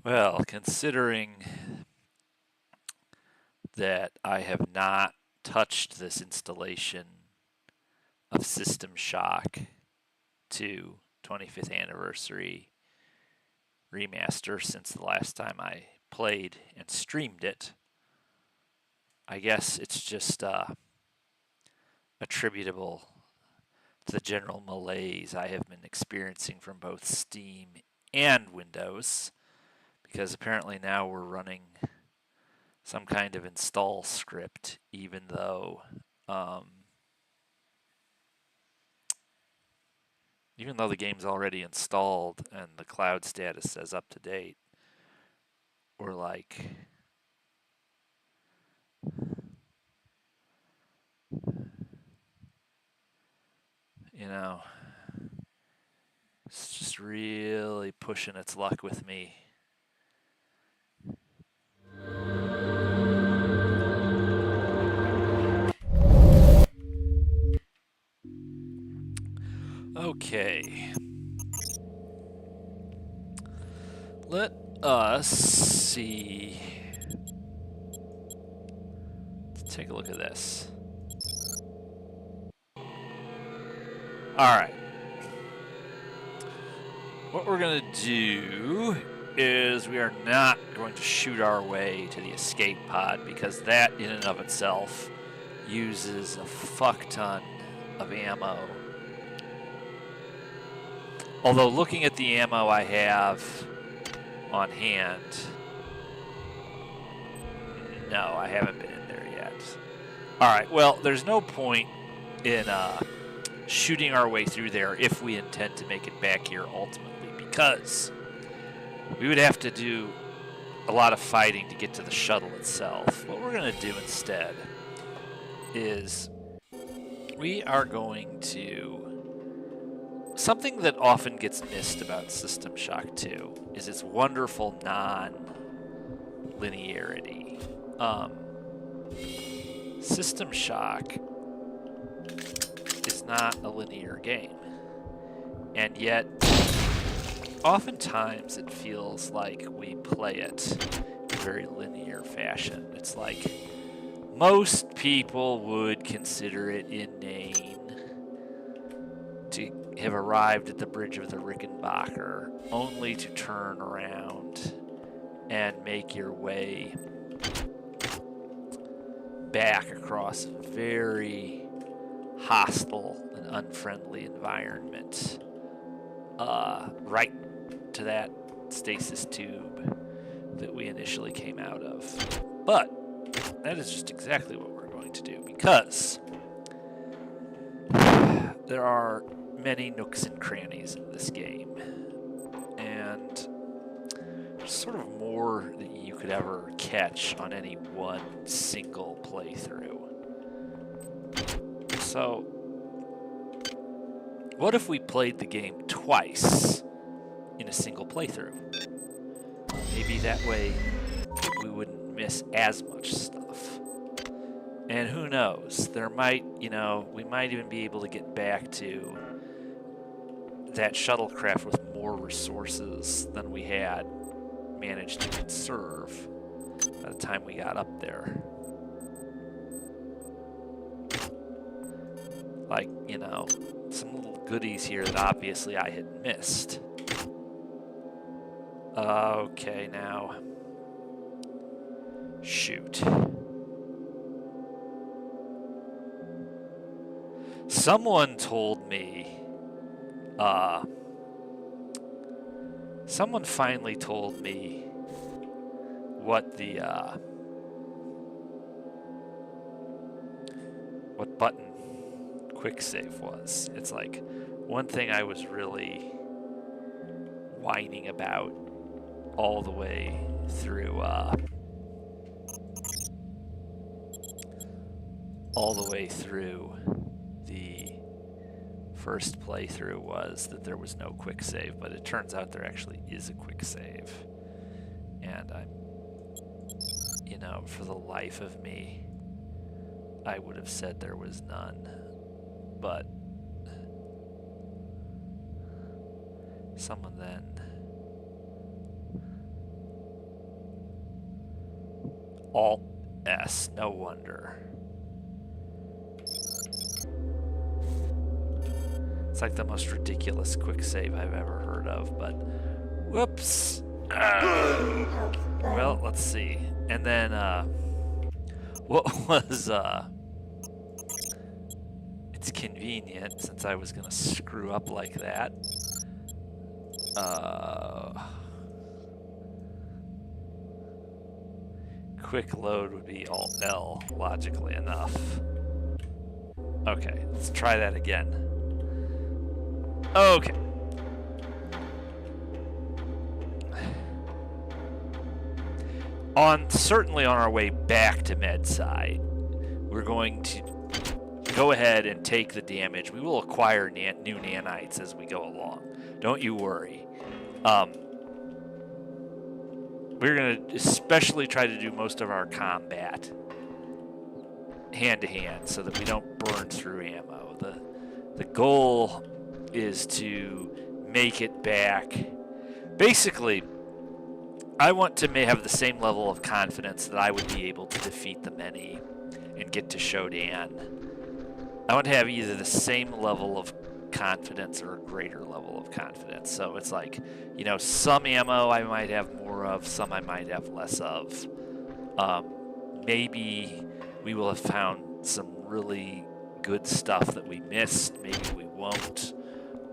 Well, considering that I have not touched this installation of System Shock 2 25th Anniversary Remaster since the last time I played and streamed it, I guess it's just attributable to the general malaise I have been experiencing from both Steam and Windows, because apparently now we're running some kind of install script, even though the game's already installed and the cloud status says up to date. We're like, it's just really pushing its luck with me. Okay. Let us see. Let's take a look at this. Alright. What we're going to do is we are not going to shoot our way to the escape pod, because that in and of itself uses a fuck ton of ammo. Although looking at the ammo I have on hand, no, I haven't been in there yet. Alright, well, there's no point in shooting our way through there if we intend to make it back here ultimately, because we would have to do a lot of fighting to get to the shuttle itself. What we're going to do instead is we are going to... Something that often gets missed about System Shock 2 is its wonderful non-linearity. System Shock is not a linear game, and yet oftentimes it feels like we play it in a very linear fashion. It's like most people would consider it inane to have arrived at the bridge of the Rickenbacker only to turn around and make your way back across a very hostile and unfriendly environment, right to that stasis tube that we initially came out of. But that is just exactly what we're going to do, because there are many nooks and crannies in this game, and there's sort of more than you could ever catch on any one single playthrough. So, what if we played the game twice in a single playthrough? Maybe that way we wouldn't miss as much stuff. And who knows, there might, we might even be able to get back to that shuttlecraft with more resources than we had managed to conserve by the time we got up there. Like, some little goodies here that obviously I had missed. Okay, now. Shoot. Someone told me, someone finally told me what the, what button quick save was. It's like one thing I was really whining about all the way through, the first playthrough was that there was no quick save, but it turns out there actually is a quick save. And I'm, for the life of me, I would have said there was none. But someone then Alt S, no wonder. It's like the most ridiculous quick save I've ever heard of, but whoops. Well, let's see. And then, what was, it's convenient since I was gonna screw up like that. Quick load would be Alt L, logically enough. Okay, let's try that again. Okay. Certainly on our way back to Med Sci, we're going to go ahead and take the damage. We will acquire new nanites as we go along. Don't you worry. We're going to especially try to do most of our combat hand-to-hand so that we don't burn through ammo. The goal is to make it back. Basically, I want to have the same level of confidence that I would be able to defeat the many and get to Shodan. I want to have either the same level of confidence or a greater level of confidence. So it's like, you know, some ammo I might have more of, some I might have less of. Maybe we will have found some really good stuff that we missed. Maybe we won't.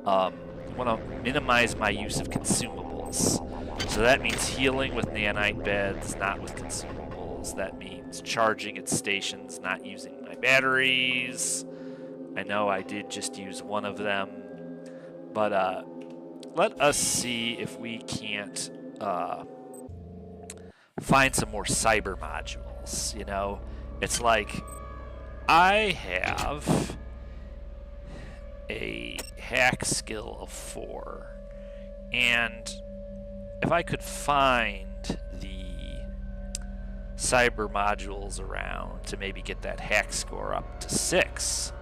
I want to minimize my use of consumables. So that means healing with nanite beds, not with consumables. That means charging at stations, not using my batteries. I know I did just use one of them, but let us see if we can't find some more cyber modules. You know, it's like I have a hack skill of 4, and if I could find the cyber modules around to maybe get that hack score up to 6,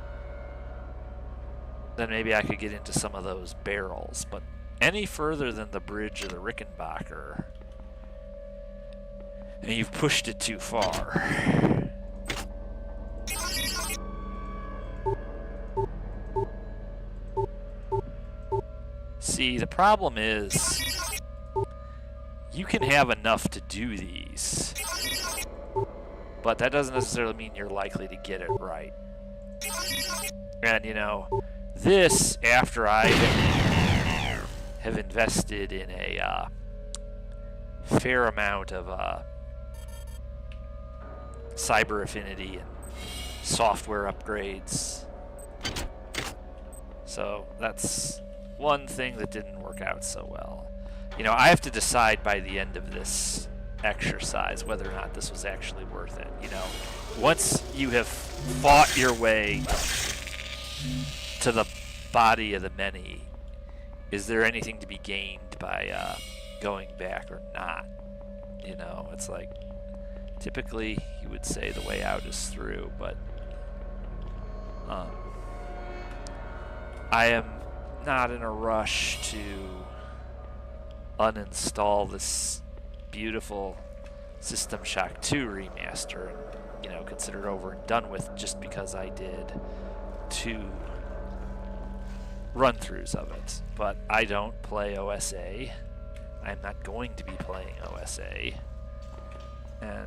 then maybe I could get into some of those barrels. But any further than the bridge of the Rickenbacker, and you've pushed it too far. See, the problem is you can have enough to do these, but that doesn't necessarily mean you're likely to get it right. And, you know, this, after I have invested in a fair amount of cyber affinity and software upgrades. So that's one thing that didn't work out so well. You know, I have to decide by the end of this exercise whether or not this was actually worth it. You know, once you have fought your way to the body of the many, is there anything to be gained by going back or not? You know, it's like, typically you would say the way out is through, but I am not in a rush to uninstall this beautiful System Shock 2 remaster and, you know, consider it over and done with just because I did 2 run-throughs of it. But I don't play OSA. I'm not going to be playing OSA. And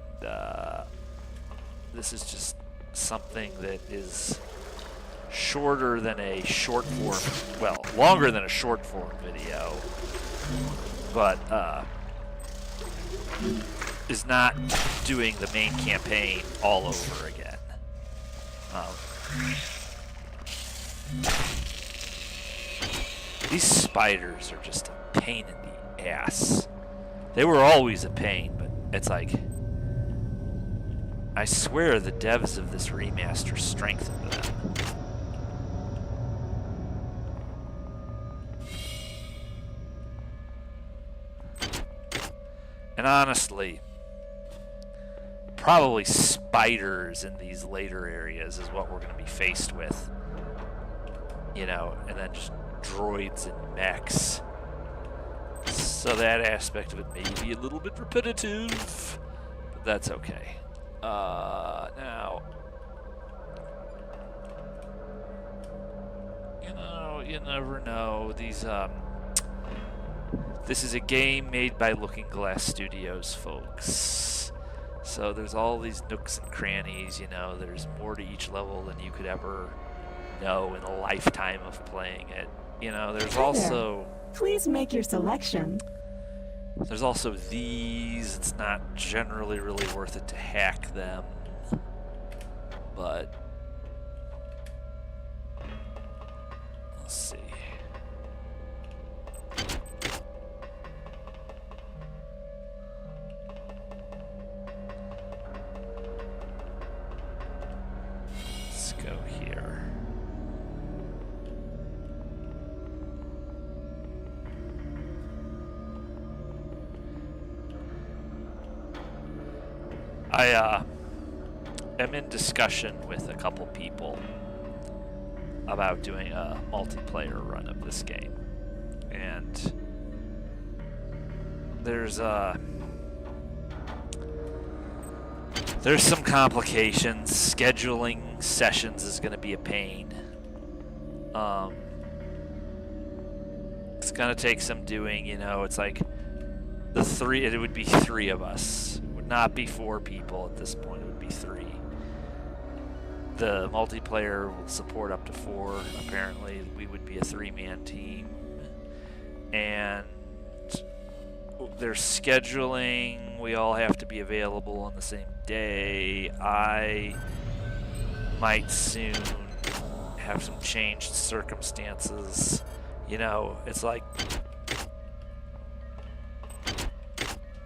this is just something that is shorter than a short form, well, longer than a short form video, but is not doing the main campaign all over again. These spiders are just a pain in the ass. They were always a pain, but it's like, I swear the devs of this remaster strengthened them. And honestly, probably spiders in these later areas is what we're going to be faced with. You know, and then just droids and mechs. So that aspect of it may be a little bit repetitive, but that's okay. Now, you never know. This is a game made by Looking Glass Studios, folks. So there's all these nooks and crannies, there's more to each level than you could ever know in a lifetime of playing it. There's also... Please make your selection. There's also these. It's not generally really worth it to hack them. But... let's see. Let's go here. I am in discussion with a couple people about doing a multiplayer run of this game, and there's some complications. Scheduling sessions is going to be a pain. It's going to take some doing. It's like it would be 3 of us. It would not be 4 people at this point. It would be 3. The multiplayer will support up to 4. Apparently, we would be a 3-man team. And there's scheduling. We all have to be available on the same day. I might soon have some changed circumstances. It's like,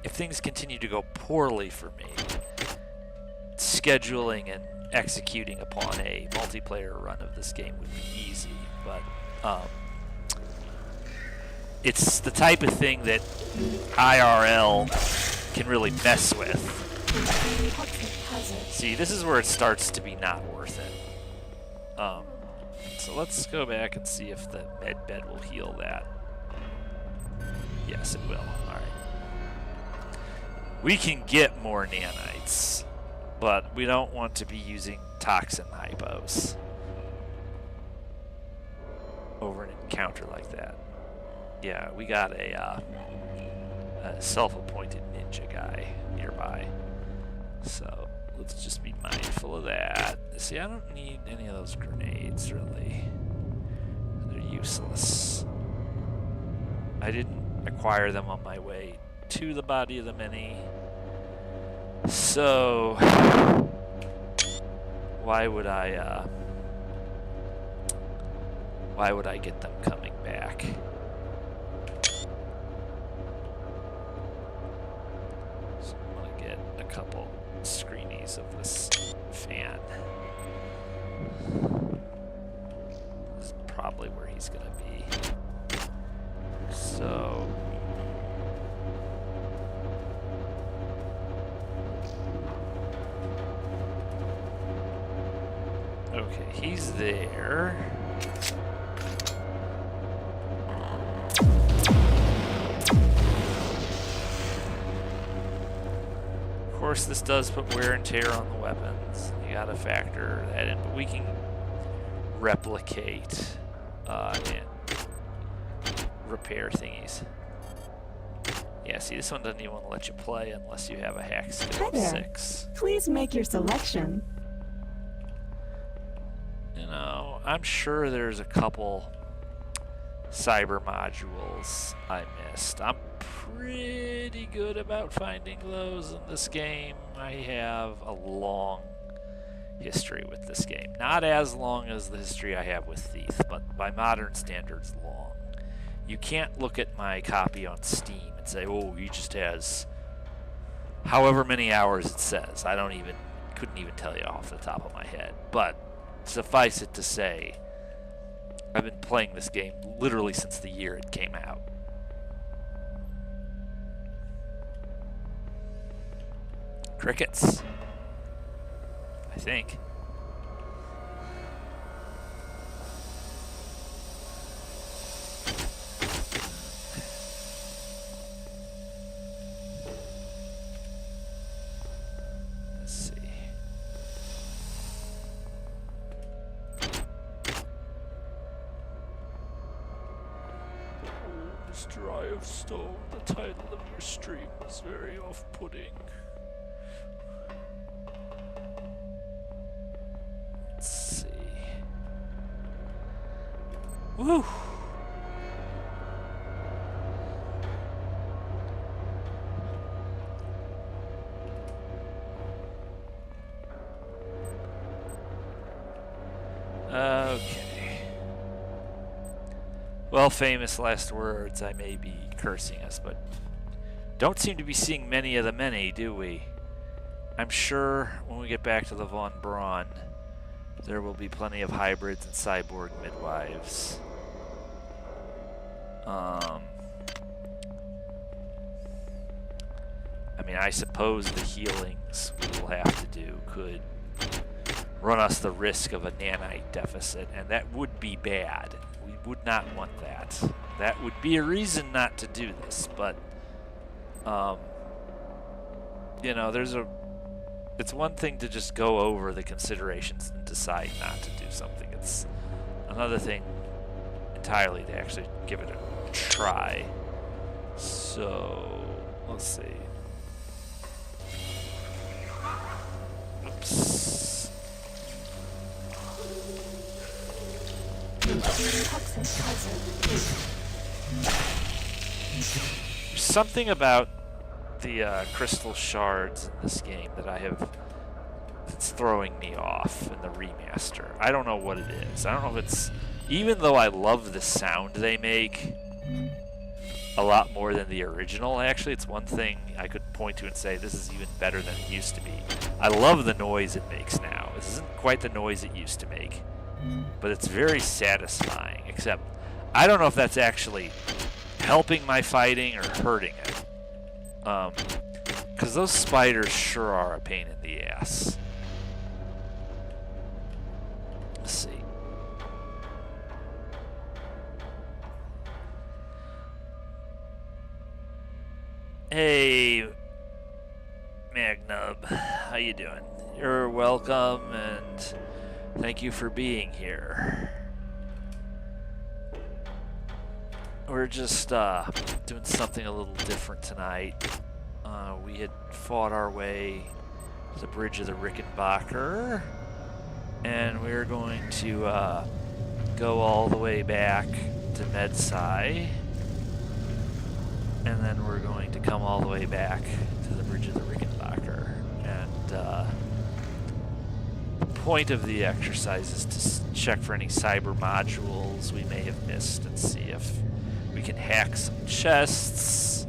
if things continue to go poorly for me, scheduling and executing upon a multiplayer run of this game would be easy, but it's the type of thing that IRL can really mess with. See, this is where it starts to be not worth it. So let's go back and see if the med bed will heal that. Yes, it will. Alright. We can get more nanites, but we don't want to be using toxin hypos over an encounter like that. Yeah, we got a self-appointed ninja guy nearby, so let's just be mindful of that. See, I don't need any of those grenades, really. They're useless. I didn't acquire them on my way to the body of the mini, so why would I get them coming back? So I'm gonna get a couple screenies of this fan. This is probably where he's gonna be. So okay, he's there. Of course, this does put wear and tear on the weapons. You gotta factor that in, but we can replicate and repair thingies. Yeah, see, this one doesn't even want to let you play unless you have a hack skill of 6. Please make your selection. I'm sure there's a couple cyber modules I missed. I'm pretty good about finding those in this game. I have a long history with this game. Not as long as the history I have with Thief, but by modern standards, long. You can't look at my copy on Steam and say, oh, he just has however many hours it says. Couldn't even tell you off the top of my head. But suffice it to say, I've been playing this game literally since the year it came out. Crickets, I think. Let's see. is dry of stone. The title of your stream is very off-putting. Let's see. Woo! Okay. Well, famous last words. I may be cursing us, but don't seem to be seeing many of the many, do we? I'm sure when we get back to the Von Braun, there will be plenty of hybrids and cyborg midwives. I mean, I suppose the healings we will have to do could run us the risk of a nanite deficit, and that would be bad. We would not want that. That would be a reason not to do this, but, you know, it's one thing to just go over the considerations and decide not to do something. It's another thing entirely to actually give it a try. So, let's see. Oops. There's something about the crystal shards in this game that it's throwing me off in the remaster. I don't know what it is. I don't know if it's, even though I love the sound they make a lot more than the original, actually, it's one thing I could point to and say this is even better than it used to be. I love the noise it makes now. This isn't quite the noise it used to make, but it's very satisfying, except I don't know if that's actually helping my fighting or hurting it. Because those spiders sure are a pain in the ass. Let's see. Hey, Magnub, how you doing? You're welcome, and thank you for being here. We're just doing something a little different tonight. We had fought our way to the bridge of the Rickenbacker, and we're going to go all the way back to Med Sci, and then we're going to come all the way back to the bridge of the Rickenbacker. And the point of the exercise is to check for any cyber modules we may have missed and see if we can hack some chests,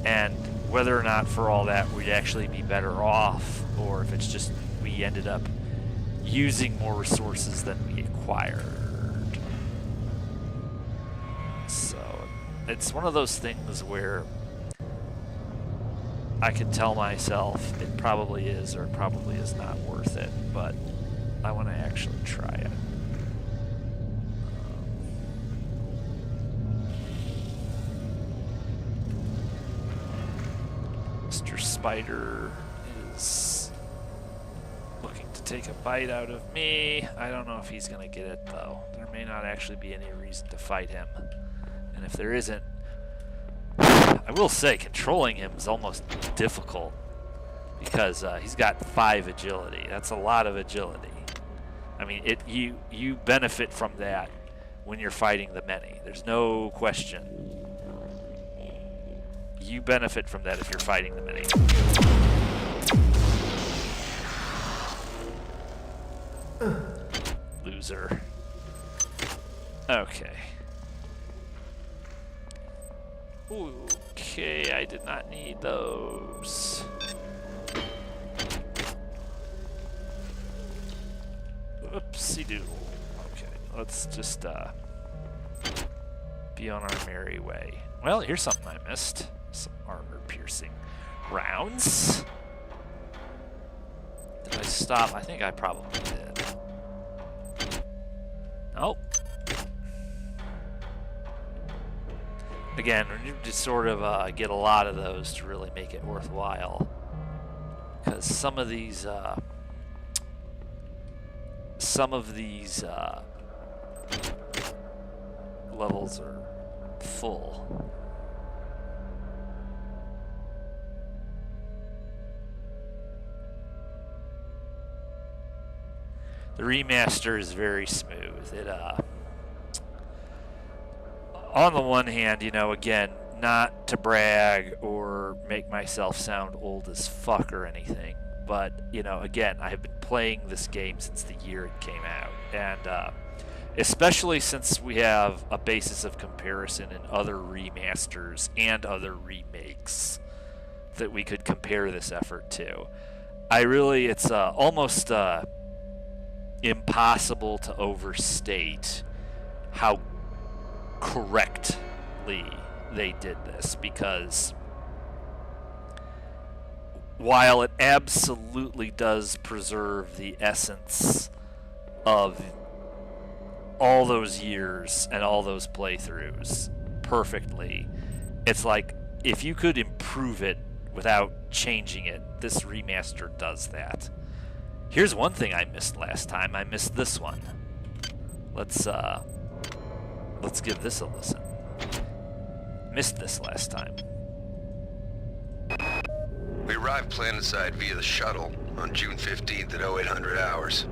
and whether or not for all that we'd actually be better off, or if it's just we ended up using more resources than we acquired. So it's one of those things where I can tell myself it probably is or it probably is not worth it, but I want to actually try it. Mr. Spider is looking to take a bite out of me. I don't know if he's going to get it, though. There may not actually be any reason to fight him. And if there isn't, I will say controlling him is almost difficult because he's got 5 agility. That's a lot of agility. I mean, you benefit from that when you're fighting the many. There's no question. You benefit from that if you're fighting the many. Loser. Okay. Okay, I did not need those. Oopsie doodle. Okay, let's just be on our merry way. Well, here's something I missed. Some armor-piercing rounds. Did I stop? I think I probably did. Nope. Again, we need to sort of get a lot of those to really make it worthwhile. Because some of these levels are full. The remaster is very smooth. It, on the one hand, you know, again, not to brag or make myself sound old as fuck or anything, but, you know, again, I have been playing this game since the year it came out, and especially since we have a basis of comparison in other remasters and other remakes that we could compare this effort to. It's almost impossible to overstate how correctly they did this, because while it absolutely does preserve the essence of all those years and all those playthroughs perfectly, it's like if you could improve it without changing it, this remaster does that. Here's one thing I missed last time. I missed this one. Let's give this a listen. Missed this last time. We arrived planetside via the shuttle on June 15th at 0800 hours.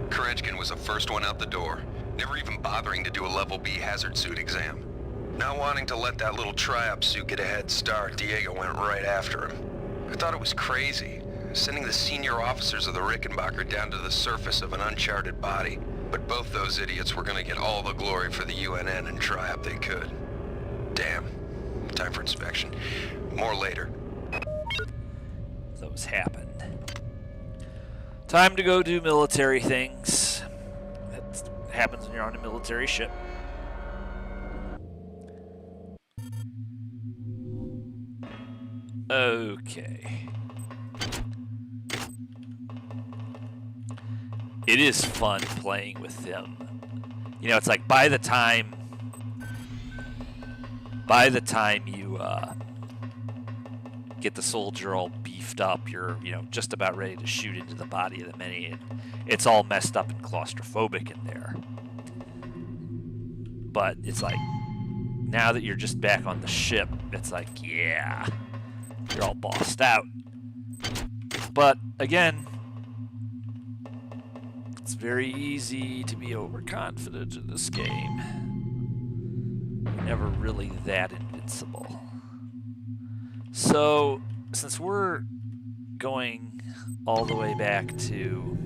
Kerenskin was the first one out the door, never even bothering to do a level B hazard suit exam. Not wanting to let that little try-up suit get a head start, Diego went right after him. I thought it was crazy, sending the senior officers of the Rickenbacker down to the surface of an uncharted body. But both those idiots were gonna get all the glory for the UNN and try-up they could. Damn. Time for inspection. More later. Those happened. Time to go do military things. That happens when you're on a military ship. Okay. It is fun playing with them. You know, it's like by the time you get the soldier all beefed up, you're, you know, just about ready to shoot into the body of the mini, and it's all messed up and claustrophobic in there. But it's like, now that you're just back on the ship, it's like, yeah, you're all bossed out. But again, it's very easy to be overconfident in this game. Never really that invincible. So, since we're going all the way back to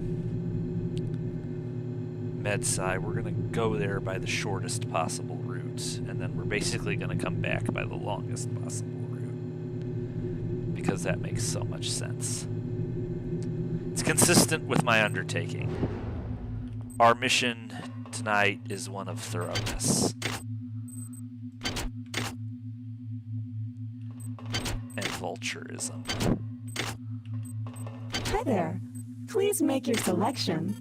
Med Sci, we're going to go there by the shortest possible route, and then we're basically going to come back by the longest possible route, because that makes so much sense. It's consistent with my undertaking. Our mission tonight is one of thoroughness and vulturism. Hi there. Please make your selection.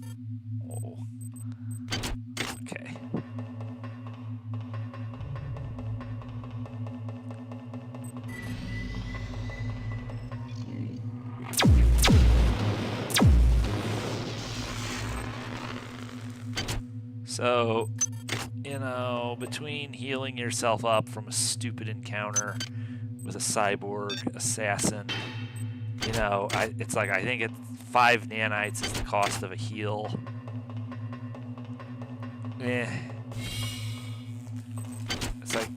Oh. Okay. So, you know, between healing yourself up from a stupid encounter with a cyborg assassin, you know, it's like, I think 5 nanites is the cost of a heal. It's like,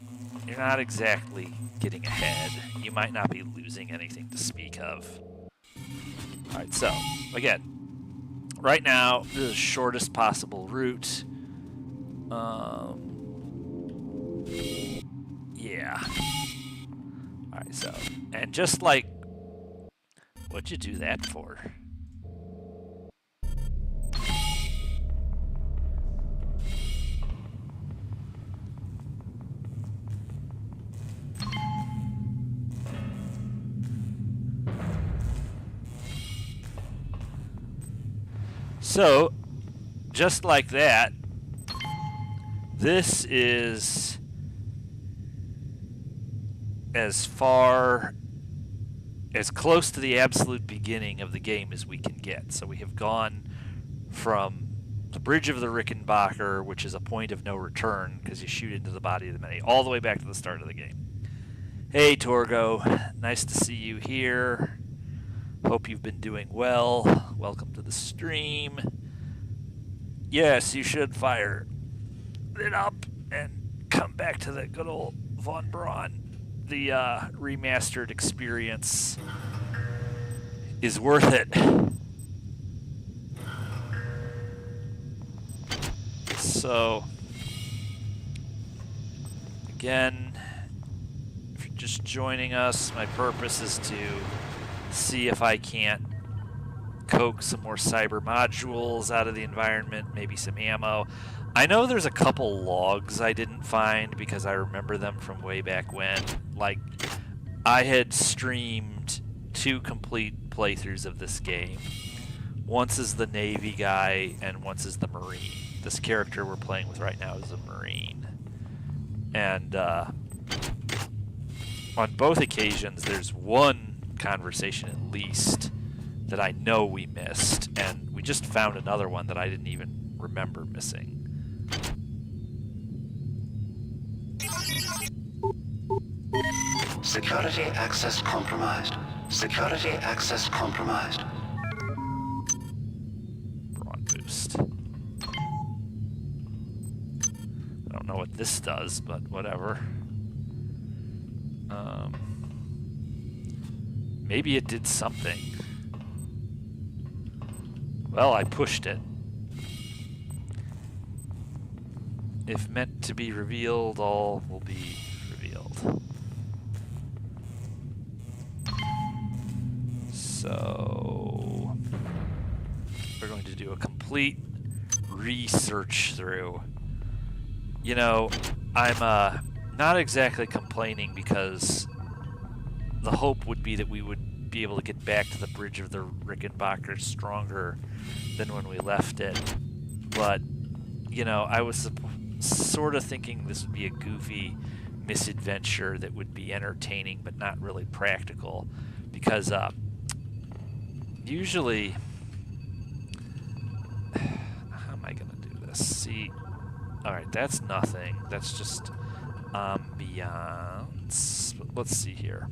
you're not exactly getting ahead. You might not be losing anything to speak of. Alright, so, again, right now, this is the shortest possible route. Yeah. Alright, so, and just like, what'd you do that for? So, just like that, this is as close to the absolute beginning of the game as we can get. So we have gone from the bridge of the Rickenbacker, which is a point of no return because you shoot into the body of the many, all the way back to the start of the game. Hey, Torgo. Nice to see you here. Hope you've been doing well. Welcome to the stream. Yes, you should fire it up and come back to the good old Von Braun. The remastered experience is worth it. So, again, if you're just joining us, my purpose is to see if I can't coax some more cyber modules out of the environment, maybe some ammo. I know there's a couple logs I didn't find because I remember them from way back when. Like, I had streamed 2 complete playthroughs of this game. Once as the Navy guy and once as the Marine. This character we're playing with right now is a Marine. And on both occasions, there's one conversation at least that I know we missed, and we just found another one that I didn't even remember missing. Security access compromised. Security access compromised. Brawn boost. I don't know what this does, but whatever. Maybe it did something. Well, I pushed it. If meant to be revealed, all will be revealed. So, we're going to do a complete research through. You know, I'm not exactly complaining because the hope would be that we would be able to get back to the bridge of the Rickenbacker stronger than when we left it. But, you know, I was sort of thinking this would be a goofy misadventure that would be entertaining but not really practical. Because usually... How am I going to do this? See... Alright, that's nothing. That's just ambiance. But let's see here.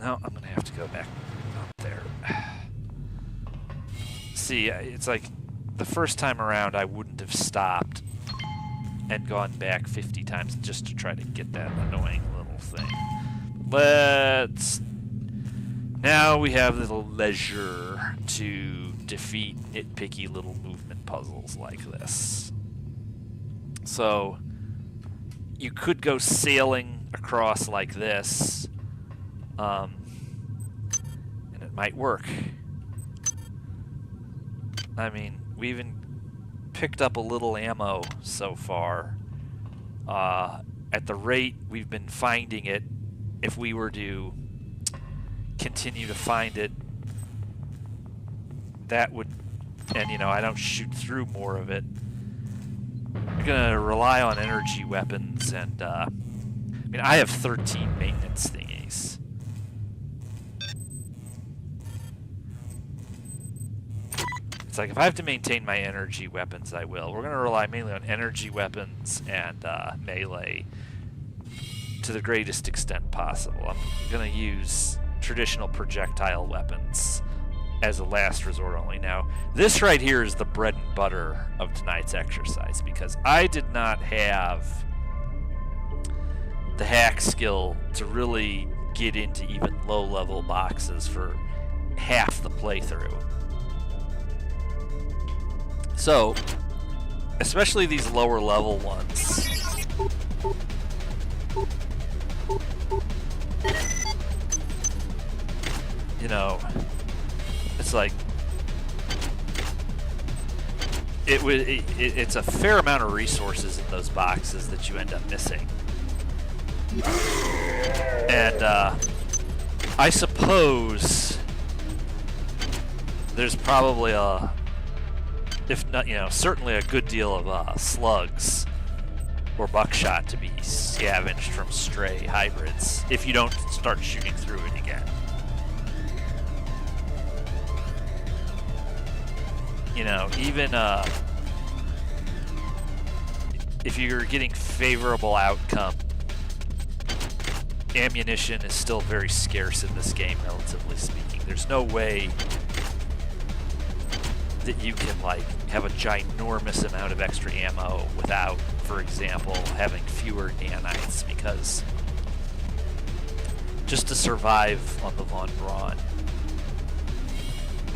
No, I'm going to have to go back up there. See, it's like the first time around I wouldn't have stopped and gone back 50 times just to try to get that annoying little thing. Now we have a little leisure to defeat nitpicky little movement puzzles like this. So, you could go sailing across like this, and it might work. I mean, we even picked up a little ammo so far. At the rate we've been finding it, if we were to continue to find it, that would, and you know, I don't shoot through more of it. We're gonna rely on energy weapons, and I mean, I have 13 maintenance thingies. It's like if I have to maintain my energy weapons, I will. We're gonna rely mainly on energy weapons and melee to the greatest extent possible. I'm gonna use traditional projectile weapons as a last resort only. Now, this right here is the bread and butter of tonight's exercise because I did not have the hack skill to really get into even low-level boxes for half the playthrough. So, especially these lower-level ones, you know, it's like it's a fair amount of resources in those boxes that you end up missing. And I suppose there's probably if not, you know, certainly a good deal of slugs or buckshot to be scavenged from stray hybrids if you don't start shooting through it again. you know, even if you're getting favorable outcome, ammunition is still very scarce in this game, relatively speaking. There's no way that you can like have a ginormous amount of extra ammo without, for example, having fewer nanites, because just to survive on the Von Braun,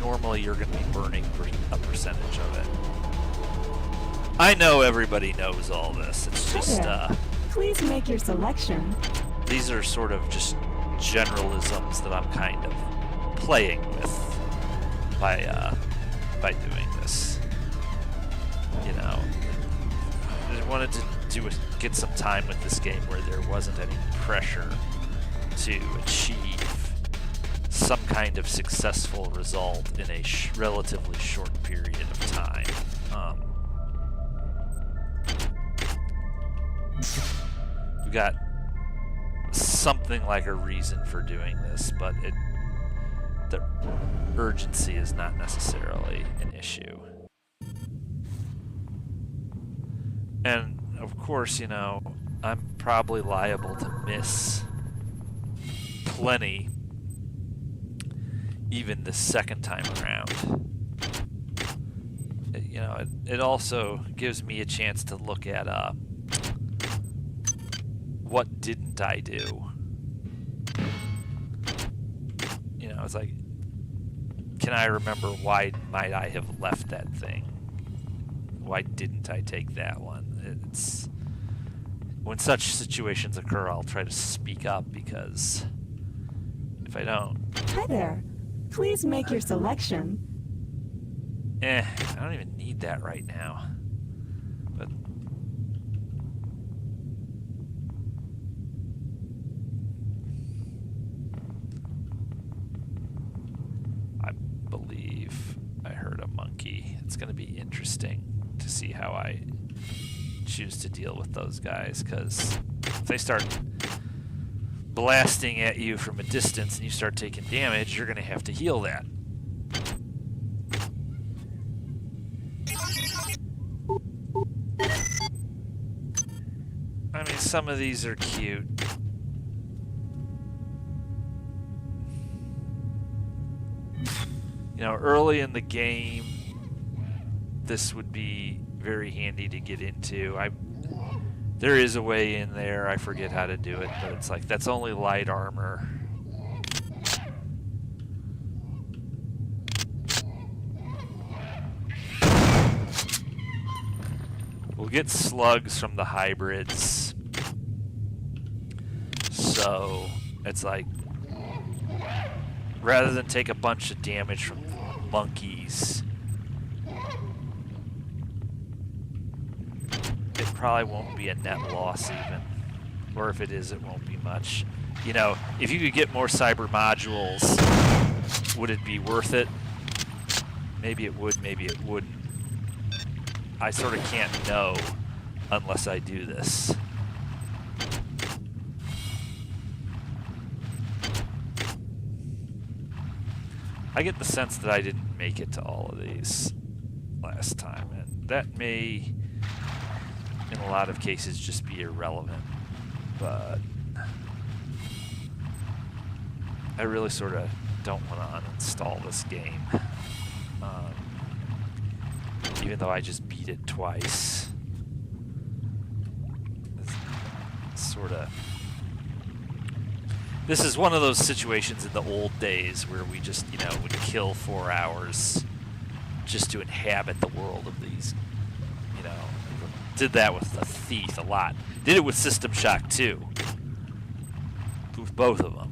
normally you're going to be burning a percentage of it. I know everybody knows all this. It's just please make your selection. These are sort of just generalisms that I'm kind of playing with by doing this. You know, I wanted to get some time with this game where there wasn't any pressure to achieve some kind of successful result in a relatively short period of time. We got something like a reason for doing this, but the urgency is not necessarily an issue. And of course, you know, I'm probably liable to miss plenty even the second time around. You know, it also gives me a chance to look at what didn't I do? You know, it's like, can I remember why might I have left that thing? Why didn't I take that one? It's when such situations occur, I'll try to speak up, because if I don't... Hi there. Please make your selection. I don't even need that right now. But I believe I heard a monkey. It's going to be interesting to see how I choose to deal with those guys, because if they start blasting at you from a distance and you start taking damage, you're going to have to heal that. I mean, some of these are cute. You know, early in the game, this would be very handy to get into. There is a way in there, I forget how to do it, but it's like, that's only light armor. We'll get slugs from the hybrids. So, it's like, rather than take a bunch of damage from monkeys, it probably won't be a net loss even. Or if it is, it won't be much. You know, if you could get more cyber modules, would it be worth it? Maybe it would, maybe it wouldn't. I sort of can't know unless I do this. I get the sense that I didn't make it to all of these last time, and that may, in a lot of cases, just be irrelevant, but I really sort of don't want to uninstall this game, even though I just beat it twice. This is one of those situations in the old days where we just, you know, would kill 4 hours just to inhabit the world of these, you know. Did that with the Thief a lot. Did it with System Shock 2. With both of them.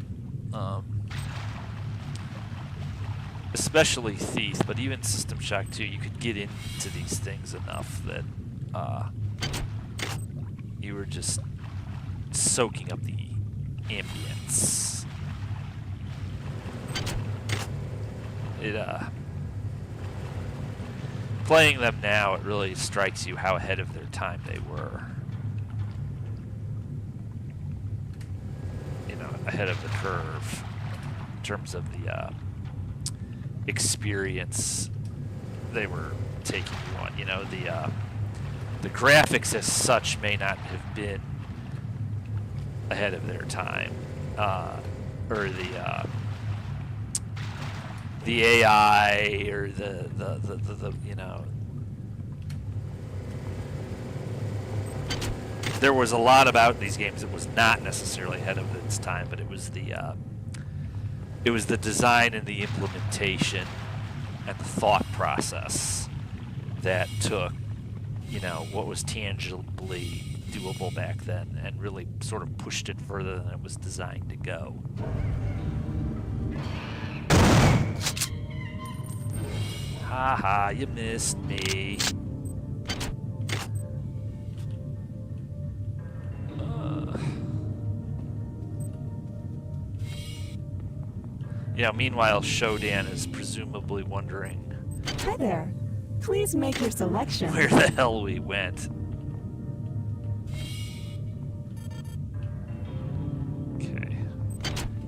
Especially Thief, but even System Shock 2, you could get into these things enough that you were just soaking up the ambience. Playing them now, it really strikes you how ahead of their time they were. You know, ahead of the curve in terms of the experience they were taking you on. You know, the graphics as such may not have been ahead of their time, or the AI or the you know. There was a lot about these games that was not necessarily ahead of its time, but it was the design and the implementation and the thought process that took, you know, what was tangibly doable back then and really sort of pushed it further than it was designed to go. Haha, you missed me. You know, meanwhile, Shodan is presumably wondering, Hi there. Please make your selection. where the hell we went. Okay.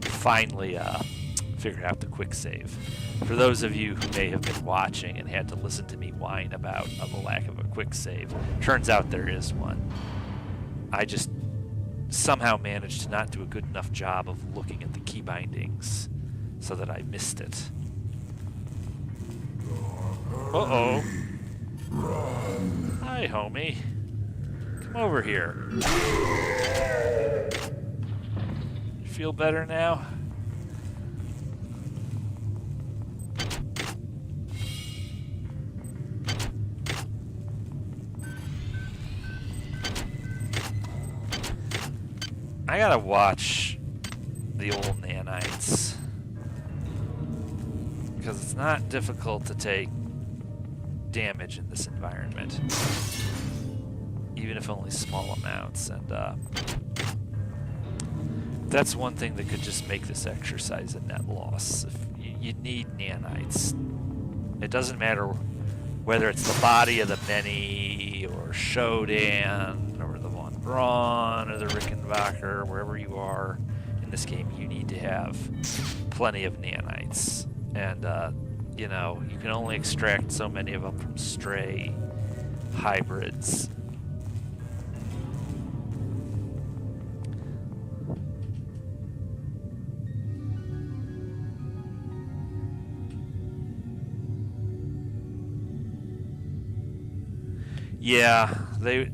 Finally, figured out the quick save. For those of you who may have been watching and had to listen to me whine about the lack of a quick save, turns out there is one. I just somehow managed to not do a good enough job of looking at the key bindings so that I missed it. Uh-oh. Hi, homie. Come over here. You feel better now? I gotta watch the old nanites, because it's not difficult to take damage in this environment, even if only small amounts, and that's one thing that could just make this exercise a net loss. If you need nanites. It doesn't matter whether it's the body of the many, or Shodan, or the Von Braun, or the Rickenbacker, wherever you are in this game, you need to have plenty of nanites. And, you know, you can only extract so many of them from stray hybrids. Yeah, they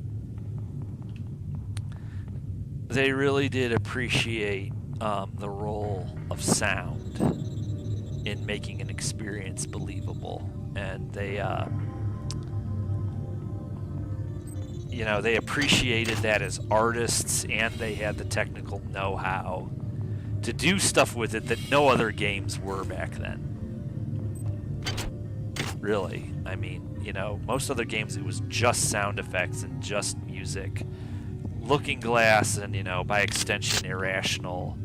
really did appreciate the role of sound in making an experience believable, and they you know, they appreciated that as artists, and they had the technical know-how to do stuff with it that no other games were back then. Really, I mean, you know, most other games it was just sound effects and just music. Looking Glass and, you know, by extension Irrational,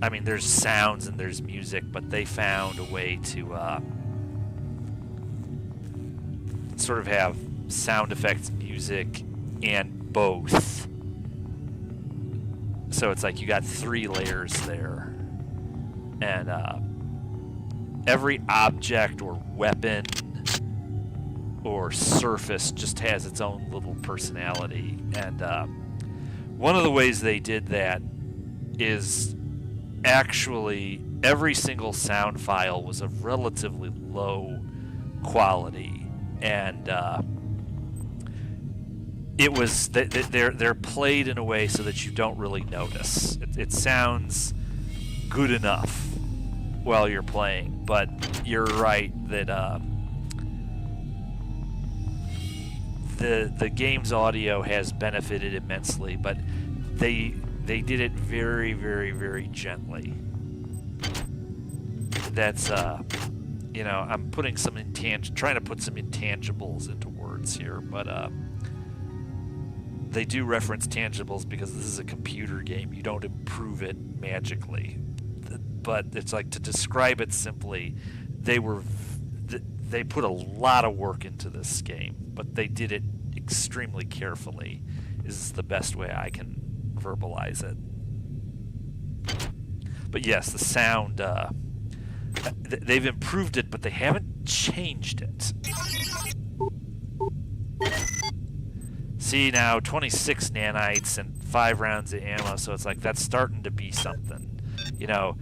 I mean, there's sounds and there's music, but they found a way to sort of have sound effects, music, and both. So it's like you got 3 layers there. And every object or weapon or surface just has its own little personality. And one of the ways they did that is actually every single sound file was of relatively low quality, and it was they're played in a way so that you don't really notice. It sounds good enough while you're playing, but you're right that the game's audio has benefited immensely, but they did it very, very, very gently. That's you know, I'm putting some trying to put some intangibles into words here, but they do reference tangibles because this is a computer game. You don't improve it magically, but it's like, to describe it simply, they put a lot of work into this game, but they did it extremely carefully, is the best way I can verbalize it. But yes, the sound, they've improved it, but they haven't changed it. See, now 26 nanites and 5 rounds of ammo, so it's like that's starting to be something. You know,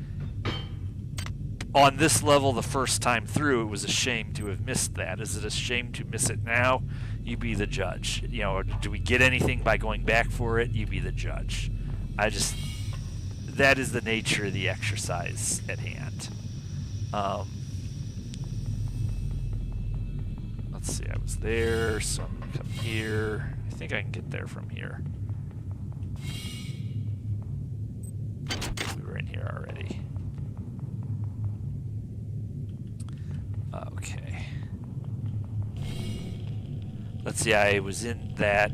on this level the first time through, it was a shame to have missed that. Is it a shame to miss it now? You be the judge. You know, do we get anything by going back for it? You be the judge. That is the nature of the exercise at hand. Let's see, I was there, so I'm going to come here. I think I can get there from here. We were in here already. Okay. Let's see, I was in that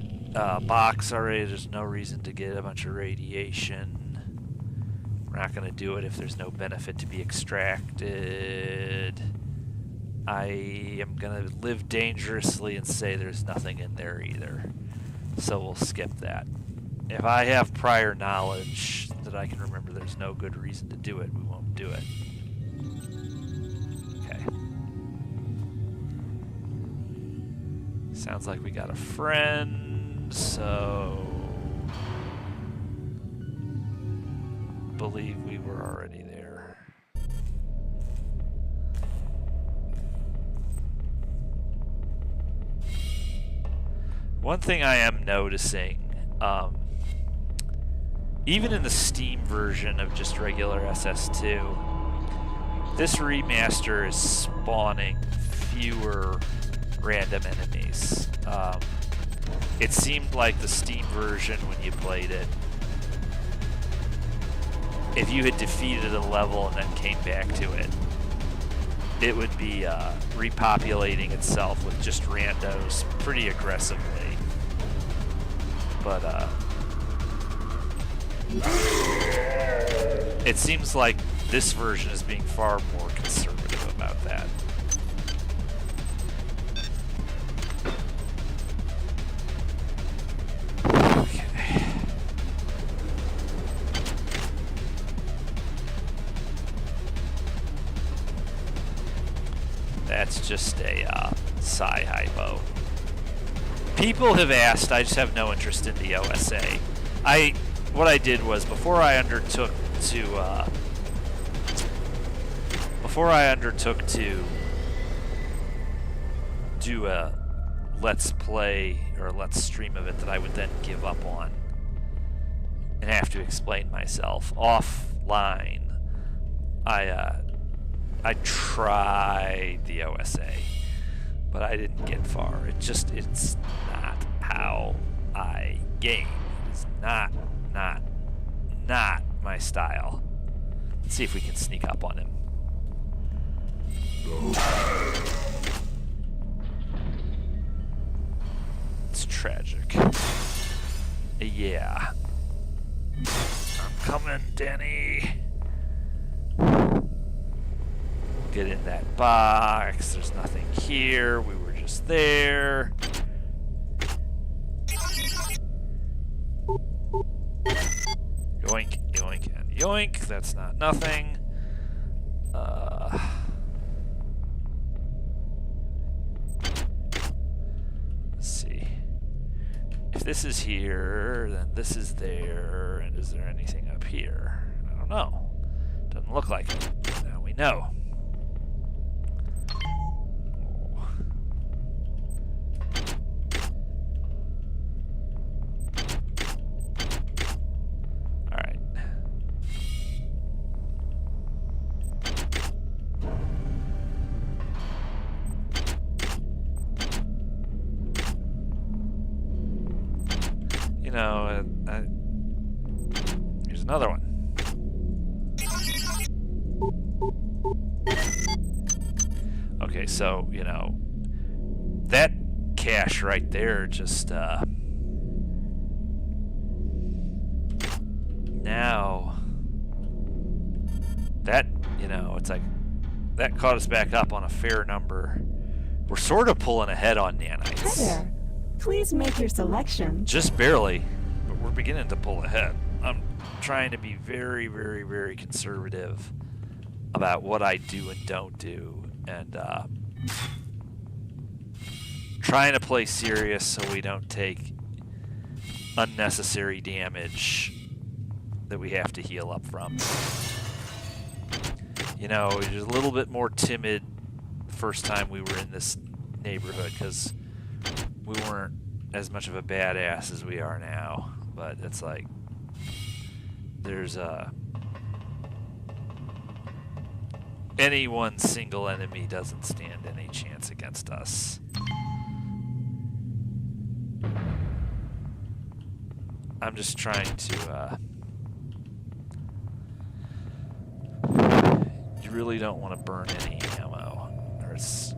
box already. There's no reason to get a bunch of radiation. We're not going to do it if there's no benefit to be extracted. I am going to live dangerously and say there's nothing in there either. So we'll skip that. If I have prior knowledge that I can remember there's no good reason to do it, we won't do it. Okay. Sounds like we got a friend, so... believe we were already there. One thing I am noticing, even in the Steam version of just regular SS2, this remaster is spawning fewer random enemies. It seemed like the Steam version when you played it, if you had defeated a level and then came back to it, it would be repopulating itself with just randos pretty aggressively. But it seems like this version is being far more conservative about that. That's just a Sci hypo. People have asked, I just have no interest in the OSA. What I did was before I undertook to do a let's play or a let's stream of it that I would then give up on and have to explain myself offline, I tried the OSA, but I didn't get far. It's not how I game. It's not my style. Let's see if we can sneak up on him. It's tragic. Yeah. I'm coming, Denny. Get in that box. There's nothing here. We were just there. Yoink, yoink, and yoink. That's not nothing. Let's see. If this is here, then this is there. And is there anything up here? I don't know. Doesn't look like it. Now we know. You know, here's another one. Okay, so, you know, that cache right there just, now, that, you know, it's like, that caught us back up on a fair number. We're sort of pulling ahead on nanites. Hi there. Please make your selection. Just barely, but we're beginning to pull ahead. I'm trying to be very, very, very conservative about what I do and don't do. And Trying to play serious so we don't take unnecessary damage that we have to heal up from. You know, we were a little bit more timid the first time we were in this neighborhood because we weren't as much of a badass as we are now. But it's like there's any one single enemy doesn't stand any chance against us. I'm just trying to you really don't want to burn any ammo or it's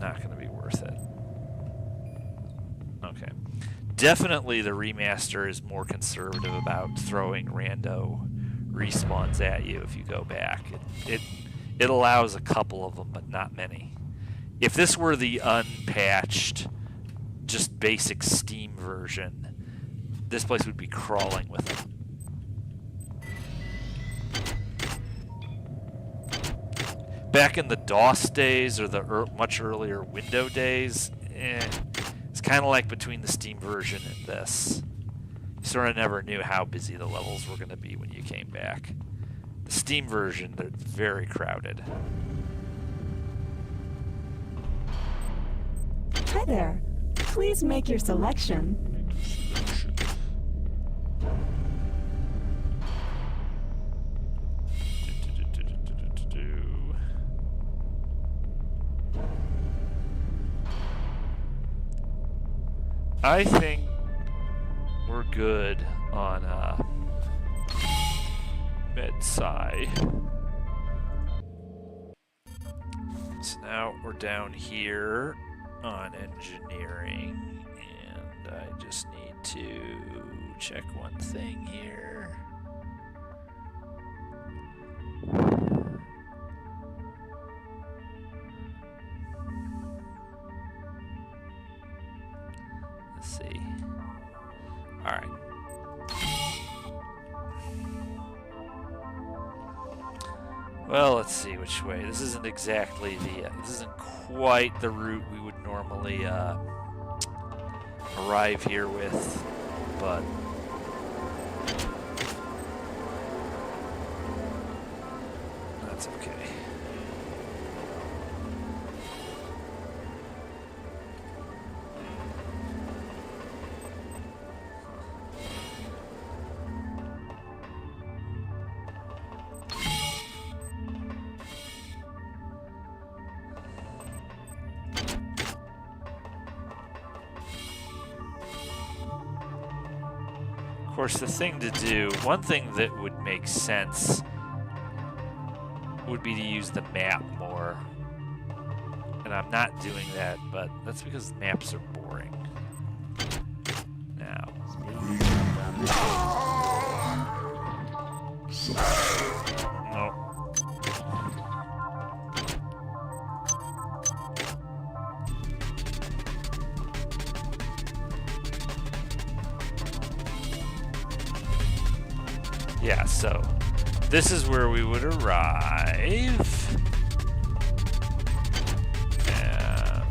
not going to be worth it. Okay. Definitely the remaster is more conservative about throwing rando respawns at you if you go back. It allows a couple of them, but not many. If this were the unpatched, just basic Steam version, this place would be crawling with them. Back in the DOS days or the much earlier Windows days, it's kind of like between the Steam version and this. You sort of never knew how busy the levels were going to be when you came back. The Steam version, they're very crowded. Hi there. Please make your selection. I think we're good on Med Sci. So now we're down here on engineering, and I just need to check one thing here. Let's see. All right. Well, let's see which way. This isn't exactly the. This isn't quite the route we would normally arrive here with, but that's okay. Of course, the thing to do, one thing that would make sense would be to use the map more. And I'm not doing that, but that's because maps are boring. Now. Nope. Yeah, so this is where we would arrive. And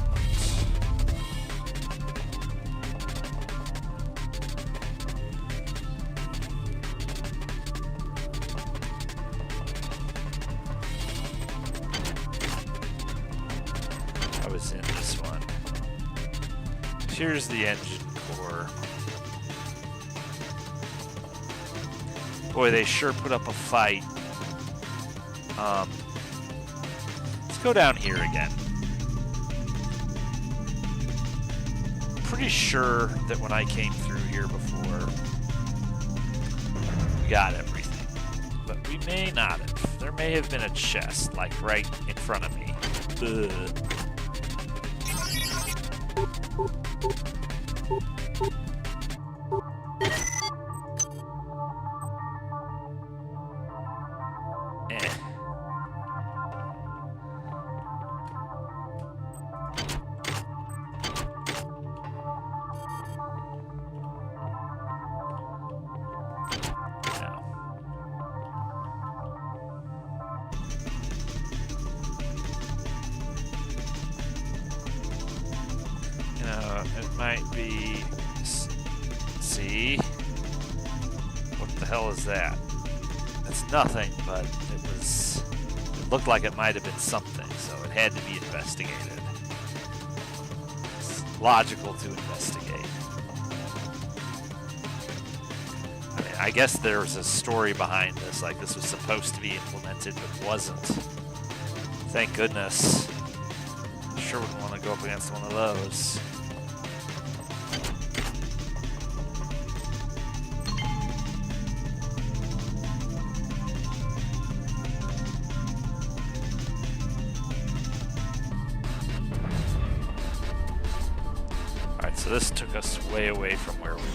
I was in this one. Here's the engine core. Boy, they sure put up a fight. Let's go down here again. Pretty sure that when I came through here before, we got everything. But we may not have. There may have been a chest, like right in front of me. Ugh. might be... See? What the hell is that? It's nothing, but it looked like it might have been something, so it had to be investigated. It's logical to investigate. I mean, I guess there's a story behind this, like this was supposed to be implemented but wasn't. Thank goodness. Sure wouldn't want to go up against one of those. Alright, so this took us way away from where we were.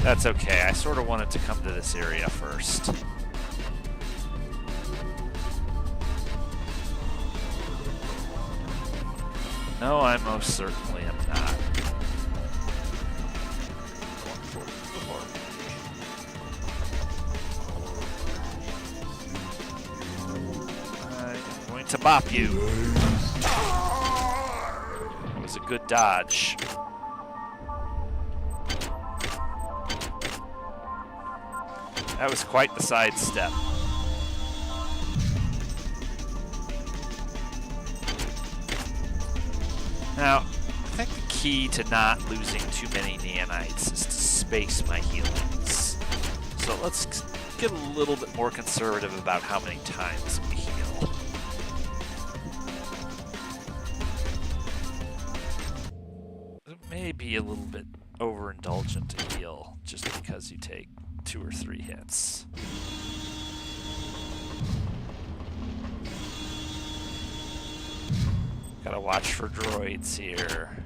That's okay, I sort of wanted to come to this area first. No, I most certainly am not. I'm going to bop you. It was a good dodge. That was quite the sidestep. Now, I think the key to not losing too many nanites is to space my healings. So let's get a little bit more conservative about how many times we heal. It may be a little bit overindulgent to heal just because you take 2 or 3 hits. Gotta watch for droids here.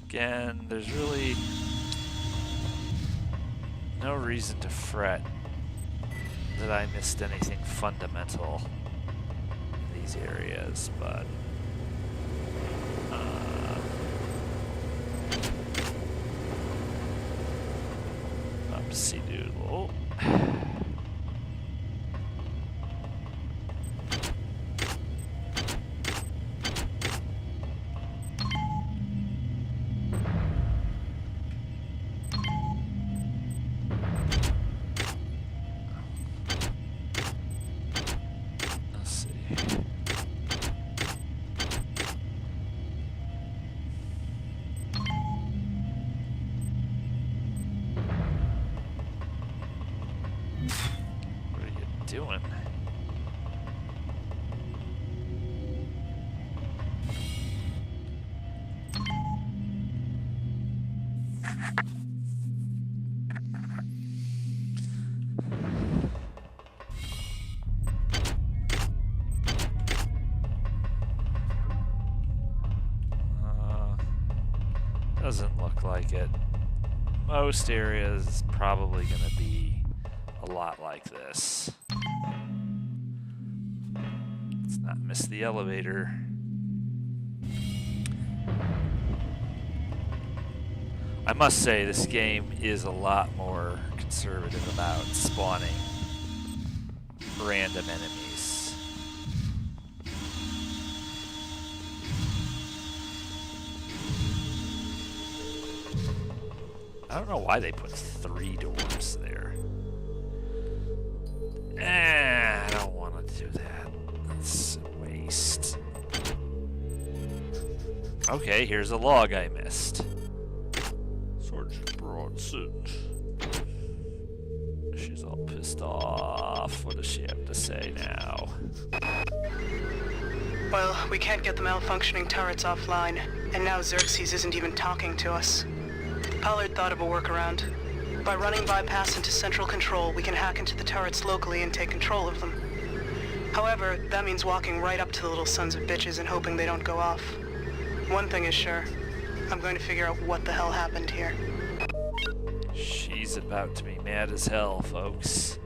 Again, there's really no reason to fret that I missed anything fundamental in these areas, but upsy doodle. Let's see. What are you doing? Doesn't look like it. Most areas is probably going to be a lot like this. Let's not miss the elevator. I must say, this game is a lot more conservative about spawning random enemies. I don't know why they put 3 doors there. I don't want to do that. That's a waste. Okay, here's a log I missed. Sergeant Bronson. She's all pissed off. What does she have to say now? Well, we can't get the malfunctioning turrets offline, and now Xerxes isn't even talking to us. Pollard thought of a workaround. By running bypass into central control, we can hack into the turrets locally and take control of them. However, that means walking right up to the little sons of bitches and hoping they don't go off. One thing is sure, I'm going to figure out what the hell happened here. She's about to be mad as hell, folks.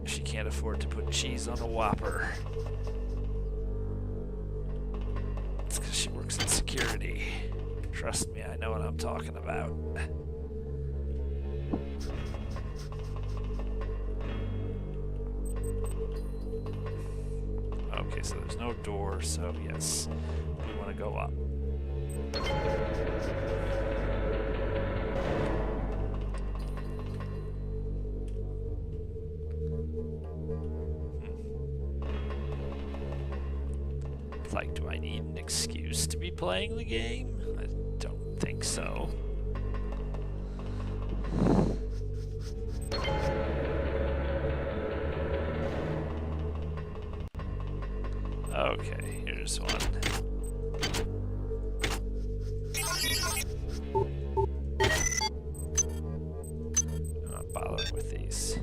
She can't afford to put cheese on a Whopper. It's because she works in security. Trust me, I know what I'm talking about. no door, so yes, we want to go up. It's like, do I need an excuse to be playing the game? I don't think so. Okay, here's one. I'm not bothering with these.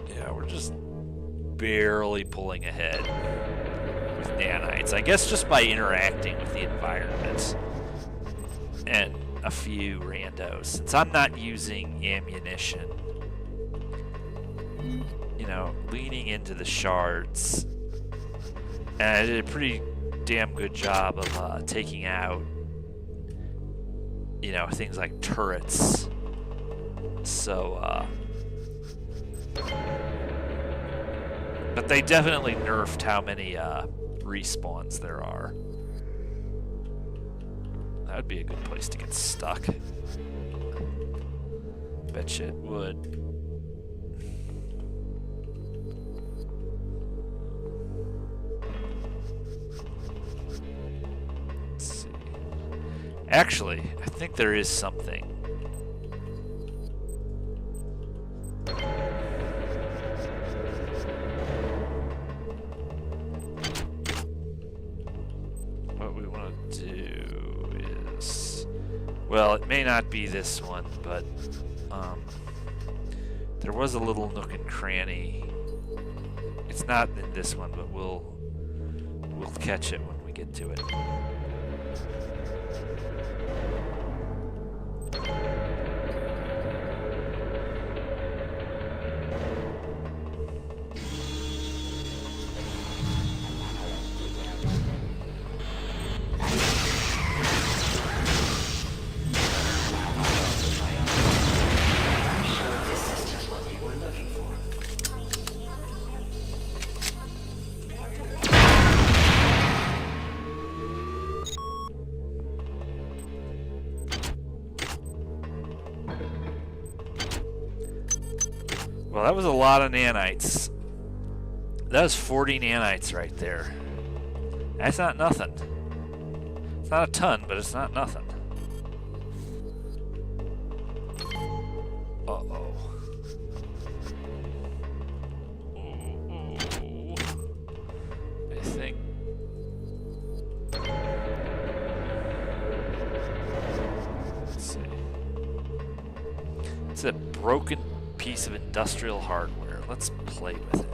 Yeah, we're just barely pulling ahead with nanites. I guess just by interacting with the environment and a few randos. Since I'm not using ammunition, you know, leaning into the shards, and I did a pretty damn good job of taking out, you know, things like turrets. So, but they definitely nerfed how many respawns there are. That would be a good place to get stuck. Betcha it would. Let's see. Actually, I think there is something. What we want to do is, well, it may not be this one, but there was a little nook and cranny. It's not in this one, but we'll catch it when we get to it. Well, that was a lot of nanites. That was 40 nanites right there. That's not nothing. It's not a ton, but it's not nothing. Uh-oh. Ooh. I think... Let's see. It's a broken piece of industrial hardware. Let's play with it.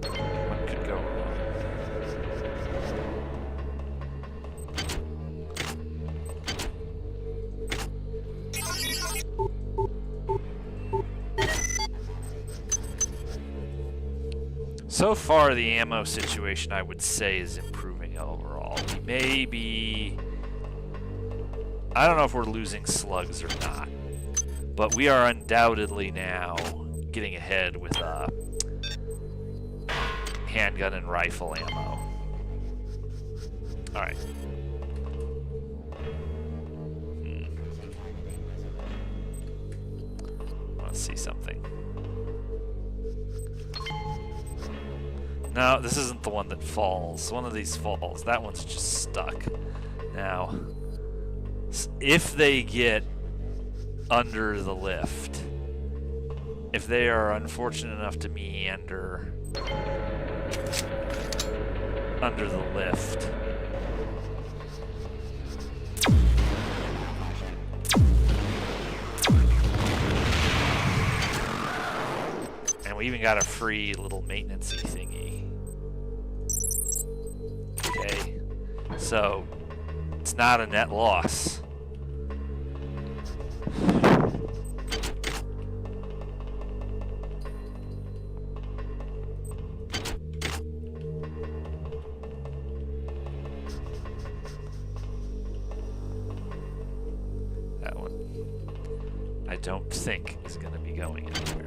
What could go wrong? So far, the ammo situation, I would say, is improving overall. We may be... I don't know if we're losing slugs or not. But we are undoubtedly now getting ahead with handgun and rifle ammo. Alright. I want to see something. No, this isn't the one that falls. One of these falls. That one's just stuck. Now, if they get under the lift, if they are unfortunate enough to meander under the lift, and we even got a free little maintenance-y thingy. Okay, so it's not a net loss. That one. I don't think is going to be going anywhere.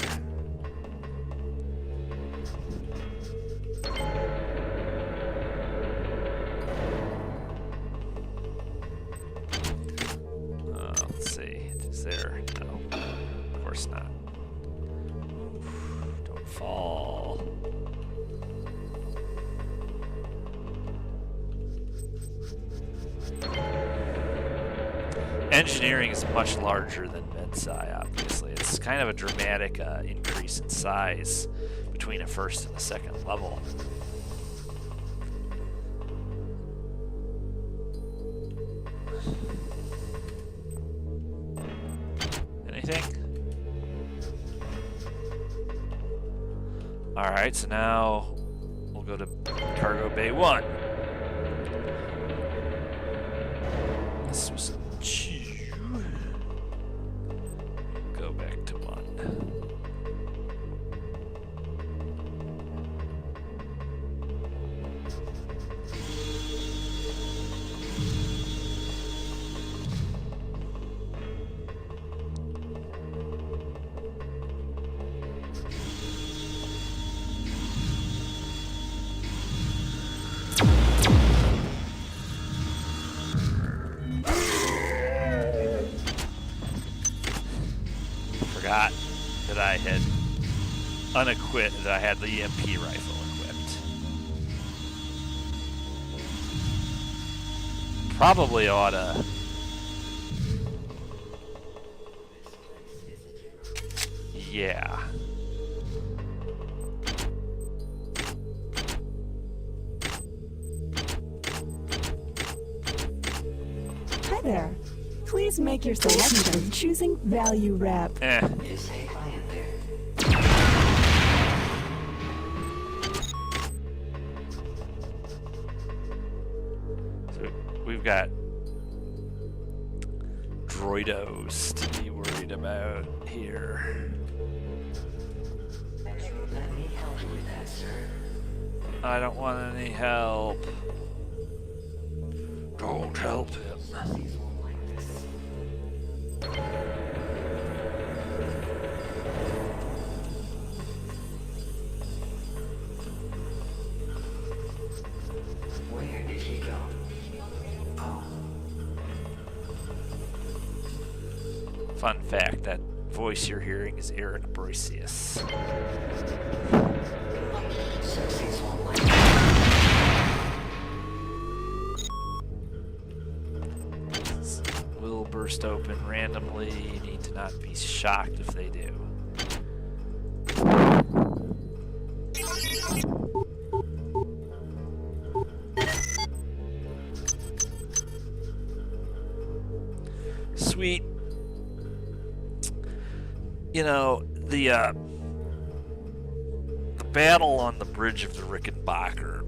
Let's see. Is there? No. Of course not. Don't fall. Engineering is much larger than Med Sci, obviously. It's kind of a dramatic increase in size between a first and a second level. Anything? Alright, so now we'll go to Cargo Bay 1. This was go back to 1. Forgot that I had unequipped, that I had the EMP rifle equipped. Probably oughta. Yeah. Hi there. Please make your selection choosing value wrap. Is a client there? So we've got droidos to be worried about here. Let me help you with that, sir. I don't want any help. Don't help him. These won't like this. Where did he go? Oh. Fun fact, that voice you're hearing is Aaron Abrasius. Xerxes won't like this. Will burst open randomly. You need to not be shocked if they do. Sweet. You know, the battle on the bridge of the Rickenbacker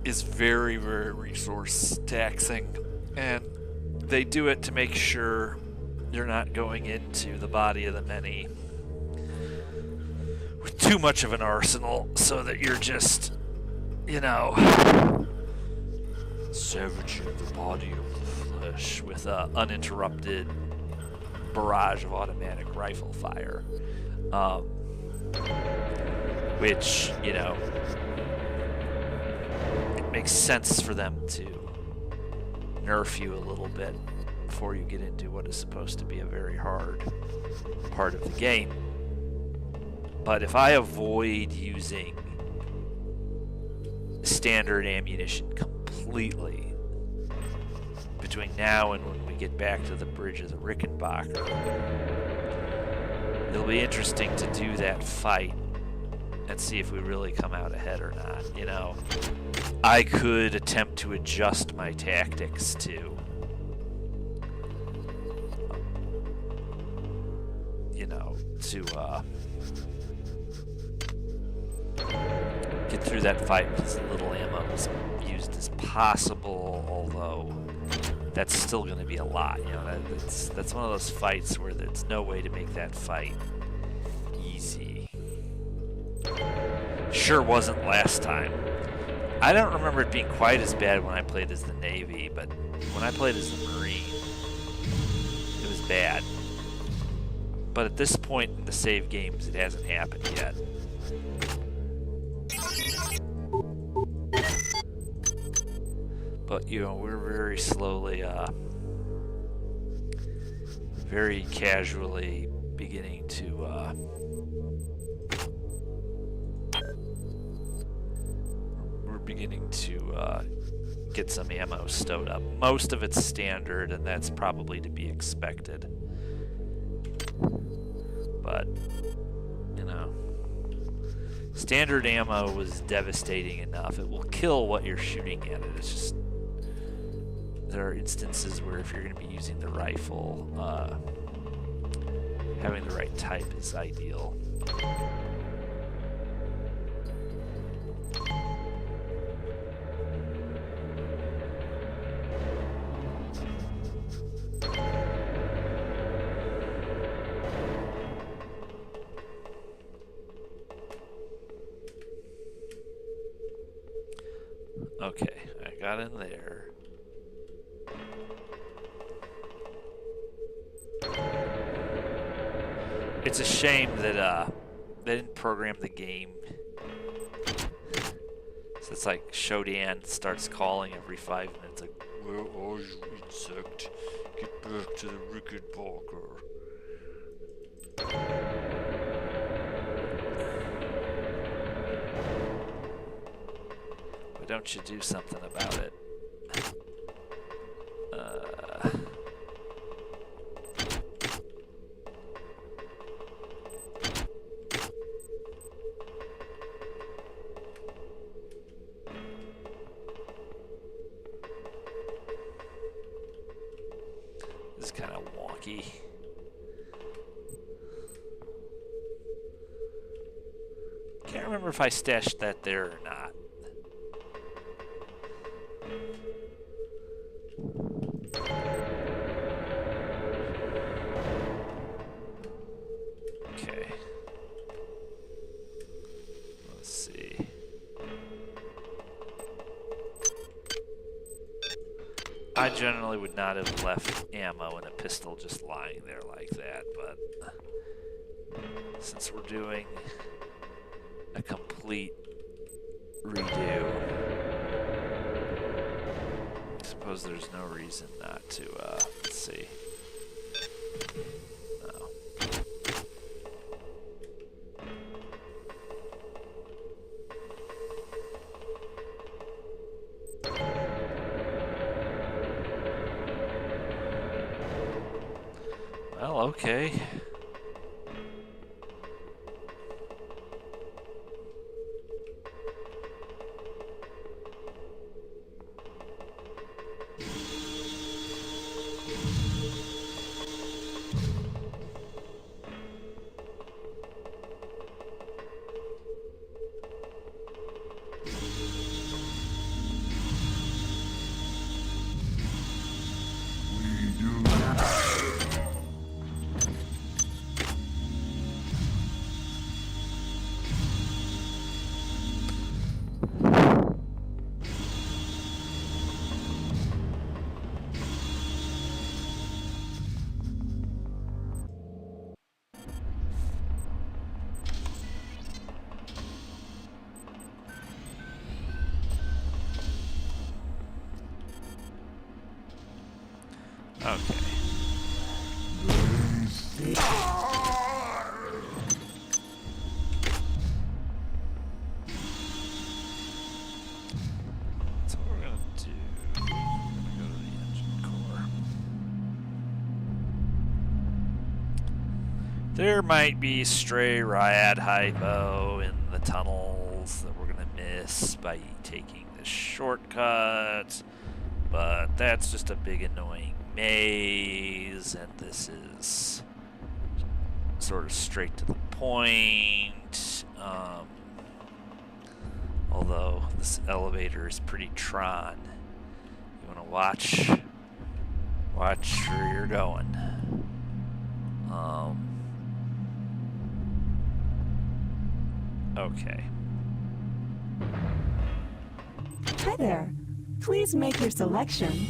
is very, very resource taxing, and they do it to make sure you're not going into the body of the many with too much of an arsenal, so that you're just, you know, savaging the body of the flesh with an uninterrupted barrage of automatic rifle fire, which, you know, it makes sense for them to nerf you a little bit before you get into what is supposed to be a very hard part of the game. But if I avoid using standard ammunition completely between now and when we get back to the bridge of the Rickenbacker, it'll be interesting to do that fight and see if we really come out ahead or not. You know, I could attempt to adjust my tactics to, you know, to get through that fight with as little ammo as used as possible, although that's still going to be a lot. You know, that's one of those fights where there's no way to make that fight easy. Sure wasn't last time. I don't remember it being quite as bad when I played as the Navy, but when I played as the Marine, it was bad. But at this point in the save games, it hasn't happened yet. But, you know, we're very slowly, very casually beginning to, we're beginning to, get some ammo stowed up. Most of it's standard, and that's probably to be expected. But, you know, standard ammo was devastating enough. It will kill what you're shooting at it. It's just, there are instances where if you're going to be using the rifle, having the right type is ideal. Okay, I got in there. It's a shame that they didn't program the game. So it's like Shodan starts calling every 5 minutes, like, "Where are you, insect? Get back to the Rickenbacker." Why don't you do something about it? This is kind of wonky. Can't remember if I stashed that there or not. Okay. Let's see. I generally would not have left ammo in a pistol just lying there like that, but since we're doing a complete redo, I suppose there's no reason not to, let's see. No. Well, okay. Okay. So what we're gonna do, we're gonna go to the engine core. There might be stray riot hypo in the tunnels that we're gonna miss by taking this shortcut, but that's just a big annoying maze, and this is sort of straight to the point. Although this elevator is pretty Tron, you want to watch where you're going. Okay. Hi there. Please make your selection.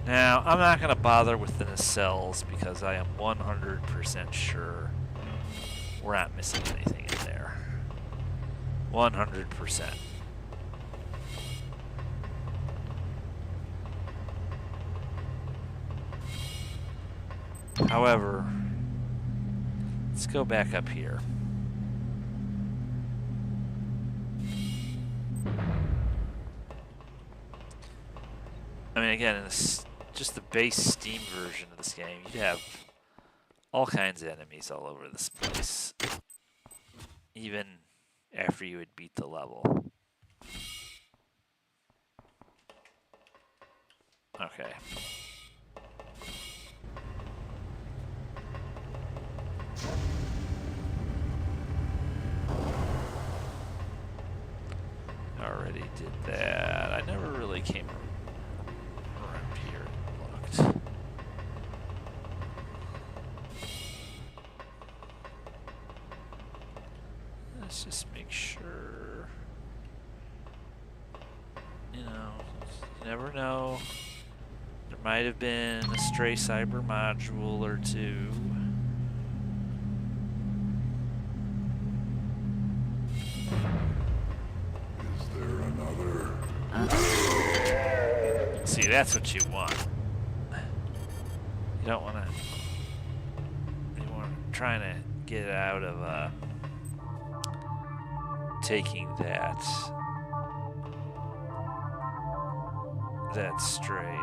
Now, I'm not going to bother with the nacelles because I am 100% sure we're not missing anything in there. 100%. However, let's go back up here. I mean, again, in this, just the base Steam version of this game, you'd have all kinds of enemies all over this place, even after you had beat the level. Okay. Already did that. I never really came around here and looked. Let's just make sure. You know, you never know. There might have been a stray cyber module or two. See, that's what you want. You don't want to. You want trying to get out of taking that stray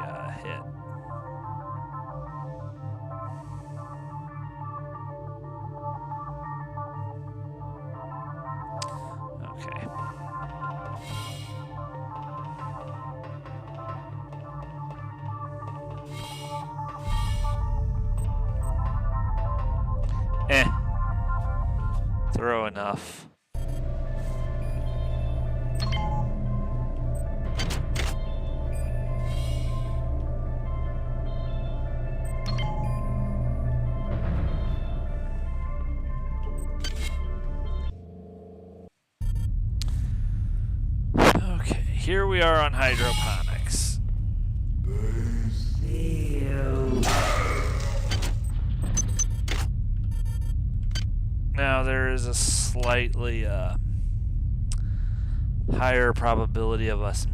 hit. Okay. Throw enough. Okay, here we are on hydroponics. Now there is a slightly higher probability of us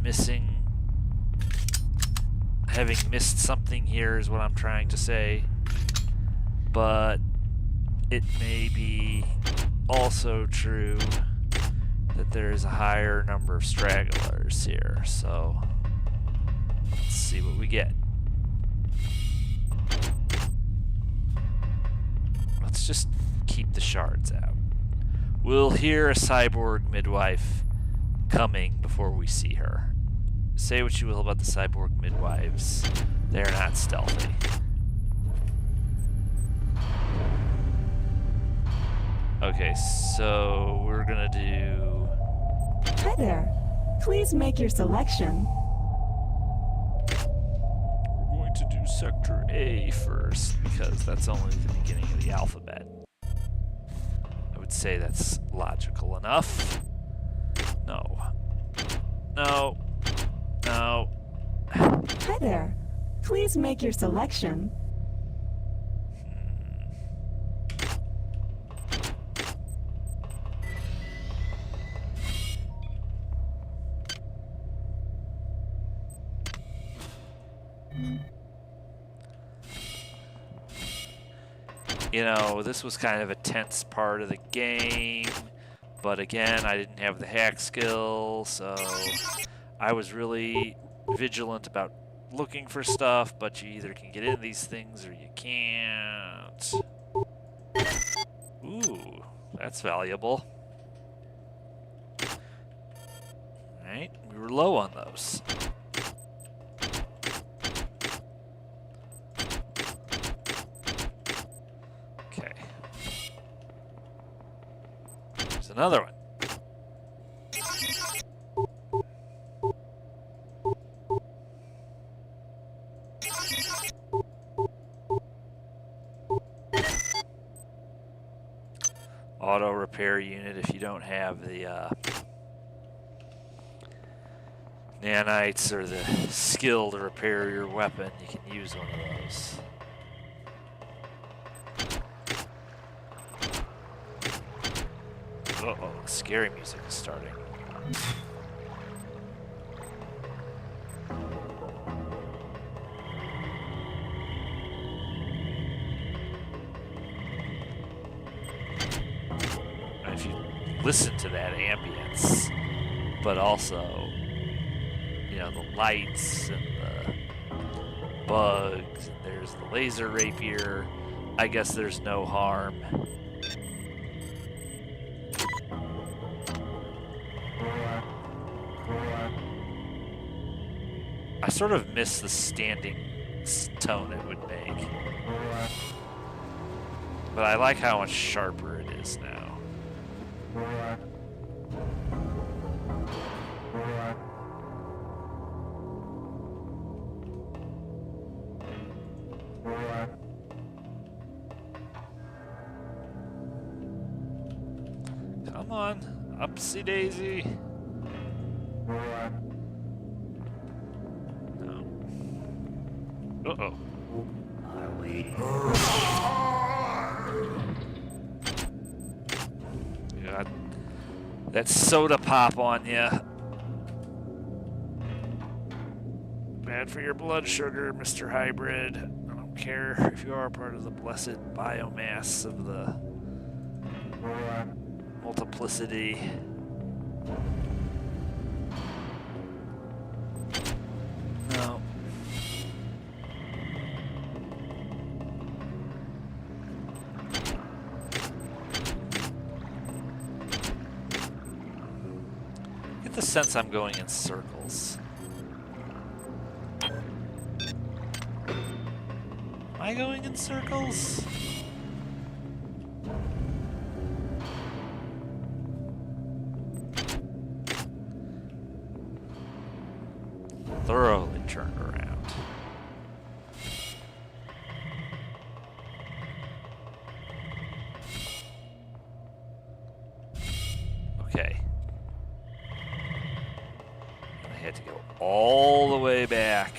having missed something here is what I'm trying to say, but it may be also true that there is a higher number of stragglers here, so let's see what we get. Let's just keep the shards out. We'll hear a cyborg midwife coming before we see her. Say what you will about the cyborg midwives, they're not stealthy. Okay, so we're gonna do... Hi there. Please make your selection. We're going to do Sector A first, because that's only the beginning of the alphabet. I would say that's logical enough. No. No. No. Hi there. Please make your selection. You know, this was kind of a tense part of the game, but again, I didn't have the hack skill, so I was really vigilant about looking for stuff, but you either can get into these things or you can't. Ooh, that's valuable. Alright, we were low on those. Okay. There's another one. Auto repair unit if you don't have the Nanites are the skill to repair your weapon. You can use one of those. Uh-oh, scary music is starting. And if you listen to that ambience, but also, you know, the lights and the bugs, and there's the laser rapier, I guess there's no harm. I sort of miss the standing tone it would make. But I like how much sharper it is now. Come on, upsy daisy. No. Uh-oh. Are we? Got that soda pop on you. Bad for your blood sugar, Mr. Hybrid. I don't care if you are part of the blessed biomass of the multiplicity. No. Get the sense I'm going in circles. Am I going in circles? Thoroughly turned around. Okay. I had to go all the way back.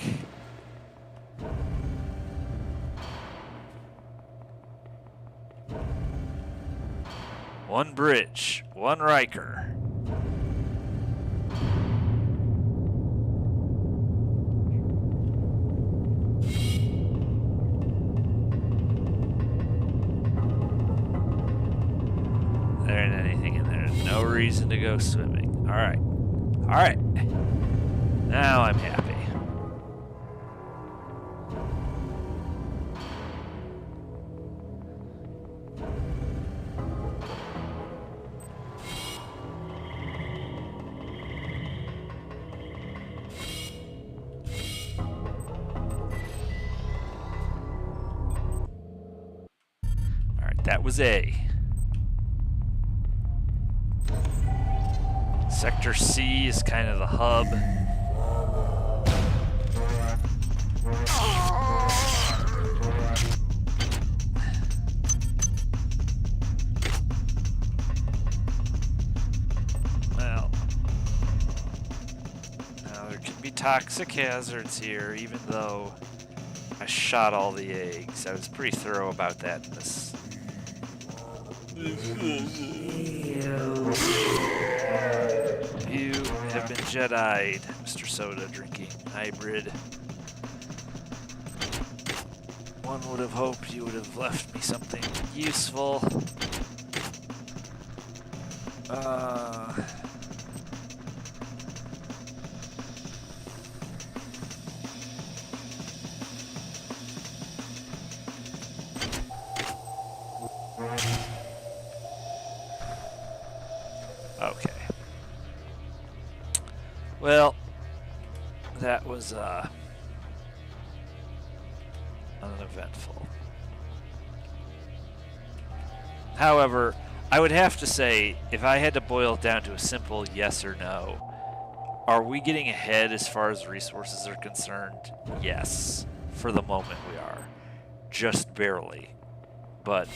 One bridge, one Riker. There ain't anything in there. No reason to go swimming. All right. All right. Now I'm happy. All right, that was A. Sector C is kind of the hub. Well, now there can be toxic hazards here, even though I shot all the eggs. I was pretty thorough about that in this. You have been Jedi'd, Mr. Soda drinking hybrid. One would have hoped you would have left me something useful. Okay. Well, that was uneventful. However, I would have to say, if I had to boil it down to a simple yes or no, are we getting ahead as far as resources are concerned? Yes. For the moment we are. Just barely. But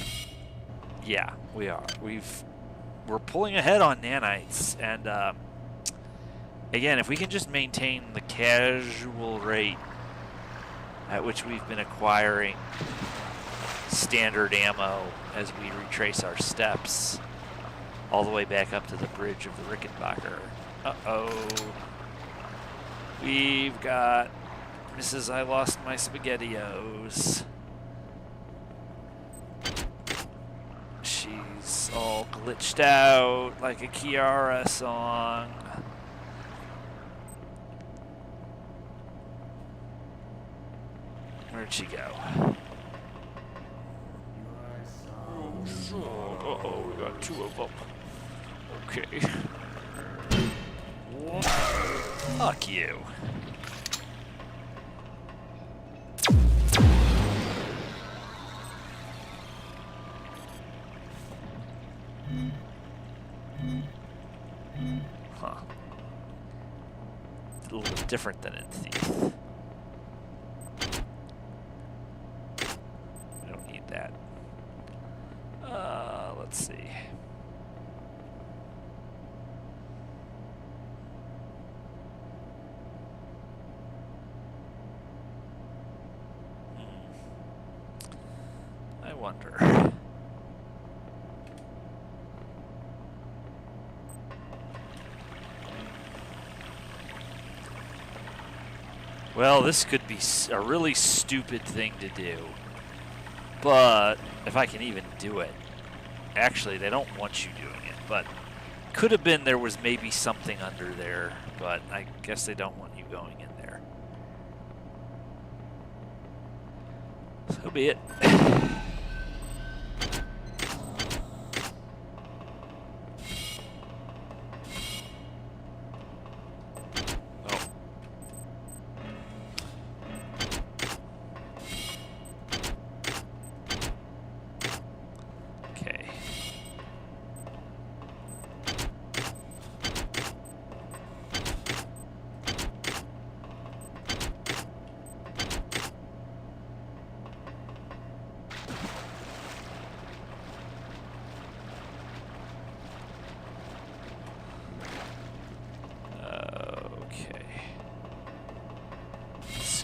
yeah, we are. We're pulling ahead on nanites, and Again, if we can just maintain the casual rate at which we've been acquiring standard ammo as we retrace our steps all the way back up to the bridge of the Rickenbacker. Uh-oh. We've got Mrs. I Lost My SpaghettiOs. She's all glitched out like a Kiara song. Where'd she go? Uh-oh, we got two of them. Okay. Fuck you. Huh. It's a little bit different than in Thief. I don't need that. Let's see. I wonder. Well, this could be a really stupid thing to do. But if I can even do it. Actually, they don't want you doing it, but could have been there was maybe something under there, but I guess they don't want you going in there. So be it.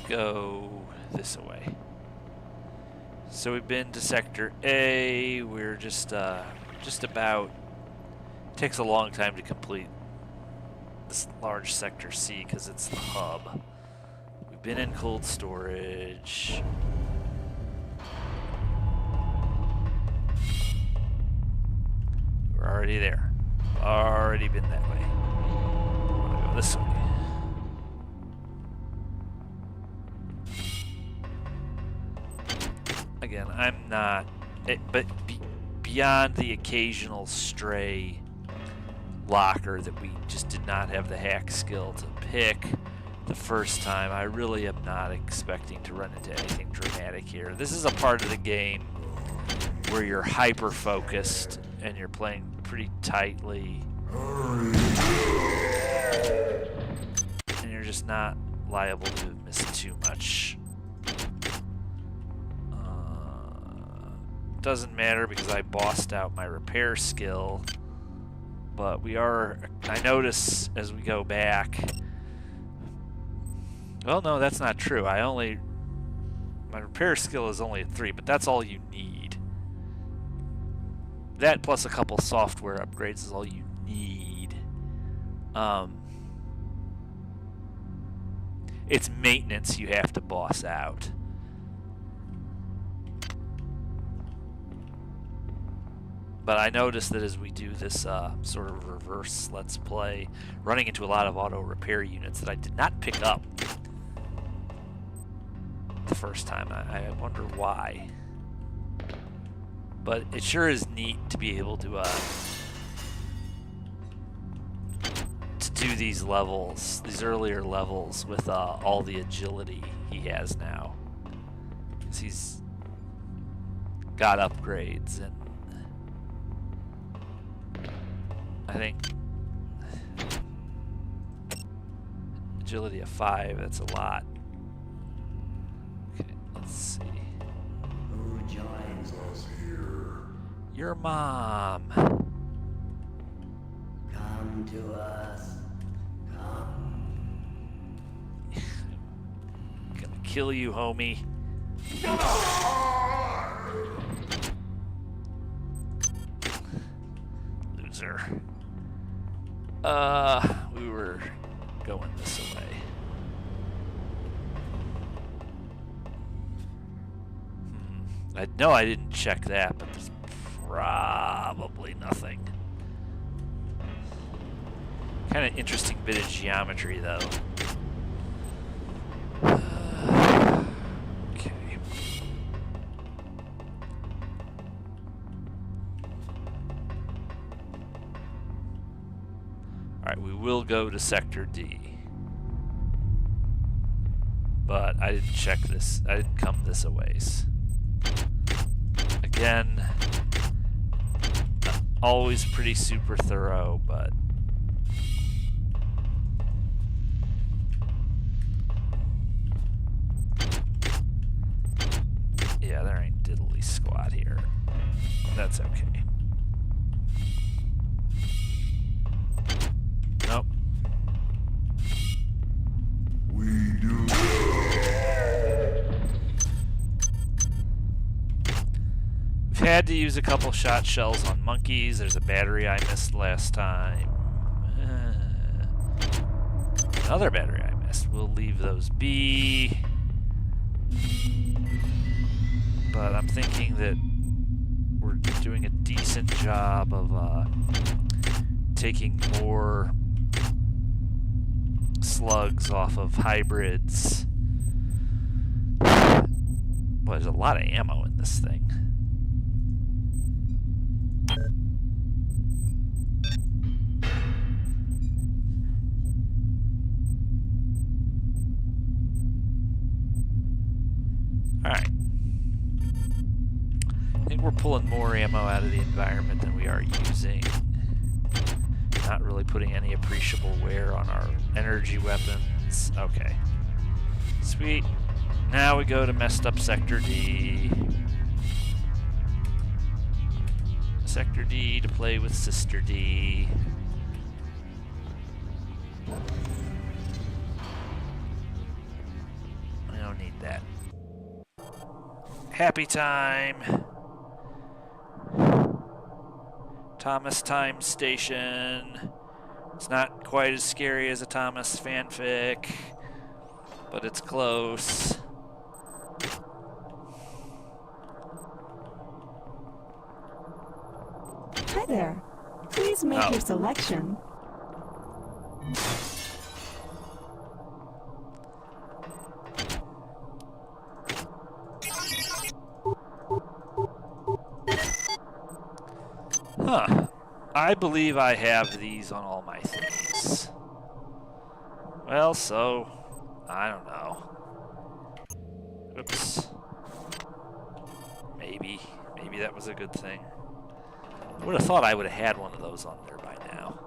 Go this way. So we've been to Sector A. We're just about. Takes a long time to complete this large Sector C because it's the hub. We've been in cold storage. We're already there. Already been that way. I'm gonna go this way. Again, I'm not, but beyond the occasional stray locker that we just did not have the hack skill to pick the first time, I really am not expecting to run into anything dramatic here. This is a part of the game where you're hyper-focused and you're playing pretty tightly. And you're just not liable to miss too much. Doesn't matter because I bossed out my repair skill, but I notice as we go back, well, no, that's not true. My repair skill is only a 3, but that's all you need. That plus a couple software upgrades is all you need. It's maintenance you have to boss out. But I noticed that as we do this sort of reverse let's play, running into a lot of auto repair units that I did not pick up the first time. I wonder why. But it sure is neat to be able to do these levels, these earlier levels with all the agility he has now. Because he's got upgrades and I think agility of 5, that's a lot. Okay, let's see. Who joins us here? Your mom. Come to us. Come kill you, homie. Loser. We were going this way. I know I didn't check that, but there's probably nothing. Kind of interesting bit of geometry, though. Okay. Alright, we will go to Sector D. But I didn't check this. I didn't come this a ways. Again, always pretty super thorough, but yeah, there ain't diddly squat here. That's okay. Nope. We do. We've had to use a couple shot shells on monkeys. There's a battery I missed last time. Another battery I missed. We'll leave those be. But I'm thinking that we're doing a decent job of taking more slugs off of hybrids. Well, there's a lot of ammo in this thing. Alright. I think we're pulling more ammo out of the environment than we are using. Not really putting any appreciable wear on our energy weapons. Okay. Sweet. Now we go to messed up Sector D. Sector D to play with Sister D. I don't need that. Happy time. Thomas Time Station. It's not quite as scary as a Thomas fanfic, but it's close. Hi there. Please make your selection. Huh. I believe I have these on all my things. Well, so, I don't know. Oops. Maybe that was a good thing. I would have thought I would have had one of those on there by now.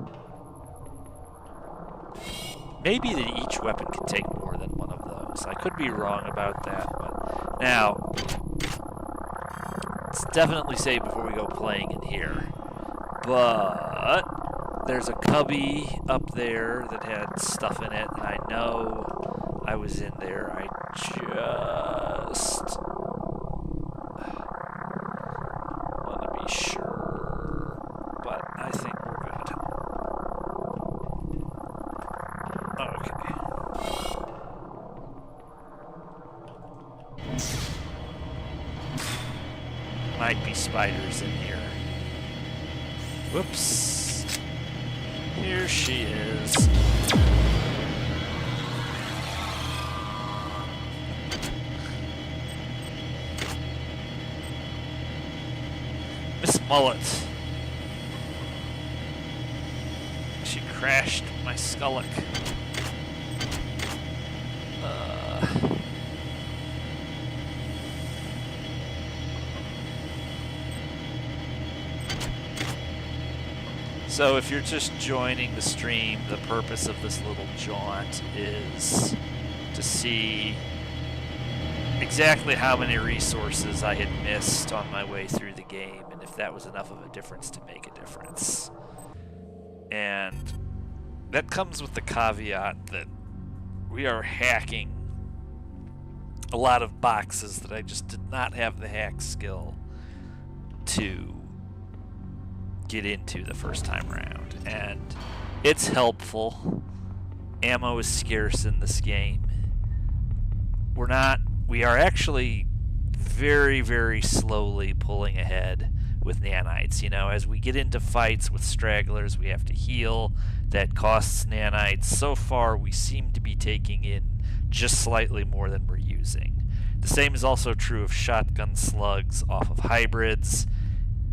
Maybe that each weapon can take more than one of those. I could be wrong about that, but now, let's definitely say before we go playing in here. But there's a cubby up there that had stuff in it, and I know I was in there. I just want to be sure, but I think we're good. Okay. Might be spiders in here. Whoops. Here she is. Miss Mullet. She crashed my skullock. So if you're just joining the stream, the purpose of this little jaunt is to see exactly how many resources I had missed on my way through the game, and if that was enough of a difference to make a difference. And that comes with the caveat that we are hacking a lot of boxes that I just did not have the hack skill to get into the first time around. And it's helpful. Ammo is scarce in this game. We are actually very, very slowly pulling ahead with nanites. You know, as we get into fights with stragglers, we have to heal. That costs nanites. So far, we seem to be taking in just slightly more than we're using. The same is also true of shotgun slugs off of hybrids,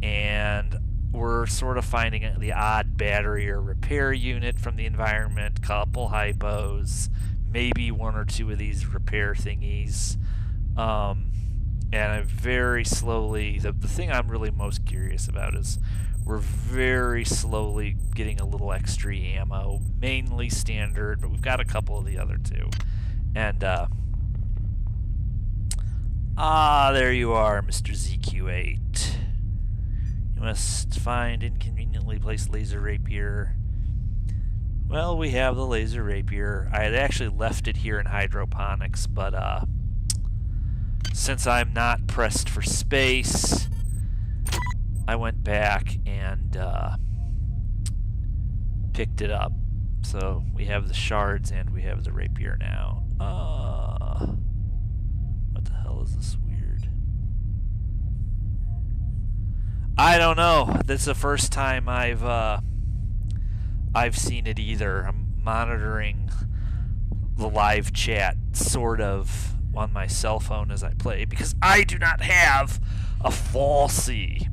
and we're sort of finding the odd battery or repair unit from the environment, couple hypos, maybe one or two of these repair thingies. And I'm very slowly, the thing I'm really most curious about is we're very slowly getting a little extra ammo, mainly standard, but we've got a couple of the other two. And, there you are, Mr. ZQ8. You must find inconveniently placed laser rapier. Well, we have the laser rapier. I had actually left it here in hydroponics, but, since I'm not pressed for space, I went back and picked it up. So we have the shards and we have the rapier now. What the hell is this weird? I don't know. This is the first time I've seen it either. I'm monitoring the live chat, sort of, on my cell phone as I play, because I do not have a falsy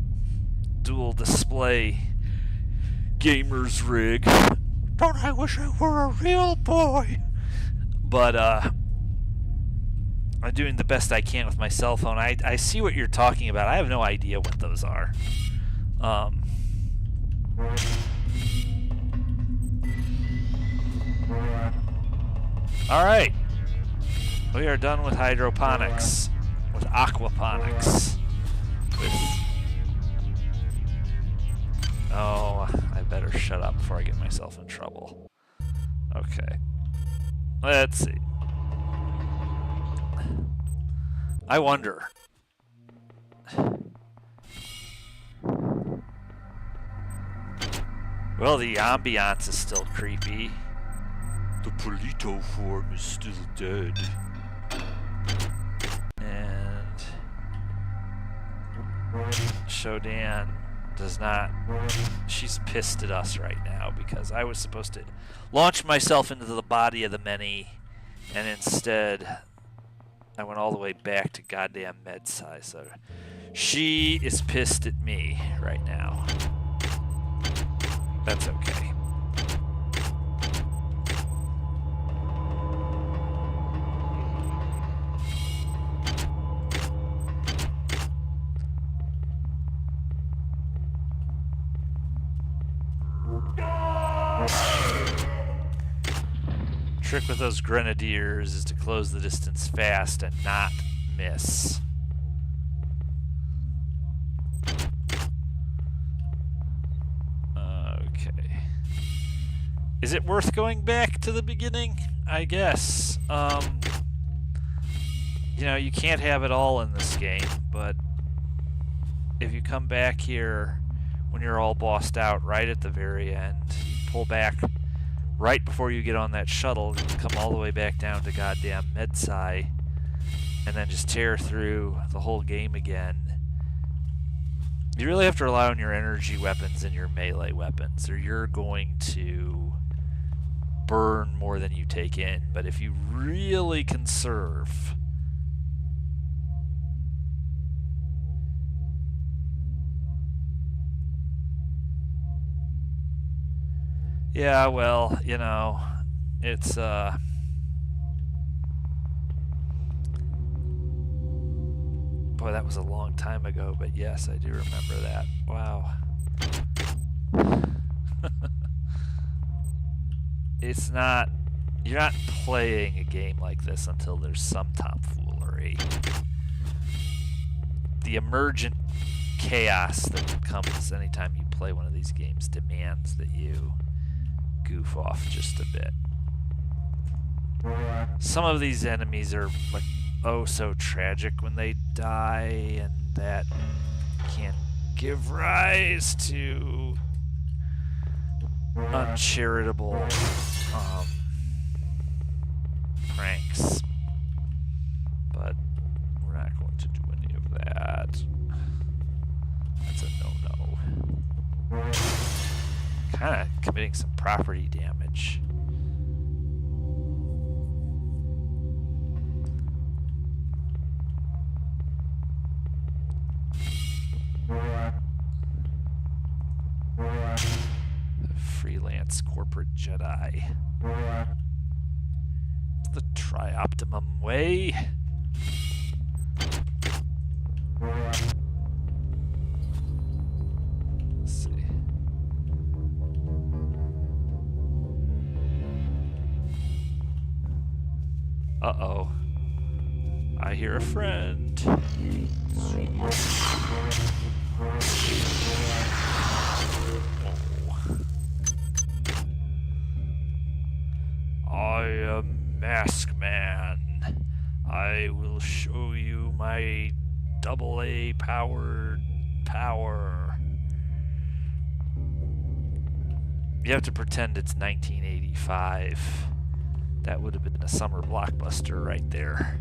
dual display gamer's rig. Don't I wish I were a real boy? But I'm doing the best I can with my cell phone. I see what you're talking about. I have no idea what those are. Alright. We are done with hydroponics, with aquaponics, Oh, I better shut up before I get myself in trouble. Okay. Let's see. I wonder. Well, the ambiance is still creepy. The Polito form is still dead. And Shodan does not... She's pissed at us right now because I was supposed to launch myself into the body of the many, and instead I went all the way back to goddamn Med Sci, so she is pissed at me right now. That's okay. Trick with those grenadiers is to close the distance fast and not miss. Okay. Is it worth going back to the beginning? I guess. You know, you can't have it all in this game, but if you come back here when you're all bossed out right at the very end, you pull back right before you get on that shuttle, you come all the way back down to goddamn Med Sci, and then just tear through the whole game again. You really have to rely on your energy weapons and your melee weapons, or you're going to burn more than you take in. But if you really conserve, yeah, well, you know, it's, boy, that was a long time ago, but yes, I do remember that. Wow. It's not, you're not playing a game like this until there's some tomfoolery. The emergent chaos that comes anytime you play one of these games demands that you goof off just a bit. Some of these enemies are like oh so tragic when they die, and that can give rise to uncharitable pranks. But we're not going to do any of that. That's a no-no. Kind of committing some property damage. Freelance corporate Jedi. It's the tri-optimum way. Let's see. Uh-oh. I hear a friend. I am Mask Man. I will show you my AA powered power. You have to pretend it's 1985. That would have been a summer blockbuster right there.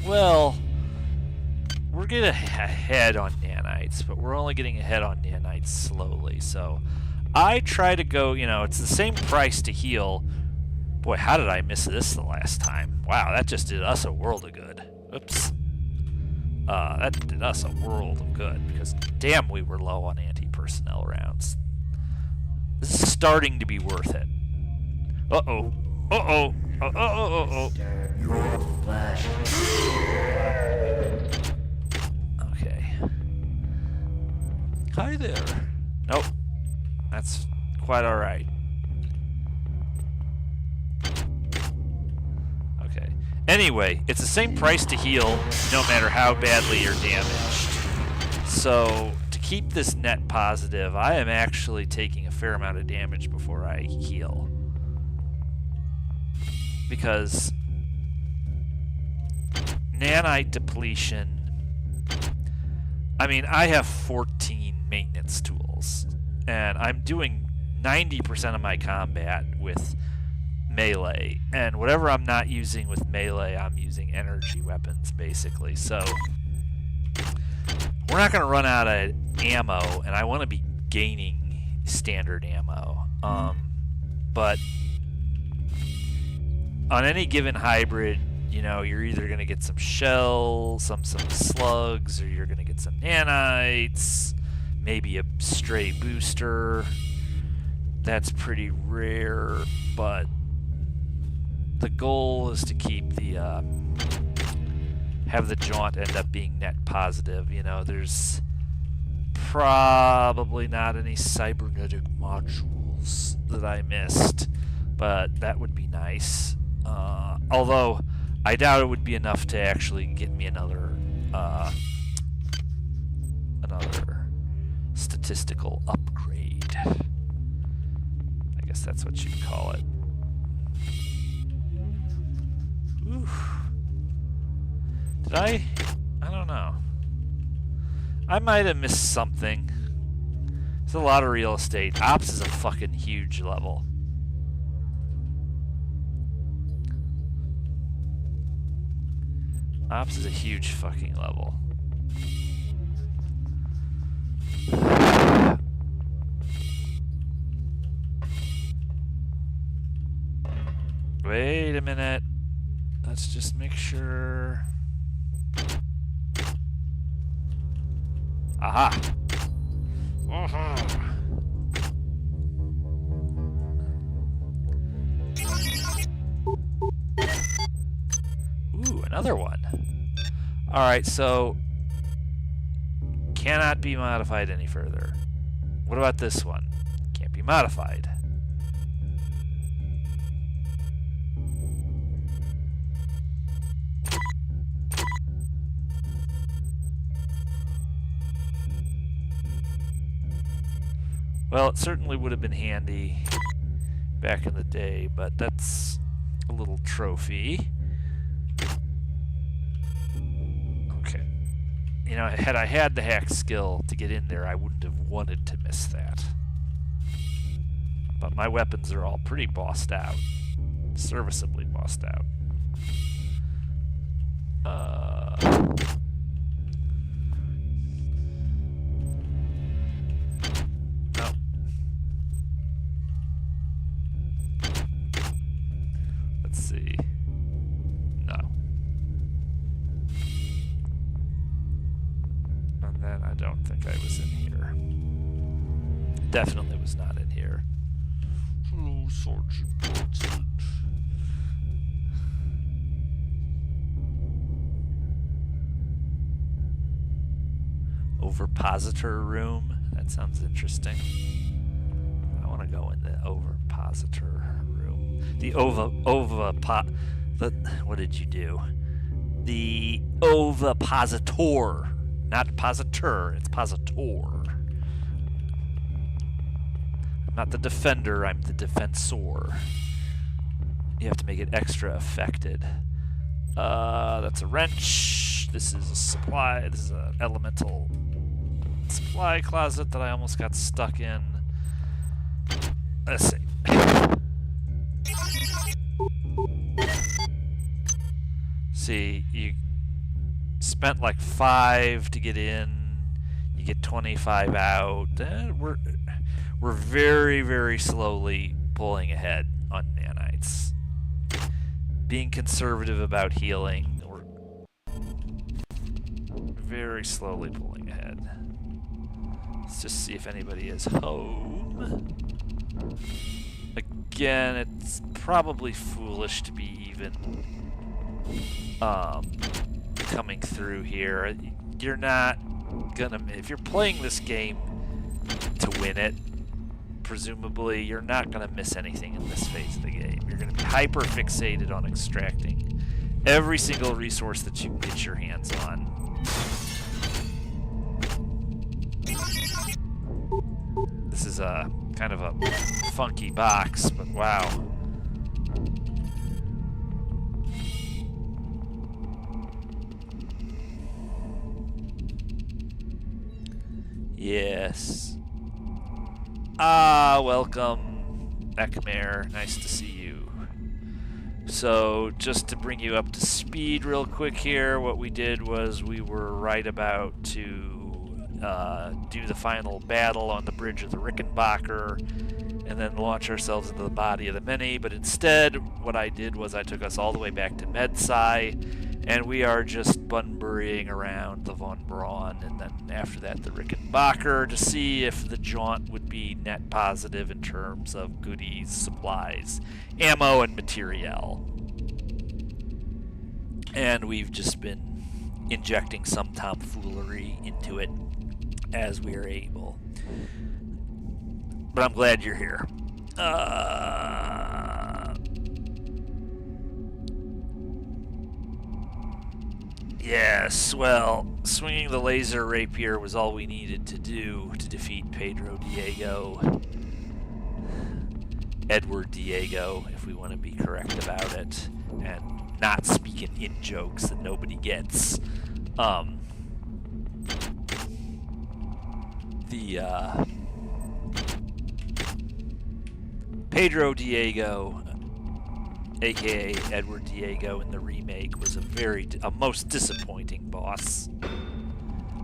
Well, we're getting ahead on nanites, but we're only getting ahead on nanites slowly, so I try to go, you know, it's the same price to heal. Boy, how did I miss this the last time? Wow, that just did us a world of good. Oops. That did us a world of good, because damn, we were low on anti-personnel rounds. This is starting to be worth it. Uh-oh. Uh-oh. Uh-oh. Okay. Hi there. Nope. That's quite alright. Okay. Anyway, it's the same price to heal no matter how badly you're damaged. So, to keep this net positive, I am actually taking a fair amount of damage before I heal. Because nanite depletion, I mean, I have 14 maintenance tools, and I'm doing 90% of my combat with melee, and whatever I'm not using with melee, I'm using energy weapons, basically. So we're not going to run out of ammo, and I want to be gaining standard ammo. But on any given hybrid, you know, you're either going to get some shells, some slugs, or you're going to get some nanites, maybe a stray booster. That's pretty rare, but the goal is to keep the, have the jaunt end up being net positive. You know, there's probably not any cybernetic modules that I missed, but that would be nice. Although I doubt it would be enough to actually get me another statistical upgrade. I guess that's what you'd call it. Ooh. Did I don't know. I might have missed something. There's a lot of real estate. Ops is a fucking huge level. Ops is a huge fucking level. Wait a minute. Let's just make sure. Aha! Ooh, another one. Alright, so cannot be modified any further. What about this one? Can't be modified. Well, it certainly would have been handy back in the day, but that's a little trophy. Okay. You know, had I had the hack skill to get in there, I wouldn't have wanted to miss that. But my weapons are all pretty bossed out. Serviceably bossed out. No. Let's see. No. And then I don't think I was in here. Definitely was not in here. Hello, Sergeant Watson. Ovipositor room. That sounds interesting. I want to go in the ovipositor room. The what did you do? The ovipositor. Not positor, it's positor. I'm not the defender, I'm the defensor. You have to make it extra affected. That's a wrench. This is a supply. This is an elemental supply closet that I almost got stuck in. Let's see. See, you spent like 5 to get in. You get 25 out. We're very, very slowly pulling ahead on nanites. Being conservative about healing. We're very slowly pulling ahead. Let's just see if anybody is home. Again, it's probably foolish to be even coming through here. You're not gonna, if you're playing this game to win it, presumably you're not gonna miss anything in this phase of the game. You're gonna be hyper fixated on extracting every single resource that you can get your hands on. This is a kind of a funky box, but wow. Yes. Ah, welcome, Ekmer. Nice to see you. So, just to bring you up to speed real quick here, what we did was we were right about to do the final battle on the bridge of the Rickenbacker and then launch ourselves into the body of the Mini, but instead what I did was I took us all the way back to Med Sci, and we are just bunburying around the Von Braun, and then after that the Rickenbacker, to see if the jaunt would be net positive in terms of goodies, supplies, ammo, and materiel. And we've just been injecting some tomfoolery into it as we are able. But I'm glad you're here. Yes, well, swinging the laser rapier was all we needed to do to defeat Pedro Diego. Edward Diego, if we want to be correct about it, and not speaking in jokes that nobody gets. Pedro Diego, aka Edward Diego in the remake, was a most disappointing boss.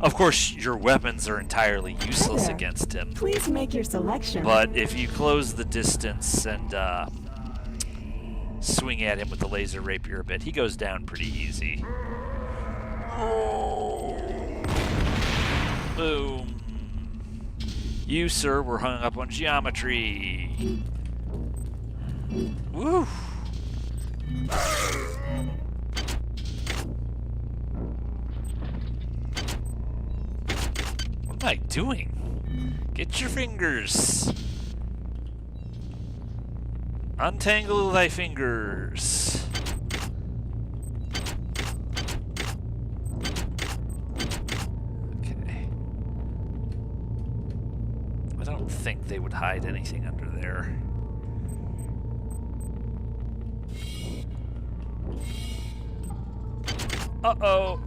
Of course, your weapons are entirely useless against him. Please make your selection. But if you close the distance and swing at him with the laser rapier a bit, he goes down pretty easy. Boom. You, sir, were hung up on geometry. Woo! What am I doing? Get your fingers. Untangle thy fingers. Okay. I don't think they would hide anything under there. Uh-oh.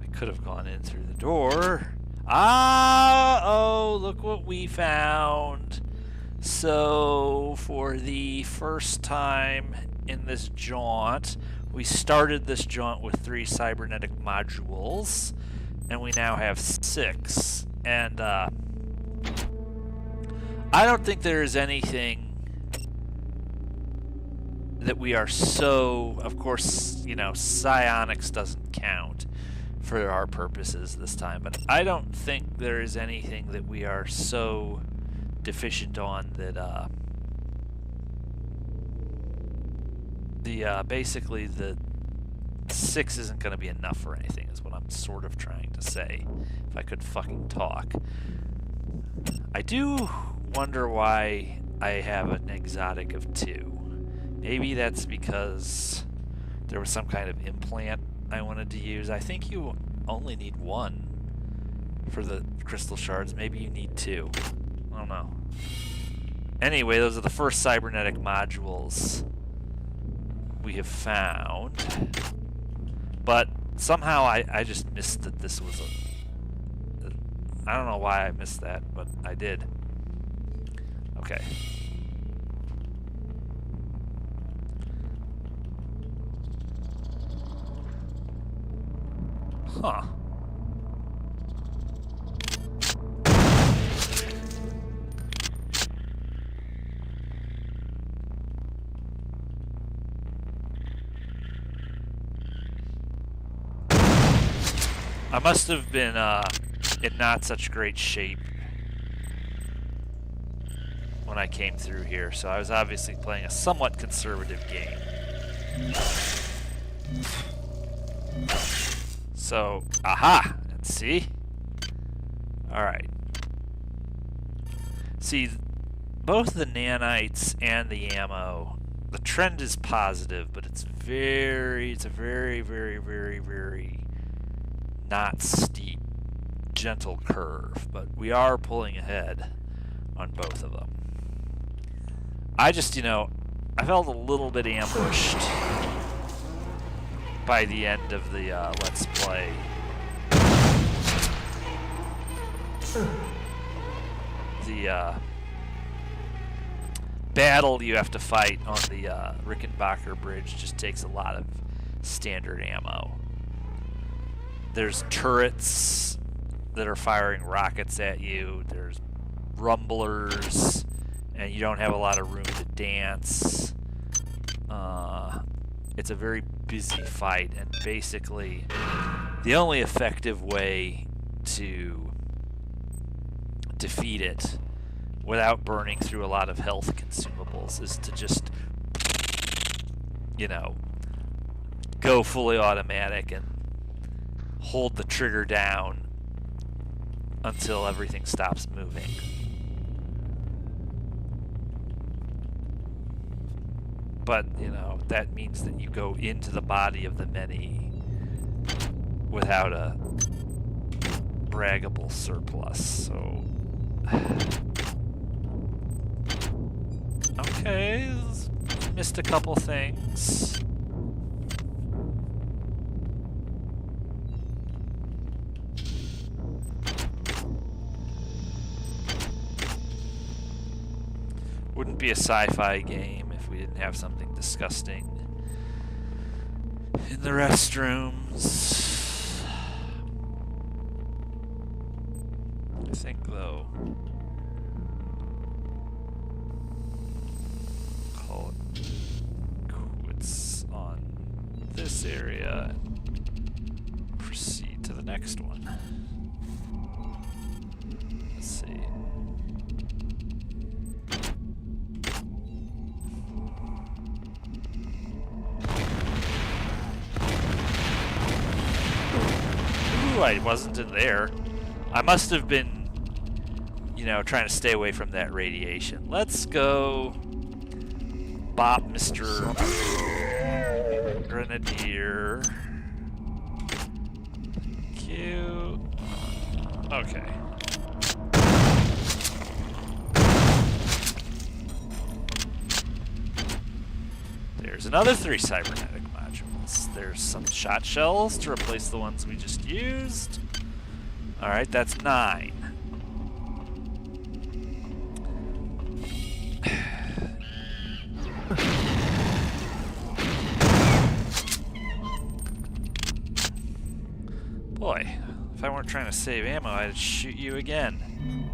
I could have gone in through the door. Oh, look what we found. So, for the first time in this jaunt, we started this jaunt with 3 cybernetic modules, and we now have 6. And, I don't think there is anything that we are so... Of course, you know, psionics doesn't count for our purposes this time, but I don't think there is anything that we are so deficient on that basically the 6 isn't going to be enough for anything, is what I'm sort of trying to say, if I could fucking talk. I do wonder why I have an exotic of 2. Maybe that's because there was some kind of implant I wanted to use. I think you only need 1 for the crystal shards. Maybe you need 2. I don't know. Anyway, those are the first cybernetic modules we have found. But somehow I just missed that this was a... I don't know why I missed that, but I did. Okay. Huh. I must have been in not such great shape when I came through here, so I was obviously playing a somewhat conservative game. So, aha! Let's see. Alright. See, both the nanites and the ammo, the trend is positive, but it's a very, very not steep, gentle curve. But we are pulling ahead on both of them. I just, you know, I felt a little bit ambushed by the end of the Let's Play. The battle you have to fight on the Rickenbacker bridge just takes a lot of standard ammo. There's turrets that are firing rockets at you. There's rumblers, and you don't have a lot of room to dance. It's a very busy fight, and basically the only effective way to defeat it without burning through a lot of health consumables is to just, you know, go fully automatic and hold the trigger down until everything stops moving. But, you know, that means that you go into the body of the many without a braggable surplus, so... Okay, missed a couple things. Wouldn't be a sci-fi game if we didn't have something disgusting in the restrooms. I think, though, call it quits on this area and proceed to the next one. Let's see. Ooh, I wasn't in there. I must have been, you know, trying to stay away from that radiation. Let's go bop Mr. Grenadier. Cute. Okay. There's another 3 cybernetic modules. There's some shot shells to replace the ones we just used. Alright, that's 9. Boy, if I weren't trying to save ammo, I'd shoot you again.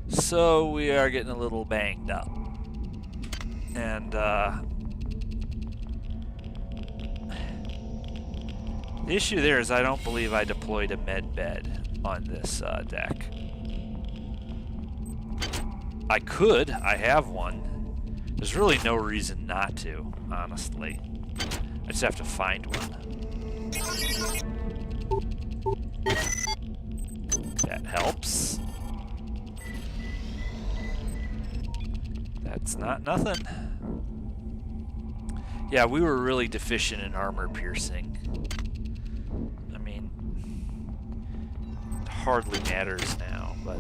So we are getting a little banged up. And, the issue there is I don't believe I deployed a med bed on this deck. I could. I have one. There's really no reason not to, honestly. I just have to find one. That helps. That's not nothing. Yeah, we were really deficient in armor piercing. I mean, it hardly matters now, but...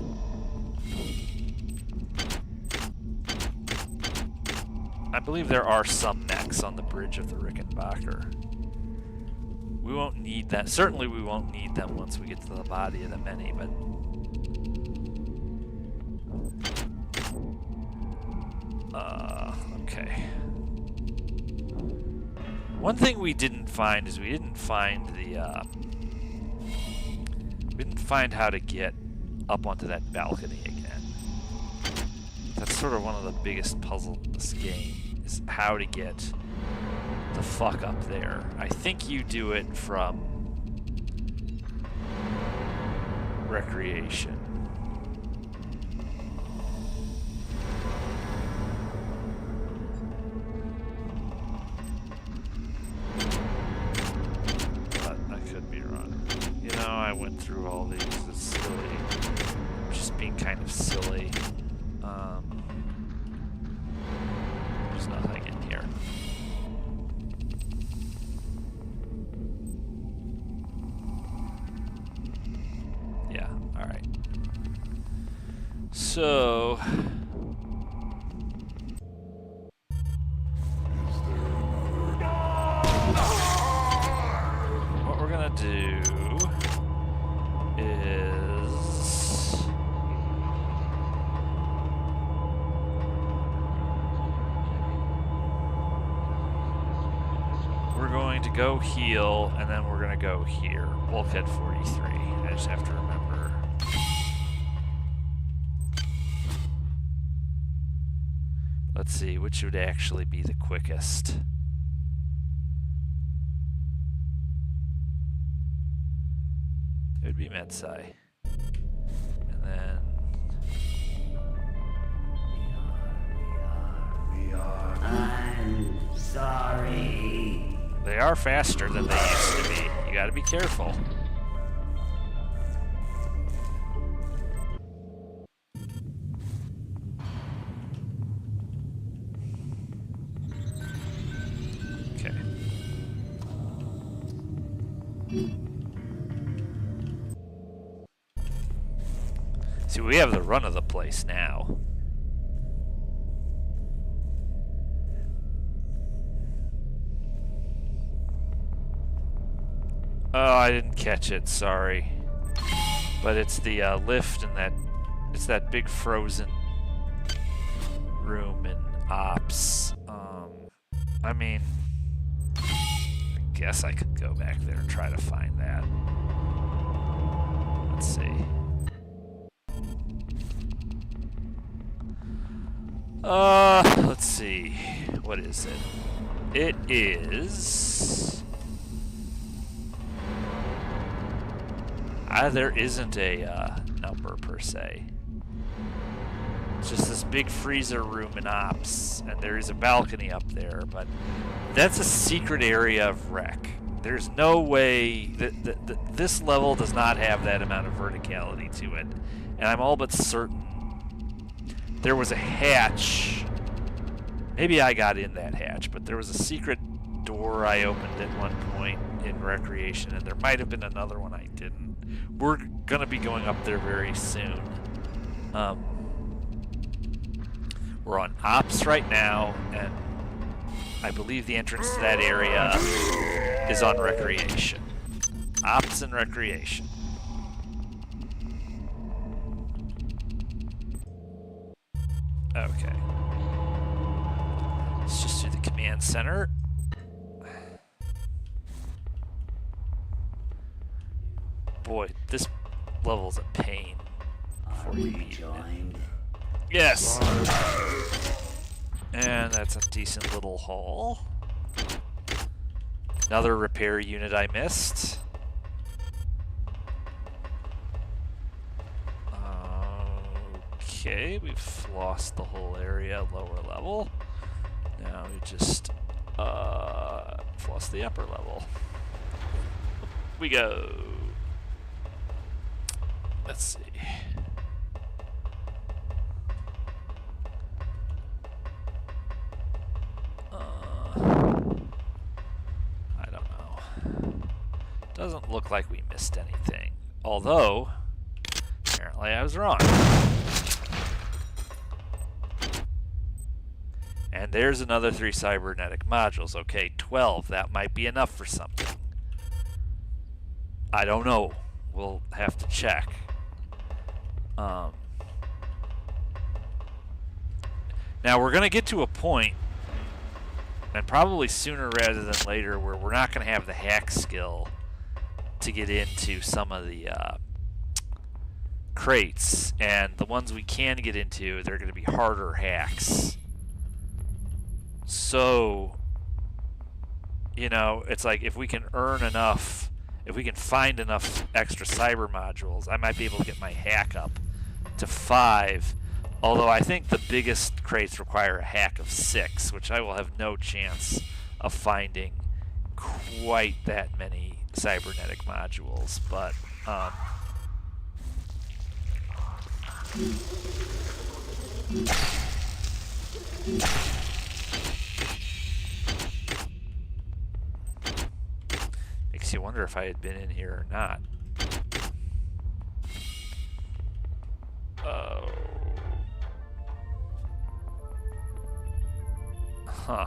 I believe there are some mechs on the bridge of the Rickenbacker. We won't need that. Certainly we won't need them once we get to the body of the many, but... okay. One thing we didn't find is we didn't find the, we didn't find how to get up onto that balcony again. That's sort of one of the biggest puzzles in this game, is how to get the fuck up there. I think you do it from recreation. But I could be wrong. You know, I went through all these. It's silly. I'm just being kind of silly. There's nothing in here. Yeah, alright. So... what we're gonna do is... we're going to go heal, and then we're going to go here. Bulkhead 43. I just have to remember. Let's see, which would actually be the quickest? It would be Med Sci. And then... I'm sorry. they are faster than they used to be. You gotta be careful. Okay. See, we have the run of the place now. Oh, I didn't catch it, sorry. But it's the lift and it's that big frozen room in Ops. I mean, I guess I could go back there and try to find that. Let's see. Let's see. What is it? It is... there isn't a number per se. It's just this big freezer room in Ops, and there is a balcony up there, but that's a secret area of wreck. There's no way that this level does not have that amount of verticality to it, and I'm all but certain there was a hatch. Maybe I got in that hatch, but there was a secret door I opened at one point in Recreation, and there might have been another one I didn't. We're going to be going up there very soon. We're on Ops right now, and I believe the entrance to that area is on Recreation. Ops and Recreation. Okay. Let's just do the command center. Boy, this level's a pain. Are we joined? Yes! And that's a decent little haul. Another repair unit I missed. Okay, we've lost the whole area lower level. Now we just lost the upper level. We go. Let's see. I don't know. Doesn't look like we missed anything. Although, apparently I was wrong. And there's another 3 cybernetic modules. Okay, 12. That might be enough for something. I don't know. We'll have to check. Now we're going to get to a point, and probably sooner rather than later, where we're not going to have the hack skill to get into some of the crates. And the ones we can get into, they're going to be harder hacks. So, you know, it's like if we can earn enough, if we can find enough extra cyber modules, I might be able to get my hack up to 5. Although I think the biggest crates require a hack of 6, which I will have no chance of finding quite that many cybernetic modules. But, makes you wonder if I had been in here or not. Oh. Huh.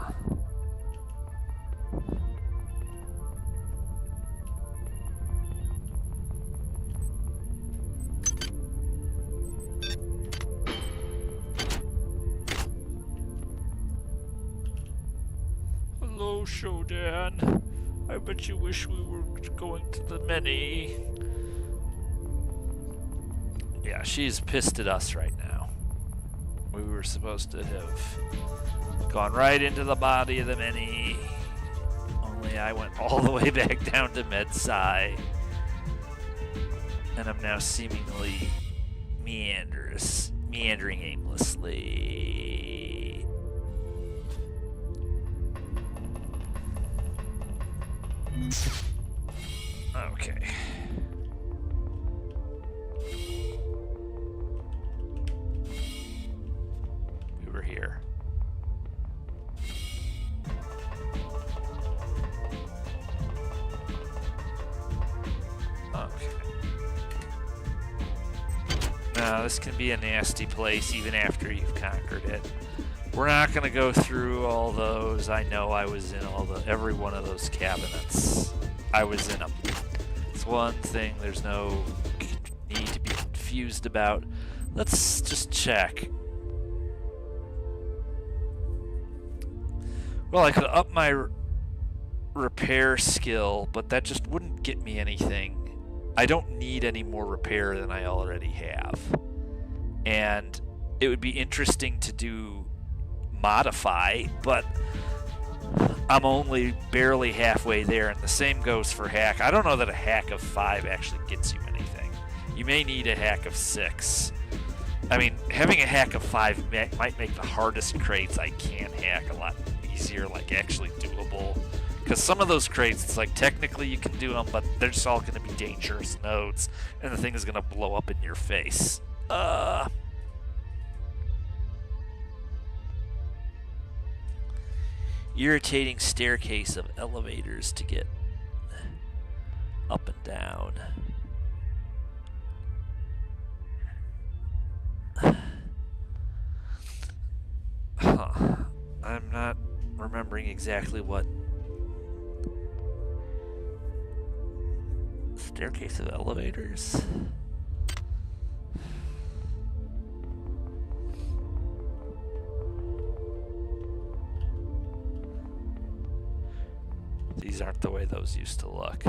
Hello, Shodan. I bet you wish we were going to the mini. Yeah, she's pissed at us right now. We were supposed to have gone right into the body of the mini. Only I went all the way back down to Med Sci. And I'm now seemingly meandering aimlessly. Okay. We were here. Okay. Now, this can be a nasty place even after you've conquered it. We're not going to go through all those. I know I was in every one of those cabinets. I was in them. It's one thing there's no need to be confused about. Let's just check. Well, I could up my repair skill, but that just wouldn't get me anything. I don't need any more repair than I already have. And it would be interesting to do modify, but I'm only barely halfway there, and the same goes for hack. I don't know that a hack of 5 actually gets you anything. You may need a hack of 6. I mean, having a hack of 5 might make the hardest crates I can hack a lot easier, like actually doable. Because some of those crates, it's like technically you can do them, but they're just all going to be dangerous nodes, and the thing is going to blow up in your face. irritating staircase of elevators to get up and down. Huh. I'm not remembering exactly what staircase of elevators. These aren't the way those used to look.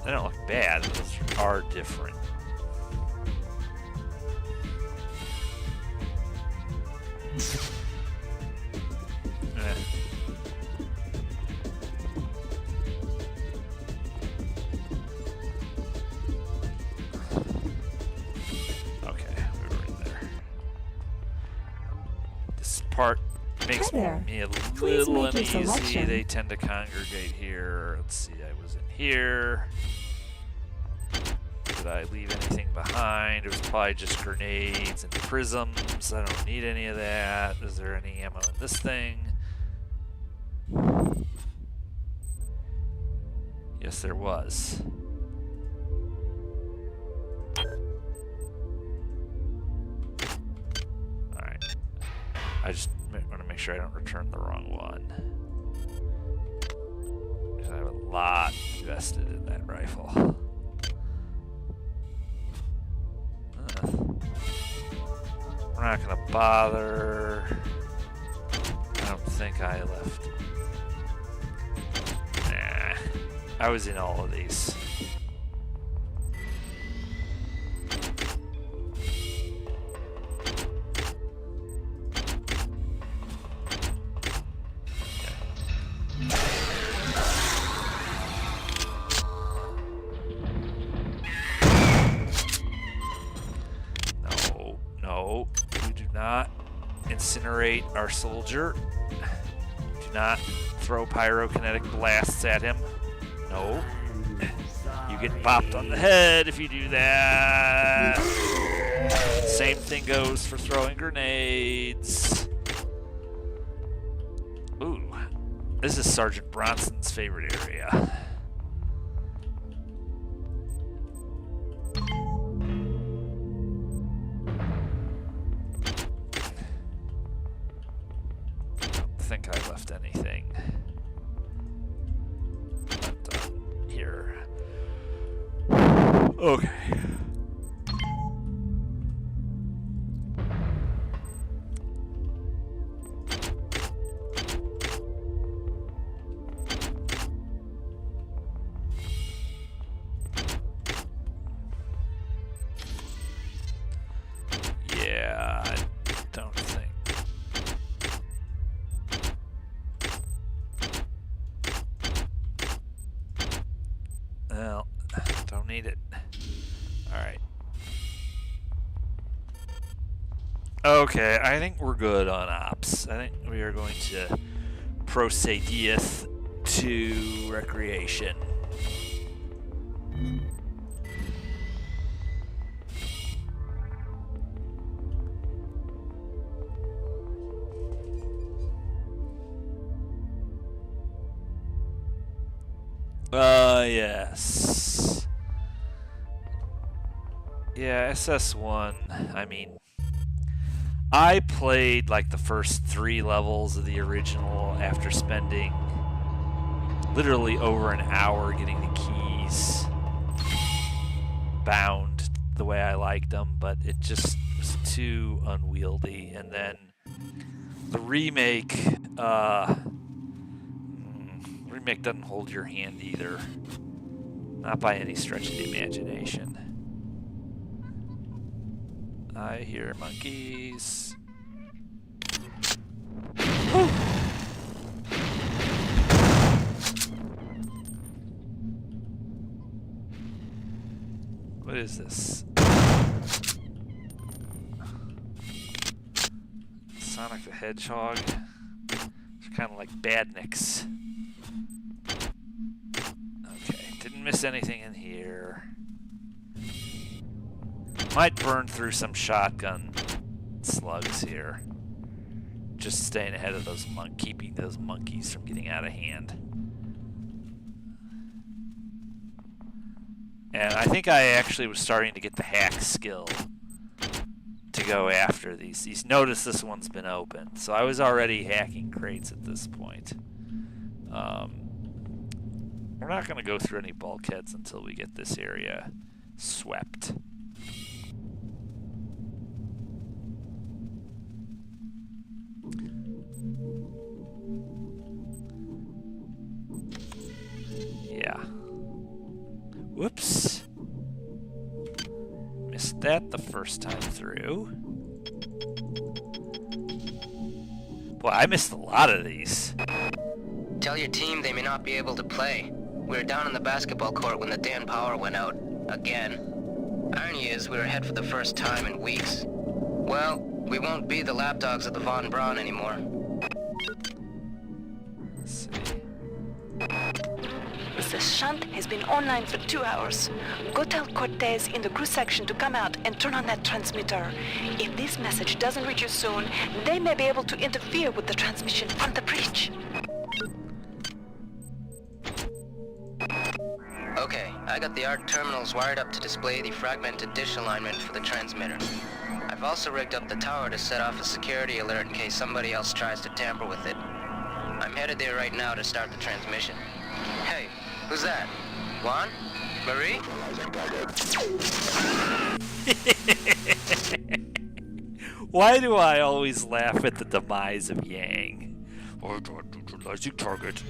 They don't look bad, those are different. Okay, we were in there. This part makes Hi there. me a Please little make your uneasy. selection. They tend to congregate here. Let's see, I was in here. Did I leave anything behind? It was probably just grenades and prisms. I don't need any of that. Is there any ammo in this thing? Yes, there was. Alright. I just want to make sure I don't return the wrong one. Because I have a lot invested in that rifle. We're not gonna bother. I don't think I left. Nah. I was in all of these. No, you do not incinerate our soldier. Do not throw pyrokinetic blasts at him. No. You get bopped on the head if you do that. Same thing goes for throwing grenades. Ooh, this is Sergeant Bronson's favorite area. I think I left anything here. Okay. Yeah, I don't think. Well, don't need it. Alright. Okay, I think we're good on ops. I think we are going to proceedeth to recreation. Yes. Yeah, SS1, I mean, I played like the first 3 levels of the original after spending literally over an hour getting the keys bound the way I liked them, but it just was too unwieldy. And then the remake doesn't hold your hand either. Not by any stretch of the imagination. I hear monkeys. Woo! What is this? Sonic the Hedgehog? It's kind of like badniks. Okay, didn't miss anything in here. Might burn through some shotgun slugs here. just staying ahead of those keeping those monkeys from getting out of hand. And I think I actually was starting to get the hack skill to go after these. Notice this one's been opened, so I was already hacking crates at this point. We're not going to go through any bulkheads until we get this area swept. Yeah. Whoops. Missed that the first time through. Boy, I missed a lot of these. Tell your team they may not be able to play. We were down in the basketball court when the damn power went out. Again. Irony is, we were ahead for the first time in weeks. Well, we won't be the lapdogs of the Von Braun anymore. Let's see. The shunt has been online for 2 hours. Go tell Cortez in the crew section to come out and turn on that transmitter. If this message doesn't reach you soon, they may be able to interfere with the transmission from the bridge. Okay, I got the ARC terminals wired up to display the fragmented dish alignment for the transmitter. I've also rigged up the tower to set off a security alert in case somebody else tries to tamper with it. I'm headed there right now to start the transmission. Hey, who's that? Juan? Marie? Why do I always laugh at the demise of Yang? Neutralizing target.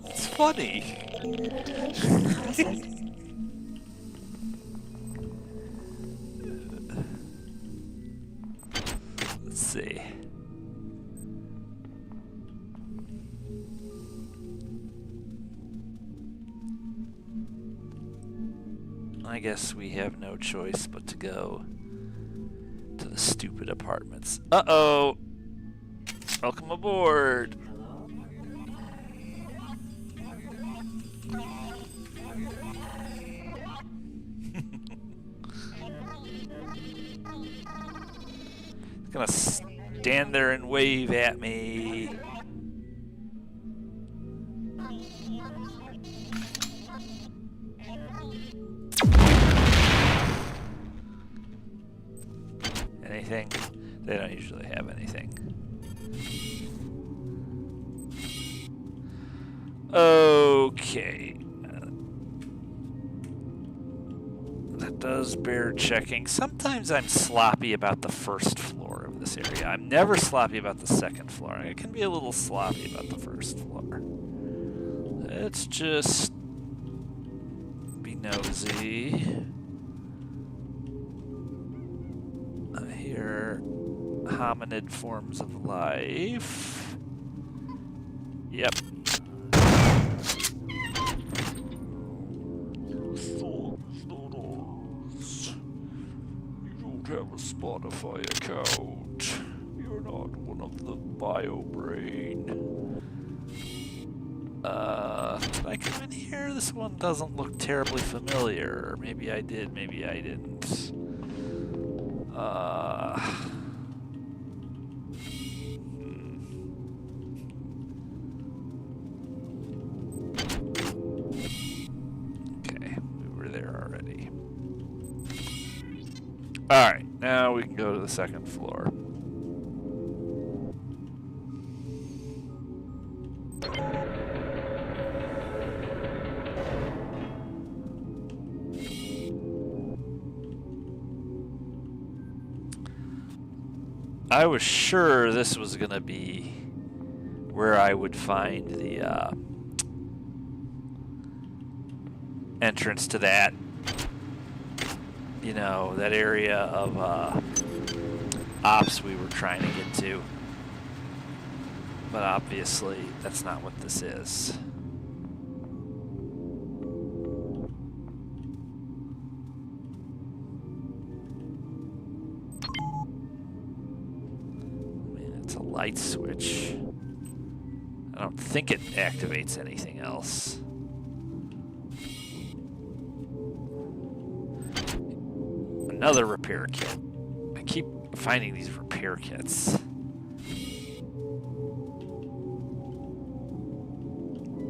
It's funny. Let's see. I guess we have no choice but to go to the stupid apartments. Uh-oh! Welcome aboard! Gonna stand there and wave at me. Anything? They don't usually have anything. Okay. That does bear checking. Sometimes I'm sloppy about the first floor of this area. I'm never sloppy about the second floor. I can be a little sloppy about the first floor. Let's just be nosy. I hear hominid forms of life. Yep. Have a Spotify account. You're not one of the BioBrain. Did I come in here? This one doesn't look terribly familiar. Maybe I did, maybe I didn't. Okay, we were there already. Alright, now we can go to the second floor. I was sure this was going to be where I would find the entrance to that. You know, that area of ops we were trying to get to. But obviously, that's not what this is. I mean, it's a light switch. I don't think it activates anything else. Another repair kit. I keep finding these repair kits.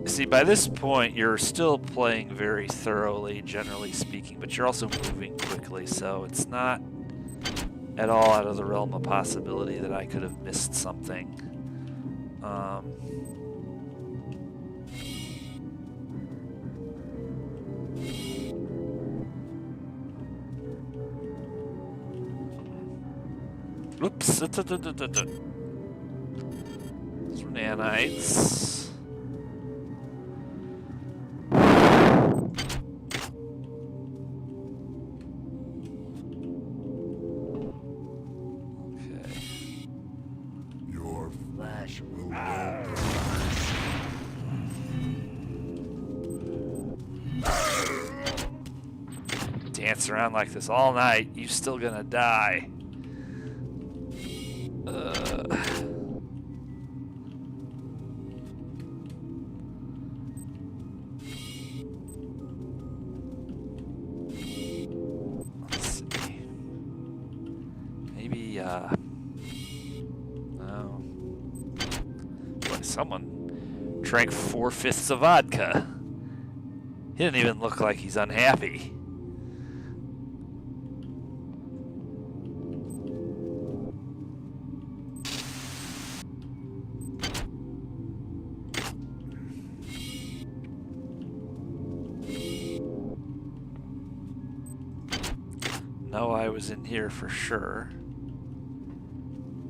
See, by this point, you're still playing very thoroughly, generally speaking, but you're also moving quickly, so it's not at all out of the realm of possibility that I could have missed something. Oops. Those were nanites. Dance around like this all night, you still gonna die. Let's see. Maybe, no. Boy, someone drank 4/5 of vodka. He didn't even look like he's unhappy. No, I was in here for sure.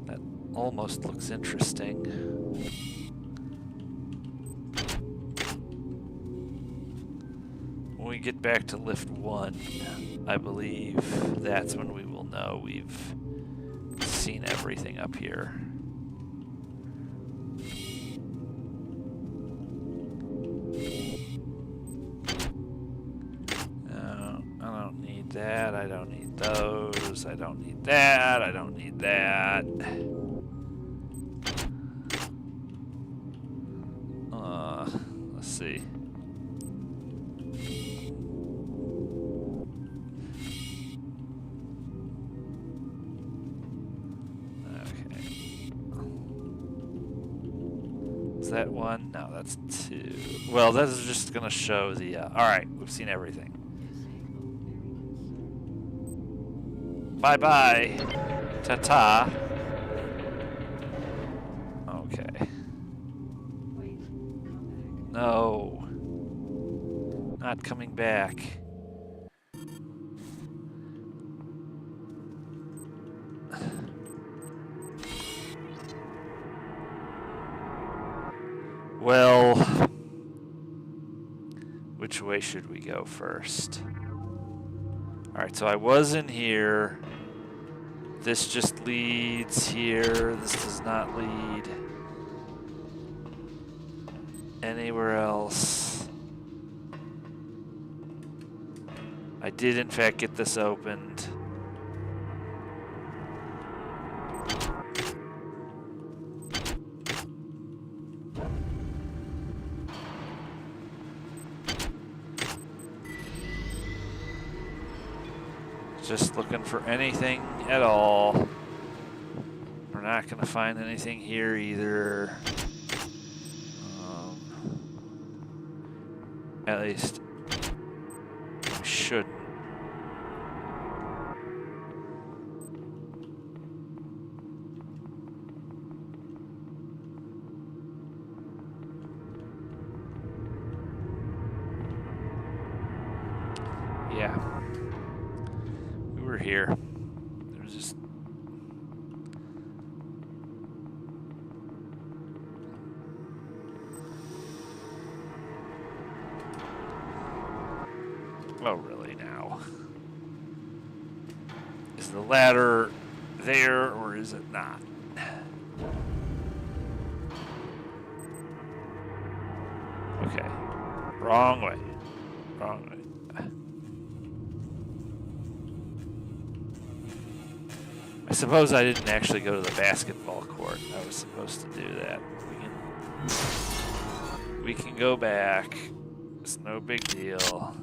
That almost looks interesting. When we get back to lift 1, I believe that's when we will know we've seen everything up here. No, I don't need that. I don't need those. I don't need that. I don't need that. Let's see. Okay. Is that one? No, that's 2. Well, that is just going to show the... Alright, we've seen everything. Bye-bye. Ta-ta. Okay. No. Not coming back. Well, which way should we go first? Alright, so I was in here. This just leads here. This does not lead anywhere else. I did, in fact, get this opened. Just looking for anything at all. We're not going to find anything here either. At least we shouldn't. Yeah. We were here. There was just... Oh, really now? Is the ladder there or is it not? Okay. Wrong way. Wrong way. I suppose I didn't actually go to the basketball court. I was supposed to do that. We can go back. It's no big deal.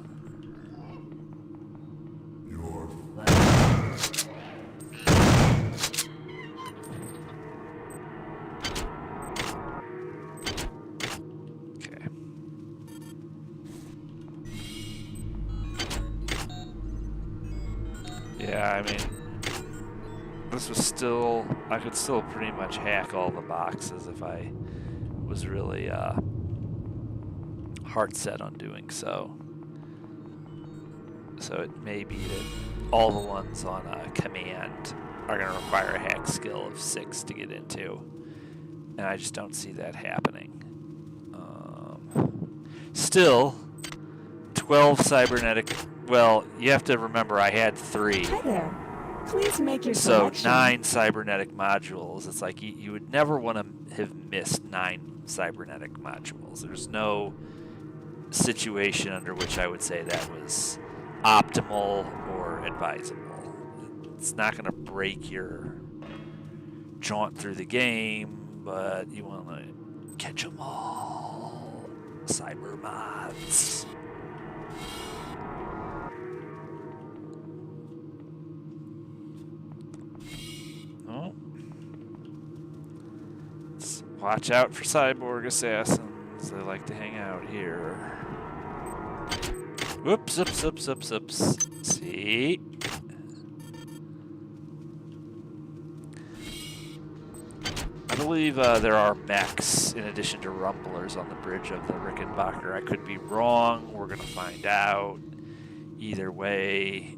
Yeah, I mean, this was still, I could still pretty much hack all the boxes if I was really hard set on doing so. So it may be that all the ones on command are going to require a hack skill of 6 to get into, and I just don't see that happening. Still, 12 cybernetic. Well, you have to remember I had 3. Hi there. Please make your So selection. 9 cybernetic modules. It's like you would never want to have missed 9 cybernetic modules. There's no situation under which I would say that was optimal or advisable. It's not going to break your jaunt through the game, but you want to catch them all. Cyber mods. Oh. Let's watch out for cyborg assassins. They like to hang out here. Whoops, oops, oops, oops, oops. See? I believe there are mechs in addition to rumblers on the bridge of the Rickenbacker. I could be wrong. We're going to find out. Either way,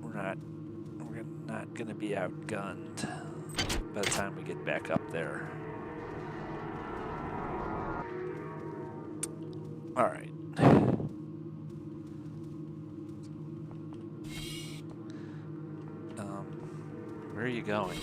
we're not going to be outgunned by the time we get back up there. All right. Where are you going?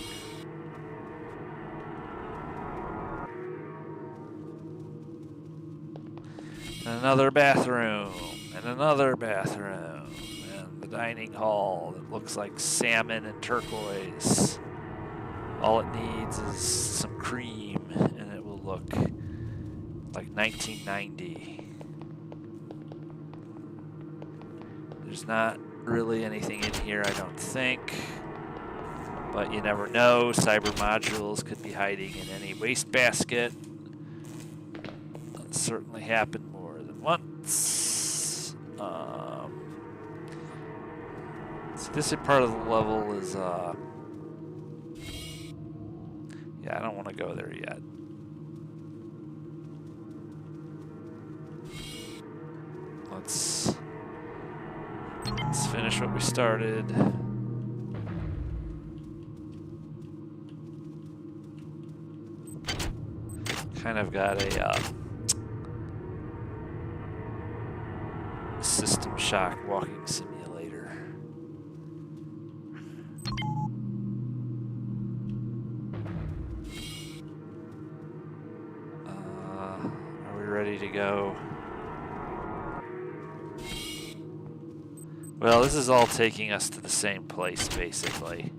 And another bathroom, and another bathroom, and the dining hall that looks like salmon and turquoise. All it needs is some cream, and it will look like 1990. There's not really anything in here, I don't think. But you never know. Cyber modules could be hiding in any wastebasket. That certainly happened more than once. So this part of the level is, yeah, I don't want to go there yet. Let's finish what we started. Kind of got a System Shock walking simulator. Are we ready to go? Well, this is all taking us to the same place, basically.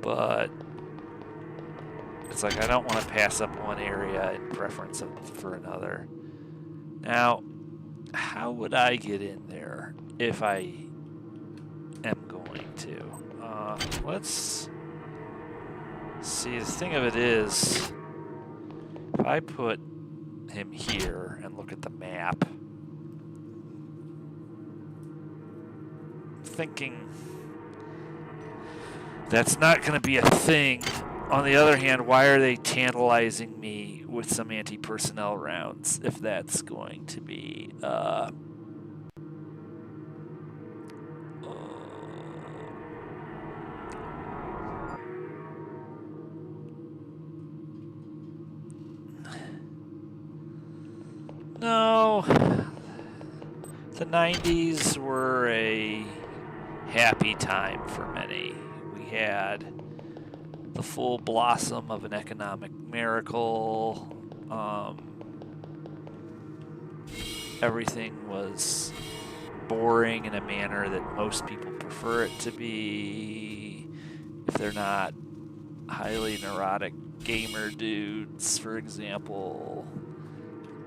But it's like I don't want to pass up one area in preference for another. Now, how would I get in there if I am going to? Let's see. The thing of it is, if I put him here and look at the map, I'm thinking that's not going to be a thing. On the other hand, why are they tantalizing me with some anti-personnel rounds if that's going to be No. The 90s were a happy time for many. We had the full blossom of an economic miracle. Everything was boring in a manner that most people prefer it to be. If they're not highly neurotic gamer dudes, for example.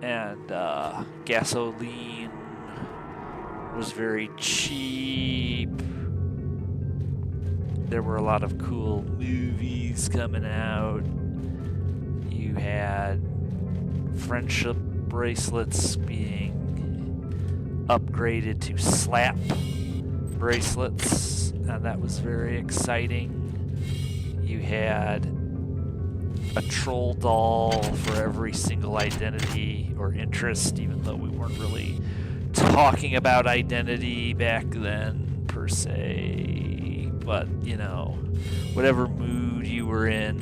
And gasoline was very cheap. There were a lot of cool movies coming out. You had friendship bracelets being upgraded to slap bracelets, and that was very exciting. You had a troll doll for every single identity or interest, even though we weren't really talking about identity back then per se. But, you know, whatever mood you were in,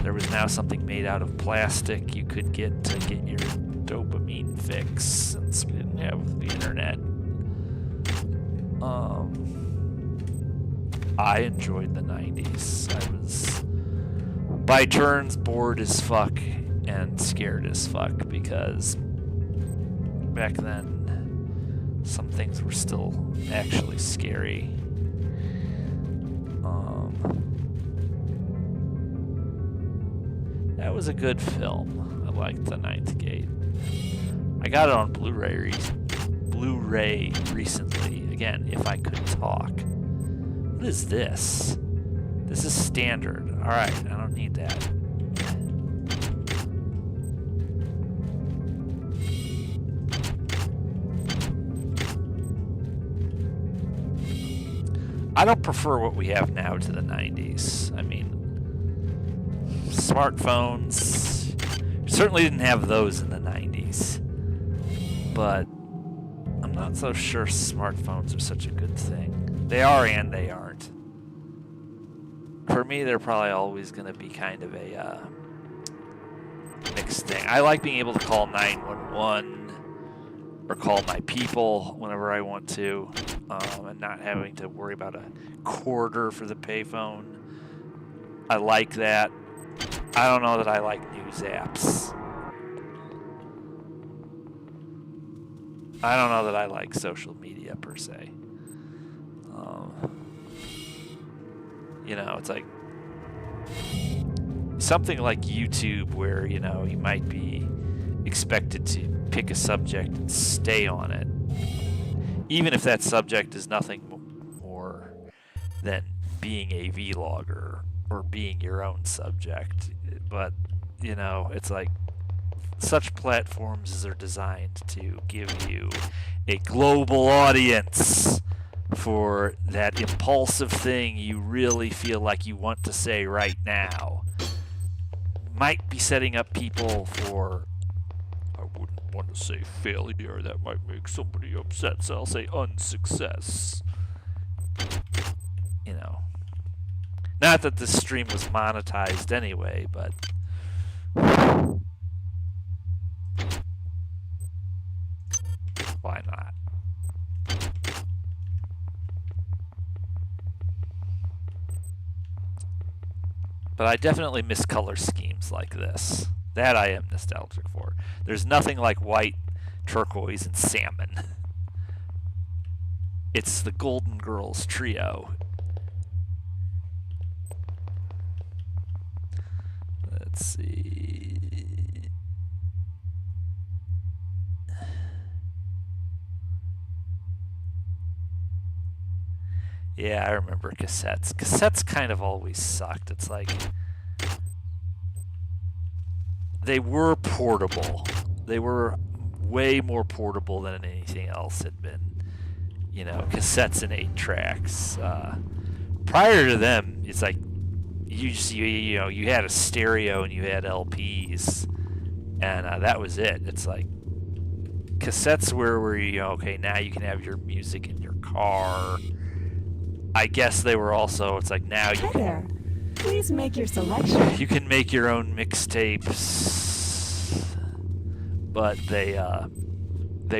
there was now something made out of plastic you could get to get your dopamine fix, since we didn't have the internet. I enjoyed the 90s. I was by turns bored as fuck and scared as fuck, because back then some things were still actually scary. That was a good film. I liked The Ninth Gate. I got it on Blu-ray recently. Again, if I could talk. What is this? This is standard. Alright, I don't need that. I don't prefer what we have now to the 90s. I mean, smartphones, we certainly didn't have those in the 90s. But I'm not so sure smartphones are such a good thing. They are and they aren't. For me, they're probably always going to be kind of a mixed thing. I like being able to call 911 or call my people whenever I want to, and not having to worry about a quarter for the payphone. I like that. I don't know that I like news apps. I don't know that I like social media per se. You know, it's like something like YouTube, where, you know, you might be expected to pick a subject and stay on it, even if that subject is nothing more than being a vlogger or being your own subject. But, you know, it's like such platforms are designed to give you a global audience for that impulsive thing you really feel like you want to say right now. Might be setting up people for, I wouldn't want to say failure, that might make somebody upset, so I'll say unsuccess. You know, not that this stream was monetized anyway, but why not? But I definitely miss color schemes like this. That I am nostalgic for. There's nothing like white, turquoise, and salmon. It's the Golden Girls trio. Let's see. Yeah, I remember cassettes. Cassettes kind of always sucked. It's like, they were portable. They were way more portable than anything else had been. You know, cassettes and 8 tracks. Prior to them, it's like you know, you had a stereo and you had LPs, and that was it. It's like cassettes were you know, okay, now you can have your music in your car. I guess they were also, it's like now you can, there. Please make your selection. you can make your own mixtapes, but they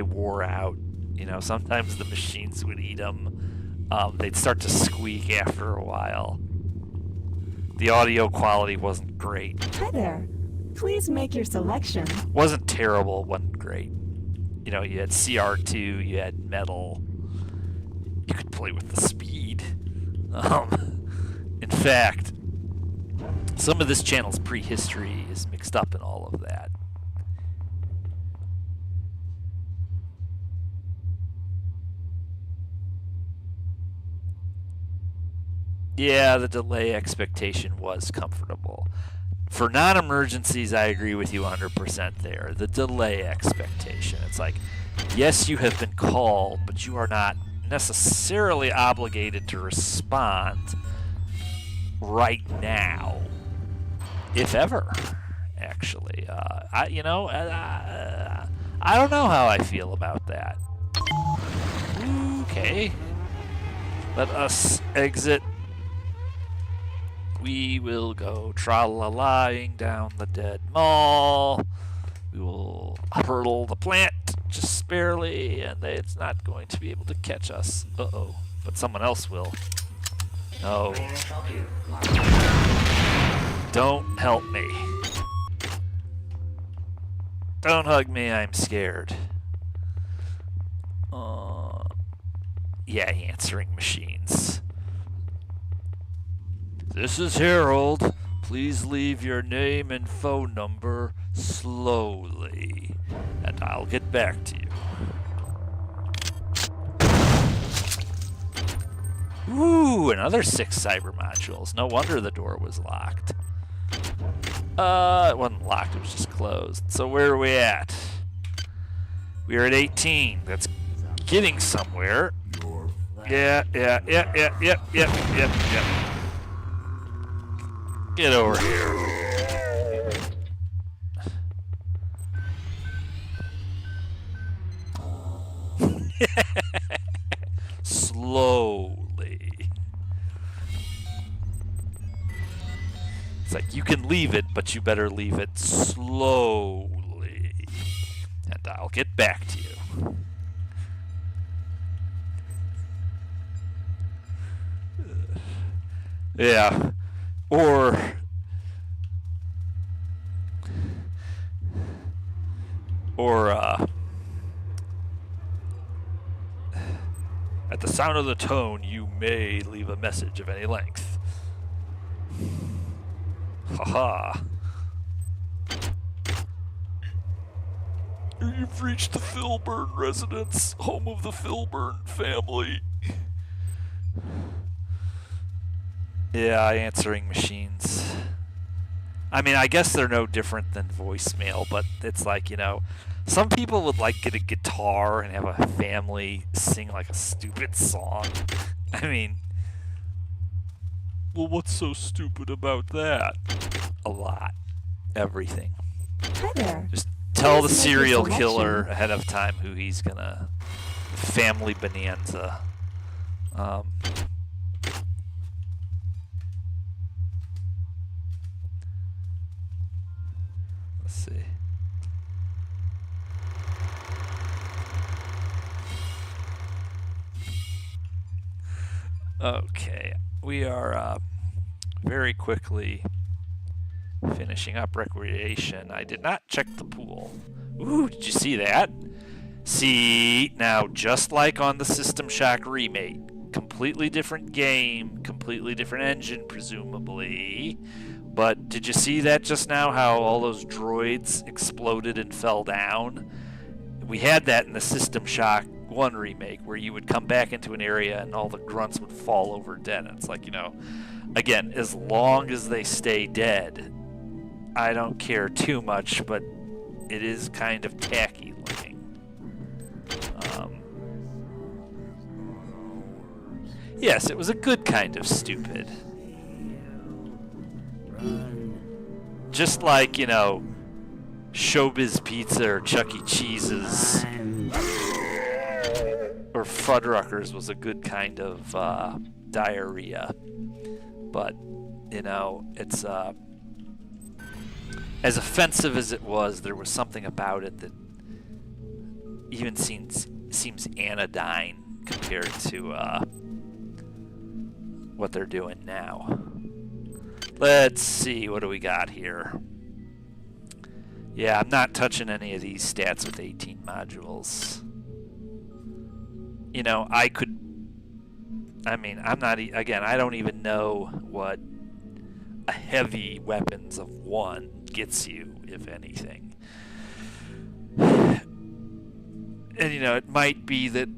wore out. You know, sometimes the machines would eat them. They'd start to squeak after a while. The audio quality wasn't great. Hi there. Please make your selection. Wasn't terrible, wasn't great. You know, you had CR2, you had metal. You could play with the speed. In fact, some of this channel's prehistory is mixed up in all of that. Yeah, the delay expectation was comfortable. For non-emergencies, I agree with you 100% there. The delay expectation. It's like, yes, you have been called, but you are not necessarily obligated to respond right now, if ever. Actually, I don't know how I feel about that. Okay, let us exit. We will go tra-la-laing down the dead mall. We will hurdle the plant just barely, and it's not going to be able to catch us. Uh-oh. But someone else will. No. May I help you, Don't help me. Don't hug me, I'm scared. Yeah, answering machines. This is Harold. Please leave your name and phone number slowly, and I'll get back to you. Ooh, another 6 cyber modules. No wonder the door was locked. It wasn't locked, it was just closed. So where are we at? We are at 18. That's getting somewhere. Yeah. Get over here. Slowly. It's like you can leave it, but you better leave it slowly. And I'll get back to you. Yeah. Or at the sound of the tone, you may leave a message of any length. Haha. You've reached the Filburn residence, home of the Filburn family. Yeah, answering machines. I mean, I guess they're no different than voicemail, but it's like, you know, some people would like get a guitar and have a family sing like a stupid song. I mean, well, what's so stupid about that? A lot. Everything. Hi there. Just tell the Please make your serial selection. killer ahead of time who he's gonna family bonanza. Let's see. Okay, we are very quickly finishing up recreation. I did not check the pool. Ooh, did you see that? See, now just like on the System Shock remake, completely different game, completely different engine, presumably. But did you see that just now, how all those droids exploded and fell down? We had that in the System Shock 1 remake, where you would come back into an area and all the grunts would fall over dead. And it's like, you know, again, as long as they stay dead, I don't care too much, but it is kind of tacky looking. Yes, it was a good kind of stupid. Just like, you know, Showbiz Pizza or Chuck E. Cheese's or Fuddruckers was a good kind of diarrhea. But, you know, it's as offensive as it was, there was something about it that even seems anodyne compared to what they're doing now. Let's see, what do we got here? Yeah, I'm not touching any of these stats with 18 modules. You know, I mean, I'm not, again, I don't even know what a heavy weapons of 1 gets you, if anything. And, you know, it might be that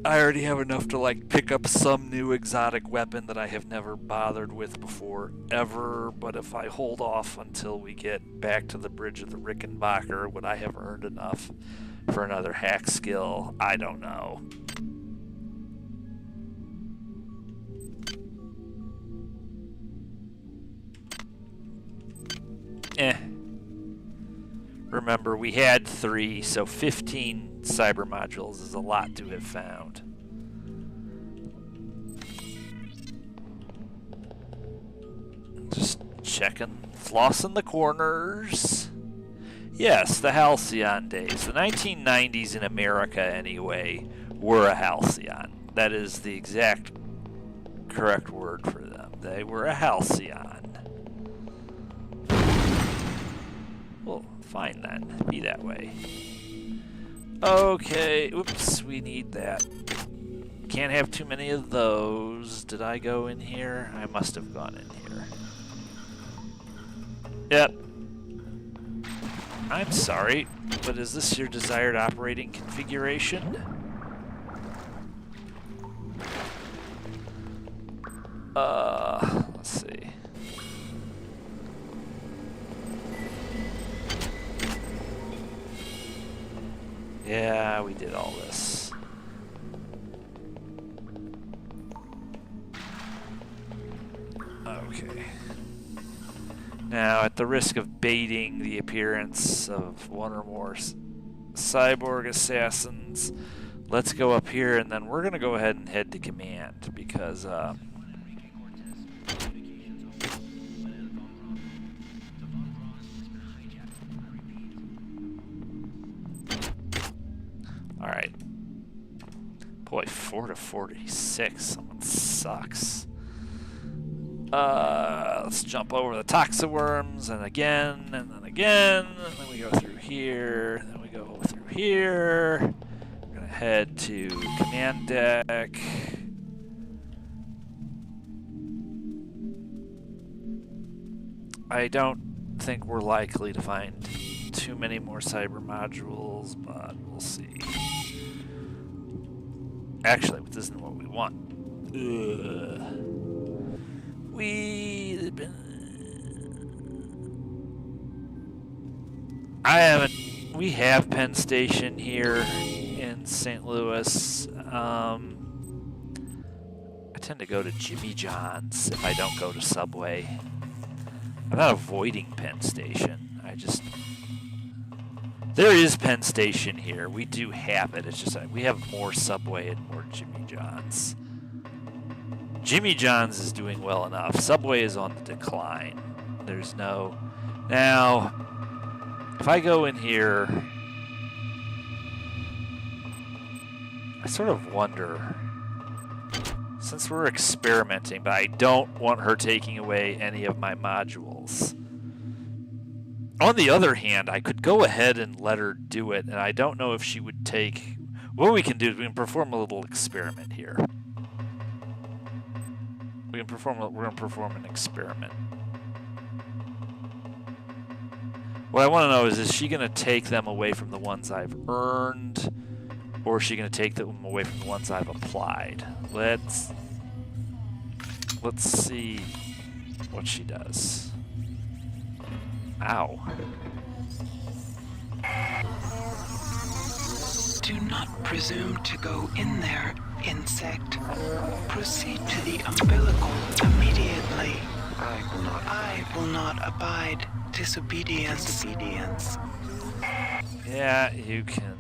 I already have enough to, like, pick up some new exotic weapon that I have never bothered with before, ever. But if I hold off until we get back to the bridge of the Rickenbacker, would I have earned enough for another hack skill? I don't know. Remember, we had 3, so 15 cyber modules is a lot to have found. Just checking, flossing the corners. Yes, the halcyon days. The 1990s in America, anyway, were a halcyon. That is the exact correct word for them. They were a halcyon. Well, fine then. Be that way. Okay. Oops, we need that. Can't have too many of those. Did I go in here? I must have gone in here. Yep. I'm sorry, but is this your desired operating configuration? Let's see. Yeah, we did all this. Okay. Now, at the risk of baiting the appearance of one or more cyborg assassins, let's go up here, and then we're going to go ahead and head to command, because alright. Boy, 4 to 46. Someone sucks. Let's jump over the toxiworms, and again, and then again, and then we go through here, and then we go through here. We're gonna head to command deck. I don't think we're likely to find too many more cyber modules, but we'll see. Actually, this isn't what we want. Ugh. We have Penn Station here in St. Louis. I tend to go to Jimmy John's if I don't go to Subway. I'm not avoiding Penn Station. There is Penn Station here. We do have it. It's just that we have more Subway and more Jimmy John's. Jimmy John's is doing well enough. Subway is on the decline. There's no... Now, if I go in here, I sort of wonder, since we're experimenting, but I don't want her taking away any of my modules. On the other hand, I could go ahead and let her do it, and I don't know if she would take... What we can do is we can perform a little experiment here. We're going to perform an experiment. What I want to know is she going to take them away from the ones I've earned, or is she going to take them away from the ones I've applied? Let's see what she does. Ow. Do not presume to go in there, insect. Proceed to the umbilical immediately. I will not abide disobedience. Yeah, you can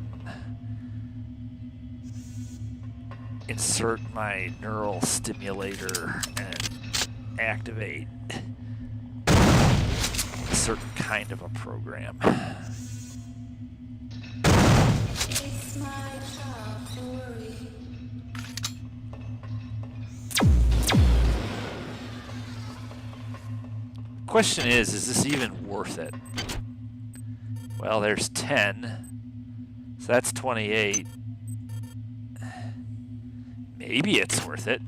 insert my neural stimulator and activate a certain kind of a program. It's my job to worry. Question is this even worth it? Well, there's 10, so that's 28. Maybe it's worth it.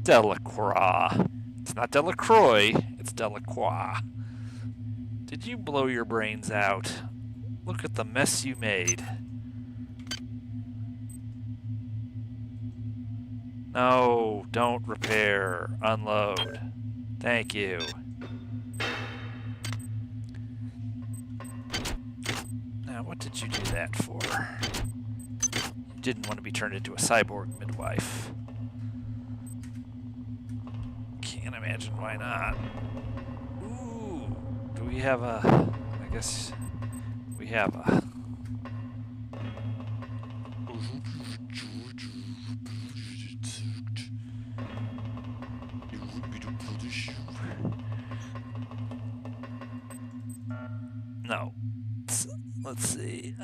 Delacroix. It's not Delacroix, it's Delacroix. Did you blow your brains out? Look at the mess you made. No, don't repair. Unload. Thank you. Now, what did you do that for? You didn't want to be turned into a cyborg midwife. Can't imagine why not. Ooh, do we have a... I guess have a... No. Let's see.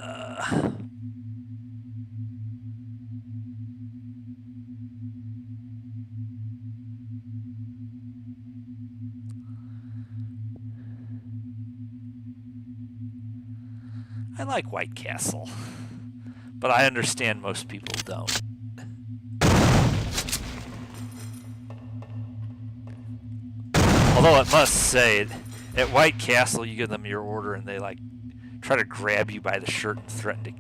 I like White Castle, but I understand most people don't. Although I must say, at White Castle, you give them your order and they like try to grab you by the shirt and threaten to,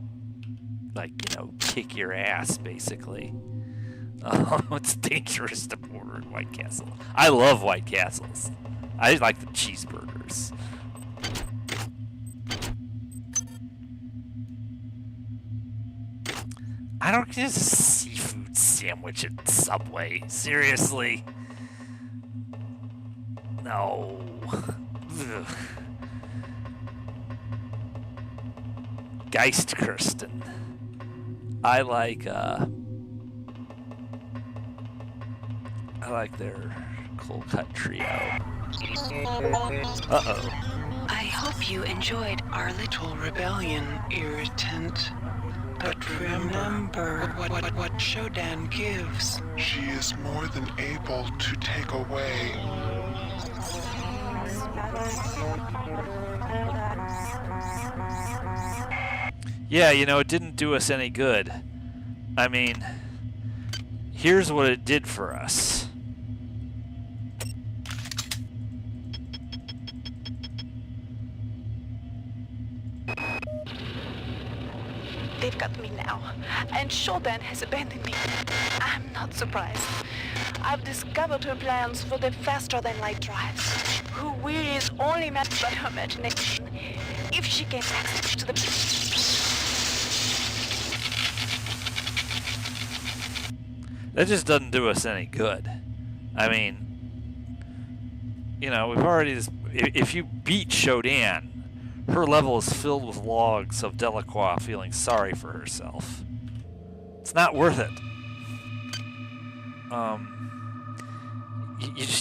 like, you know, kick your ass, basically. It's dangerous to order at White Castle. I love White Castles. I like the cheeseburgers. I don't get a seafood sandwich at Subway. Seriously. No. Ugh. Geistkirsten. I like their cold cut trio. Uh-oh. I hope you enjoyed our little rebellion, irritant. But remember what Shodan gives. She is more than able to take away. Yeah, you know, it didn't do us any good. I mean, here's what it did for us. They've got me now, and Shodan has abandoned me. I'm not surprised. I've discovered her plans for the faster-than-light drives. Her will is only matched by her imagination. If she gains access to the... That just doesn't do us any good. I mean, you know, we've already... If you beat Shodan, her level is filled with logs of Delacroix feeling sorry for herself. It's not worth it.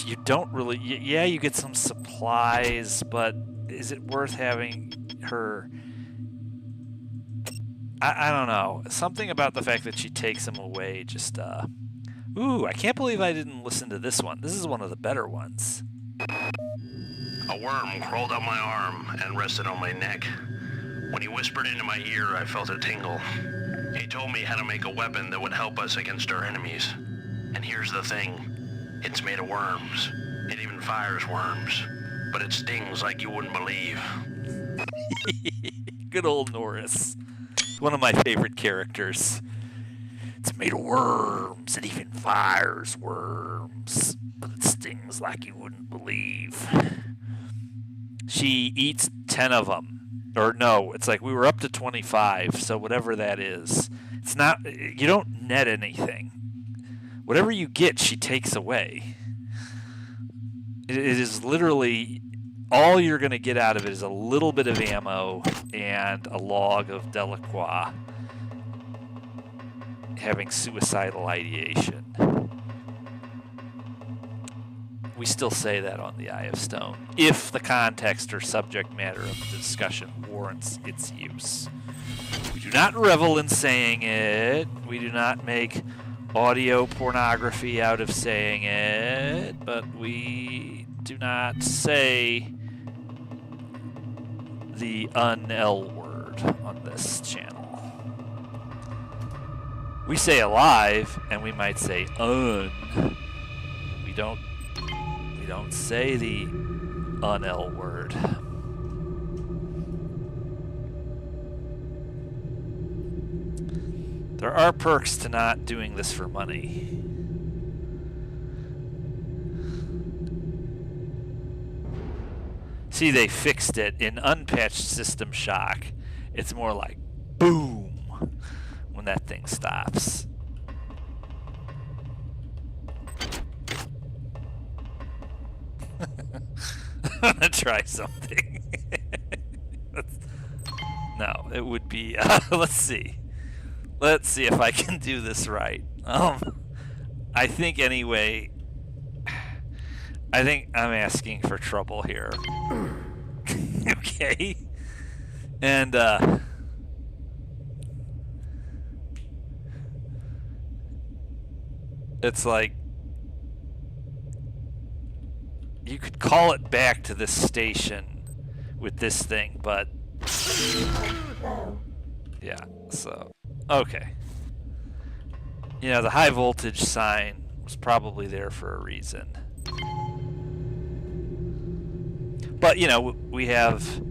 You don't really... Yeah, you get some supplies, but is it worth having her... I don't know. Something about the fact that she takes him away just... Ooh, I can't believe I didn't listen to this one. This is one of the better ones. A worm crawled up my arm and rested on my neck. When he whispered into my ear, I felt a tingle. He told me how to make a weapon that would help us against our enemies. And here's the thing. It's made of worms. It even fires worms. But it stings like you wouldn't believe. Good old Norris. One of my favorite characters. It's made of worms. It even fires worms. But it stings like you wouldn't believe. She eats 10 of them. Or no, it's like we were up to 25, so whatever that is. It's not, you don't net anything. Whatever you get, she takes away. It is literally, all you're going to get out of it is a little bit of ammo and a log of Delacroix having suicidal ideation. We still say that on the Eye of Stone, if the context or subject matter of the discussion warrants its use. We do not revel in saying it. We do not make audio pornography out of saying it, but we do not say the un-L word on this channel. We say alive, and we might say un. We don't say the un-L word. There are perks to not doing this for money. See, they fixed it. In unpatched System Shock, it's more like boom when that thing stops. I'm gonna try something. No, it would be. Let's see. Let's see if I can do this right. I think anyway. I think I'm asking for trouble here. Okay. And it's like you could call it back to this station with this thing, but yeah, so okay. You know, the high voltage sign was probably there for a reason. But, you know, we have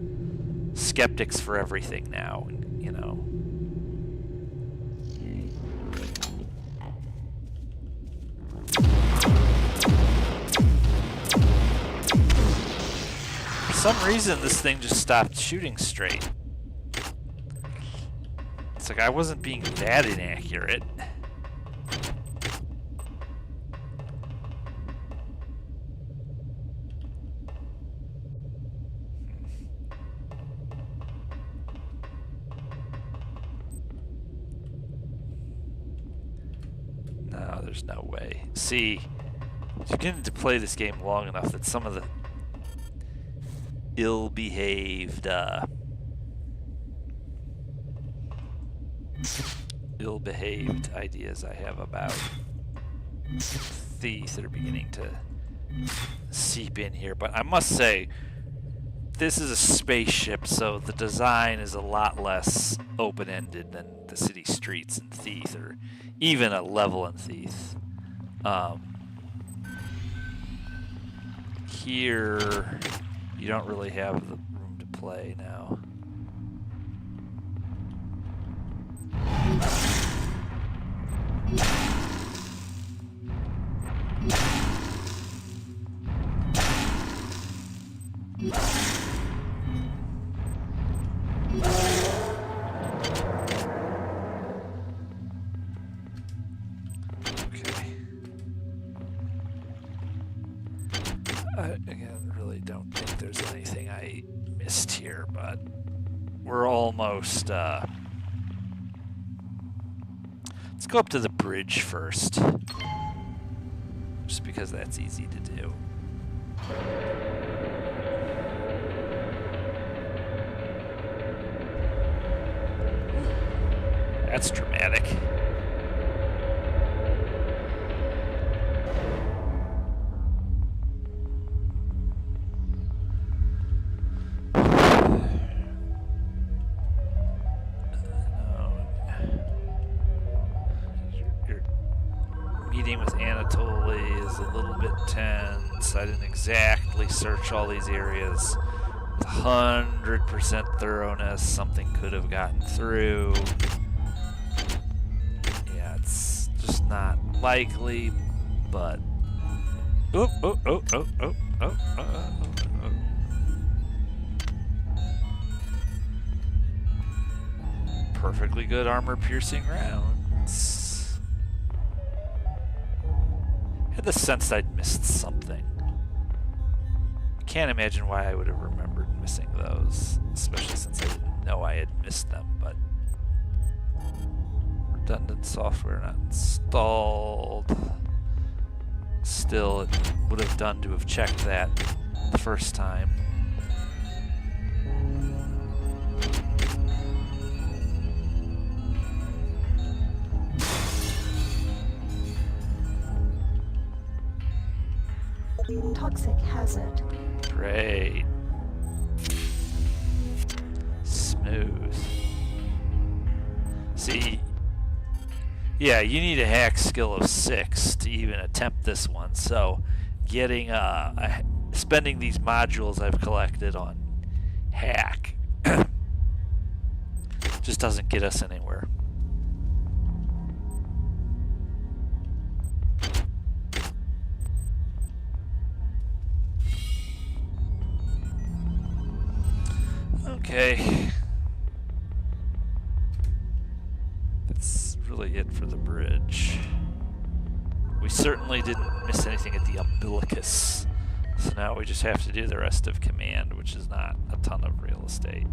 skeptics for everything now, you know. For some reason, this thing just stopped shooting straight. It's like I wasn't being that inaccurate. No, there's no way. See, you're getting to play this game long enough that some of the ill-behaved ideas I have about Thief that are beginning to seep in here. But I must say, this is a spaceship, so the design is a lot less open-ended than the city streets in Thief, or even a level in Thief. Here, you don't really have the room to play now. Again, really don't think there's anything I missed here, but we're almost, let's go up to the bridge first, just because that's easy to do. That's dramatic. I didn't exactly search all these areas with 100% thoroughness. Something could have gotten through. Yeah, it's just not likely, but... Oh. Perfectly good armor-piercing rounds. I had the sense I'd missed something. Can't imagine why I would have remembered missing those, especially since I didn't know I had missed them, but redundant software not installed. Still, it would have done to have checked that the first time. Toxic hazard. Great. Smooth. See, yeah, you need a hack skill of 6 to even attempt this one, so getting, spending these modules I've collected on hack just doesn't get us anywhere. Okay. That's really it for the bridge. We certainly didn't miss anything at the umbilicus. So now we just have to do the rest of command, which is not a ton of real estate.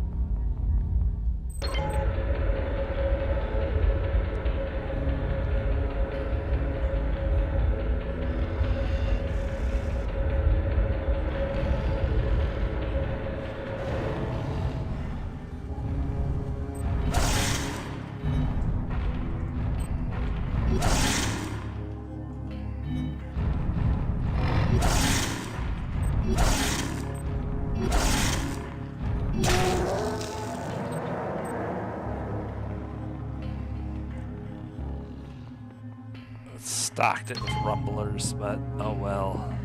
stocked it with rumblers, but oh well.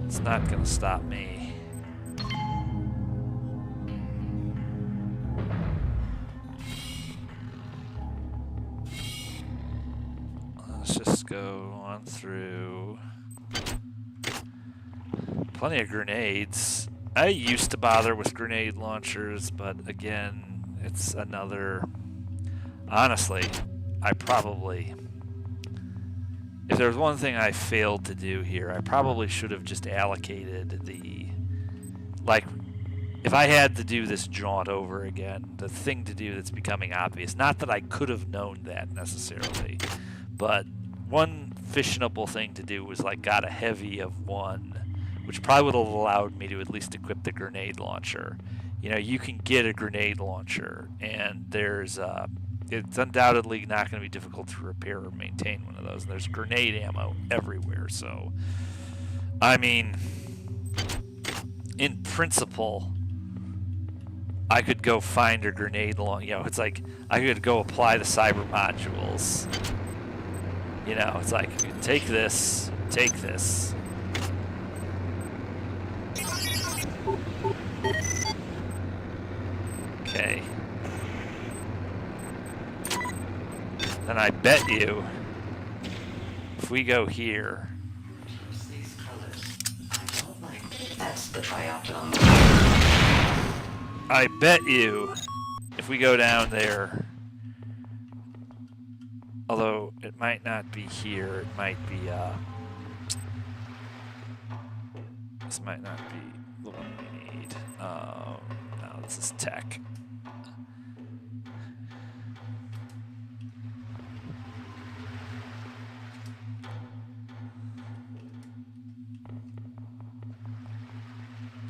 It's not gonna stop me. Let's just go on through. Plenty of grenades. I used to bother with grenade launchers, but again, it's another... Honestly, I probably... If there's one thing I failed to do here, I probably should have just allocated the... Like, if I had to do this jaunt over again, the thing to do that's becoming obvious, not that I could have known that necessarily, but one fissionable thing to do was like got a heavy of one, which probably would have allowed me to at least equip the grenade launcher. You know, you can get a grenade launcher, and there's it's undoubtedly not going to be difficult to repair or maintain one of those. And there's grenade ammo everywhere, so I mean, in principle, I could go find a grenade launcher. You know, it's like I could go apply the cyber modules. You know, it's like you take this, take this. Okay. Then I bet you, if we go here. These colors. I don't like. That's the triathlon. I bet you, if we go down there, although it might not be here, it might be, this might not be the one we need. No, this is tech.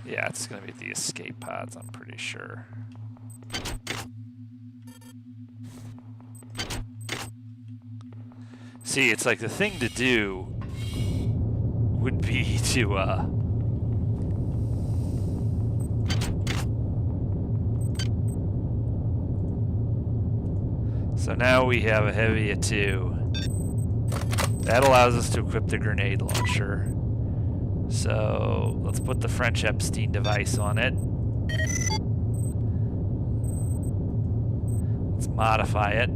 Yeah, it's going to be the escape pods, I'm pretty sure. See, it's like the thing to do would be to, so now we have a heavy of 2. That allows us to equip the grenade launcher. So let's put the French Epstein device on it. Let's modify it.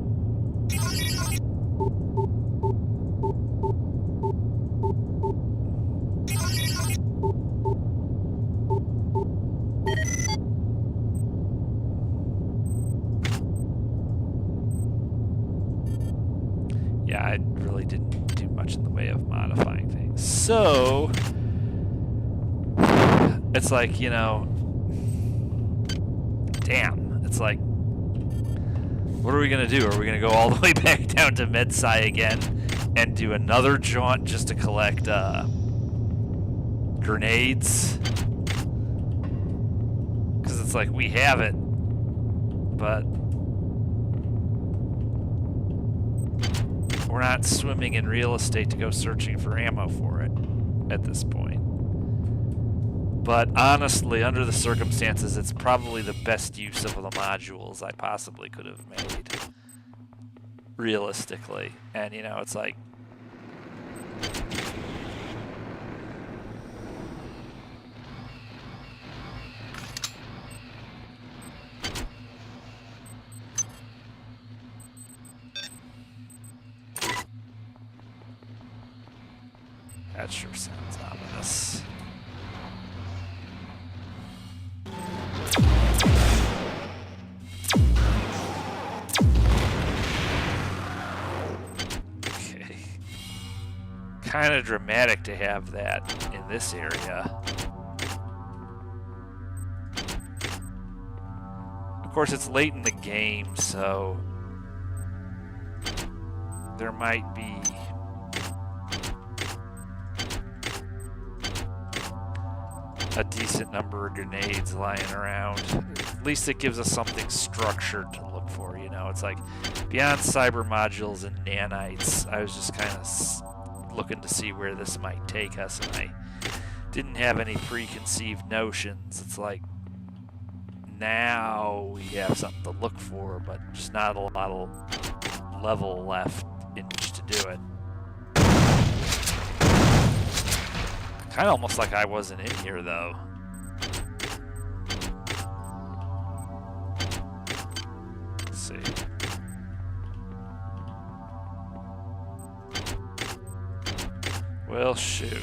Yeah, I really didn't do much in the way of modifying things. So it's like, you know, damn, it's like, what are we going to do? Are we going to go all the way back down to Med Sci again and do another jaunt just to collect grenades? Because it's like, we have it, but we're not swimming in real estate to go searching for ammo for it at this point. But honestly, under the circumstances, it's probably the best use of the modules I possibly could have made. Realistically. And, you know, it's like... That sure sounds ominous. Kind of dramatic to have that in this area. Of course, it's late in the game, so there might be a decent number of grenades lying around. At least it gives us something structured to look for, you know? It's like, beyond cyber modules and nanites, I was just kind of looking to see where this might take us, and I didn't have any preconceived notions. It's like, now we have something to look for, but just not a lot of level left in which to do it. Kind of almost like I wasn't in here, though. Let's see. Well, shoot.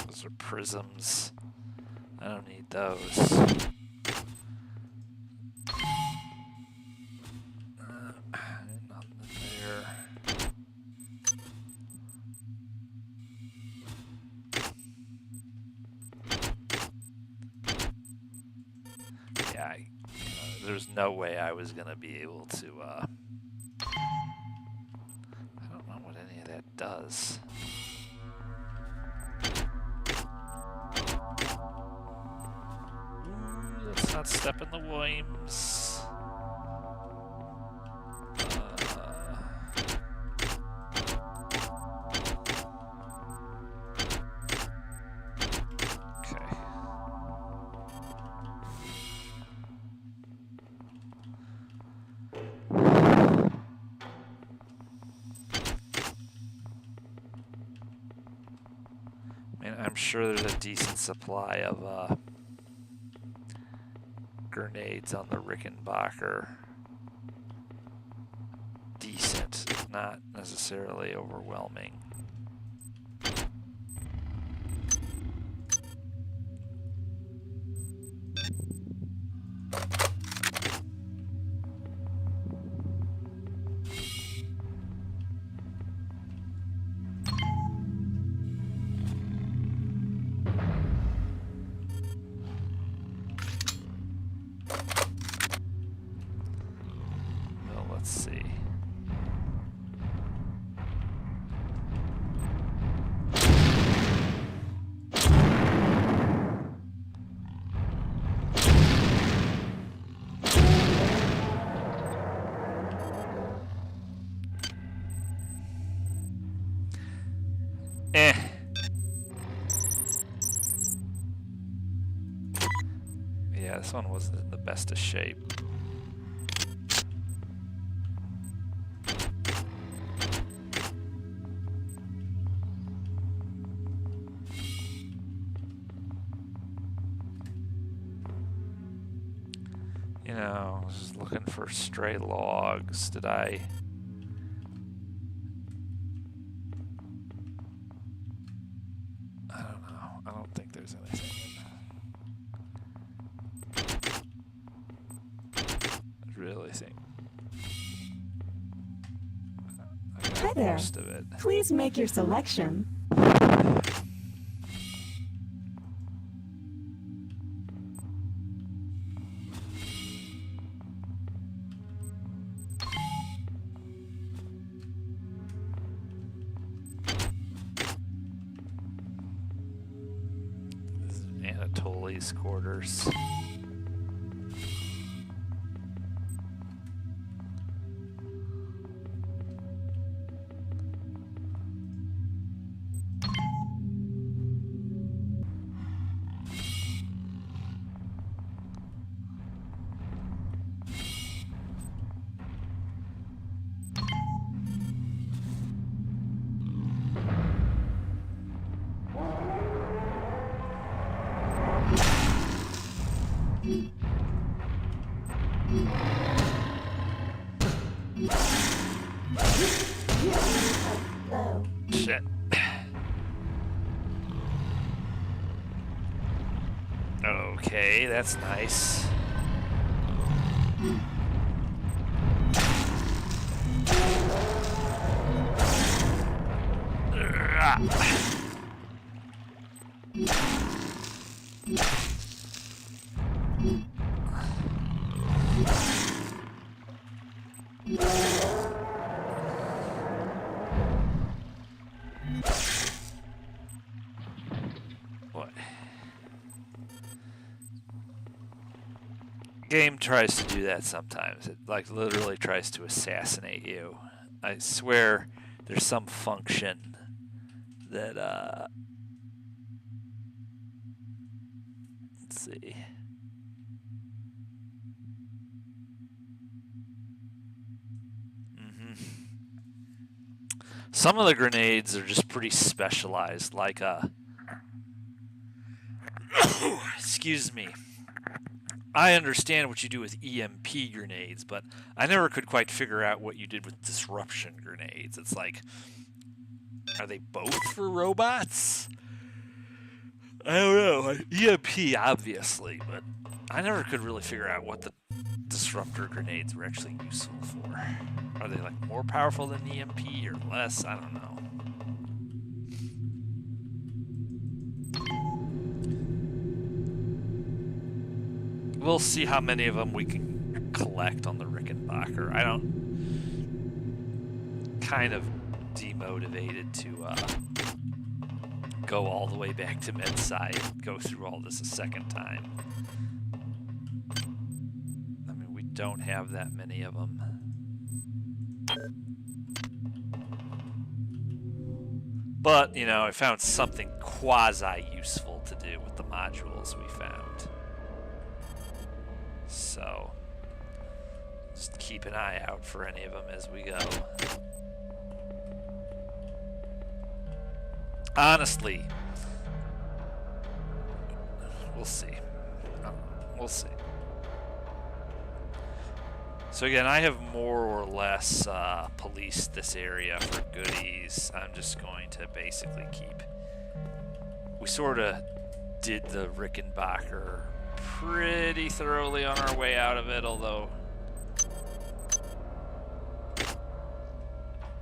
Those are prisms. I don't need those. Nothing there. Yeah, there's no way I was gonna be able to. I don't know what any of that does. Let's not step in the worms. Okay. Man, I'm sure there's a decent supply of grenades on the Rickenbacker. Decent, not necessarily overwhelming. Well, let's see. Yeah, this one wasn't in the best of shape. You know, I was just looking for stray logs. Did I? I don't know. I don't think there's anything. I really think. I got Hi there. most of it. Please make your selection. This is Anatoly's quarters. Shit. Okay, that's nice. What? Game tries to do that sometimes. It like literally tries to assassinate you. I swear there's some function that Let's see. Some of the grenades are just pretty specialized, like excuse me. I understand what you do with EMP grenades, but I never could quite figure out what you did with disruption grenades. It's like, are they both for robots? I don't know. EMP, obviously, but I never could really figure out what the disruptor grenades were actually useful for. Are they like more powerful than EMP or less? I don't know. We'll see how many of them we can collect on the Rickenbacker. I don't... kind of demotivated to go all the way back to Med Sci and go through all this a second time. I mean, we don't have that many of them. But, you know, I found something quasi-useful to do with the modules we found. So, just keep an eye out for any of them as we go. Honestly, we'll see. We'll see. So again, I have more or less policed this area for goodies. I'm just going to basically keep... We sort of did the Rickenbacker pretty thoroughly on our way out of it, although...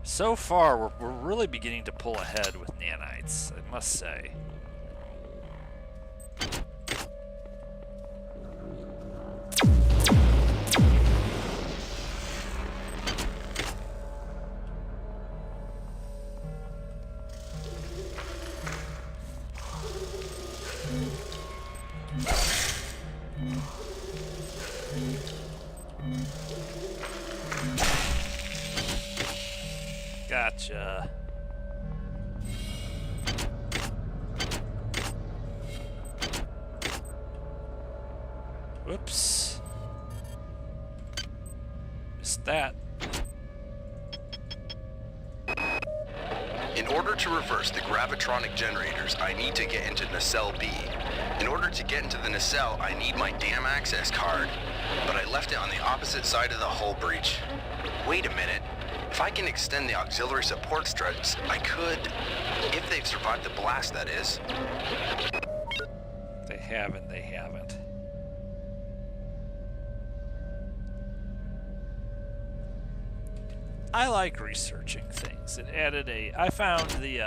So far, we're really beginning to pull ahead with nanites, I must say. Gotcha. Whoops. Missed that. In order to reverse the gravitronic generators, I need to get into Nacelle B. In order to get into the nacelle, I need my damn access card. But I left it on the opposite side of the hull breach. Wait a minute. If I can extend the auxiliary support struts, I could... If they've survived the blast, that is. They haven't, they haven't. I like researching things. It added a... I found the,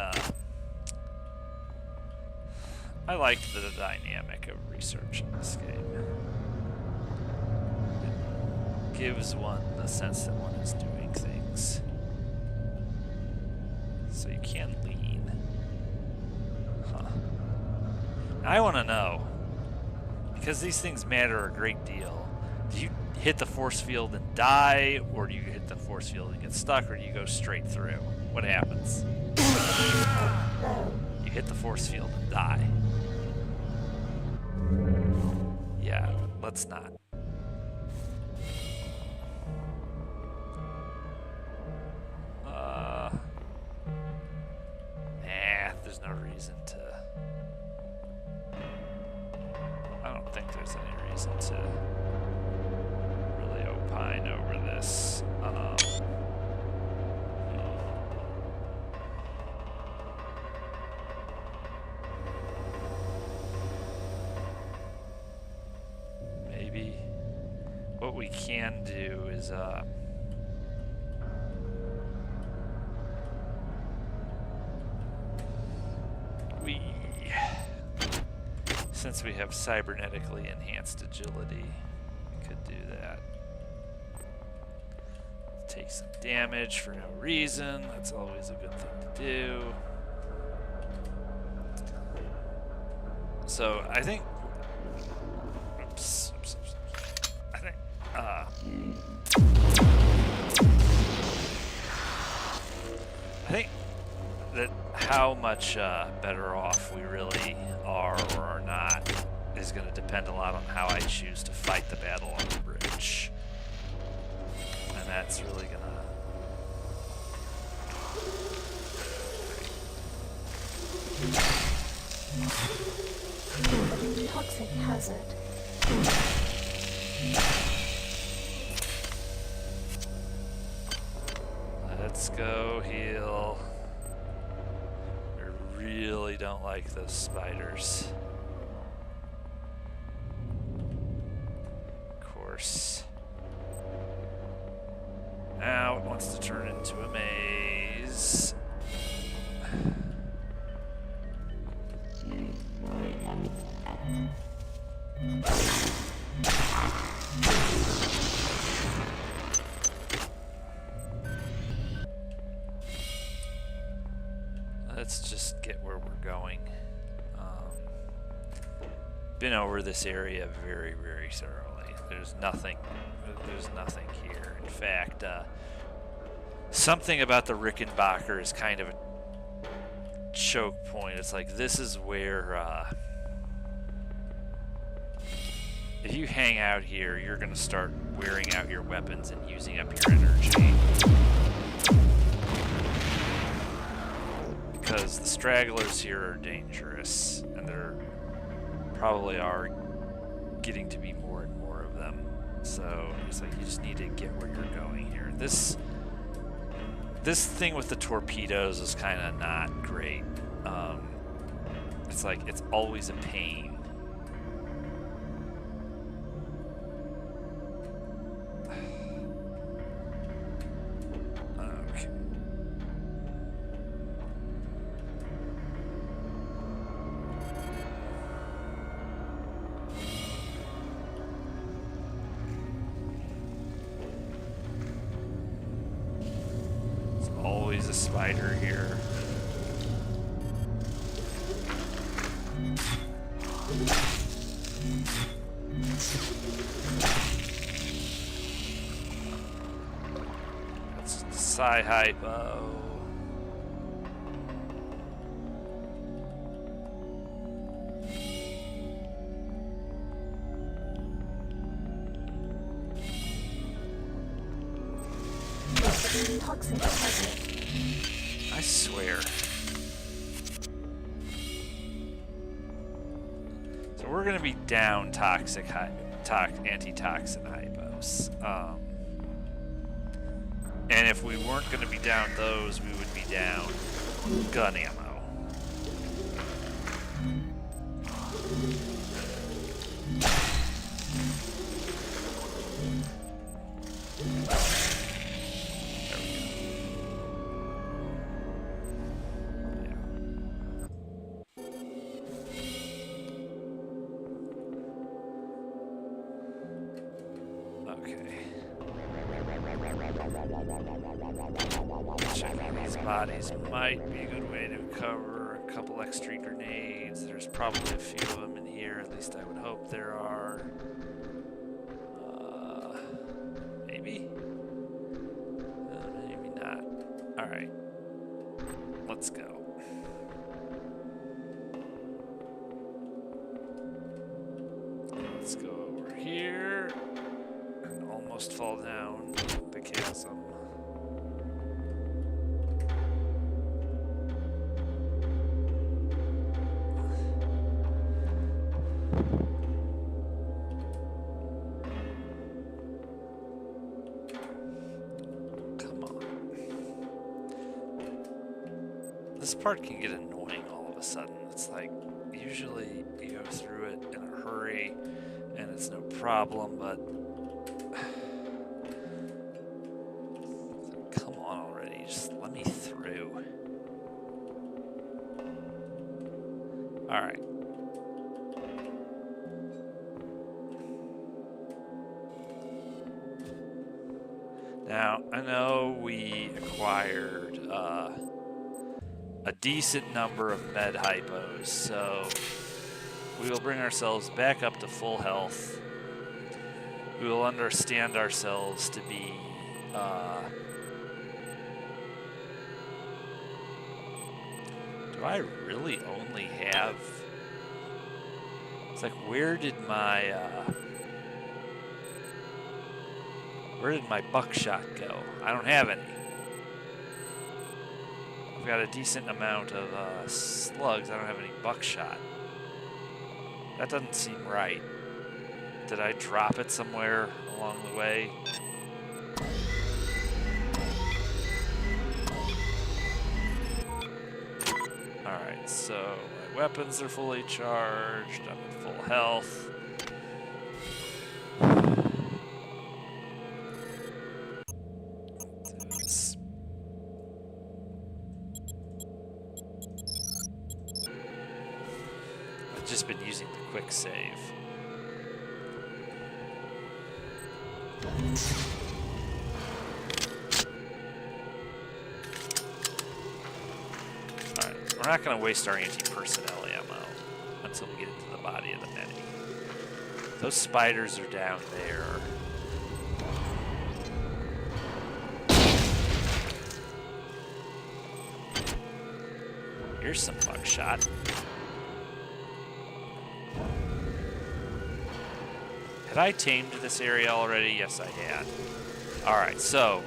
I liked the dynamic of research in this game. It gives one the sense that one is doing things. So you can lean. Huh. I want to know, because these things matter a great deal. Do you hit the force field and die, or do you hit the force field and get stuck, or do you go straight through? What happens? You hit the force field and die. Yeah, let's not. There's no reason to... I don't think there's any reason to really opine over this. Maybe what we can do is since we have cybernetically enhanced agility, we could do that. Take some damage for no reason. That's always a good thing to do. So I think... Oops. I think... I think that how much better off we really are or are not is going to depend a lot on how I choose to fight the battle on the bridge. And that's really going to... Toxic hazard. Let's go heal. I really don't like those spiders. Of course. Now it wants to turn into a maze. Let's just get where we're going. Been over this area very, very thoroughly. There's nothing here. In fact, something about the Rickenbacker is kind of a choke point. It's like this is where if you hang out here, you're going to start wearing out your weapons and using up your energy. Because the stragglers here are dangerous, and there probably are getting to be more and more of them. So it's like you just need to get where you're going here. This thing with the torpedoes is kind of not great. It's like it's always a pain. Always a spider here. That's Sci Hypo. Toxic hazard. I swear. So we're going to be down toxic antitoxin hypos. And if we weren't going to be down those, we would be down gun ammo. Bodies might be a good way to cover a couple extra grenades. There's probably a few of them in here, at least I would hope there are. Maybe? Maybe not. Alright. Let's go. Let's go over here and almost fall down the chasm. This part can get annoying all of a sudden. It's like, usually you go through it in a hurry and it's no problem, but come on already, just let me through. Alright. Now, I know we acquired a decent number of med hypos, so we will bring ourselves back up to full health. We will understand ourselves to be do I really only have It's like, where did my buckshot go? I don't have any. I've got a decent amount of slugs. I don't have any buckshot. That doesn't seem right. Did I drop it somewhere along the way? Alright, so my weapons are fully charged. I'm at full health. I've just been using the quick save. Alright, we're not going to waste our anti-personnel ammo until we get into the body of the many. Those spiders are down there. Here's some buckshot. Had I tamed this area already? Yes, I had. Alright, so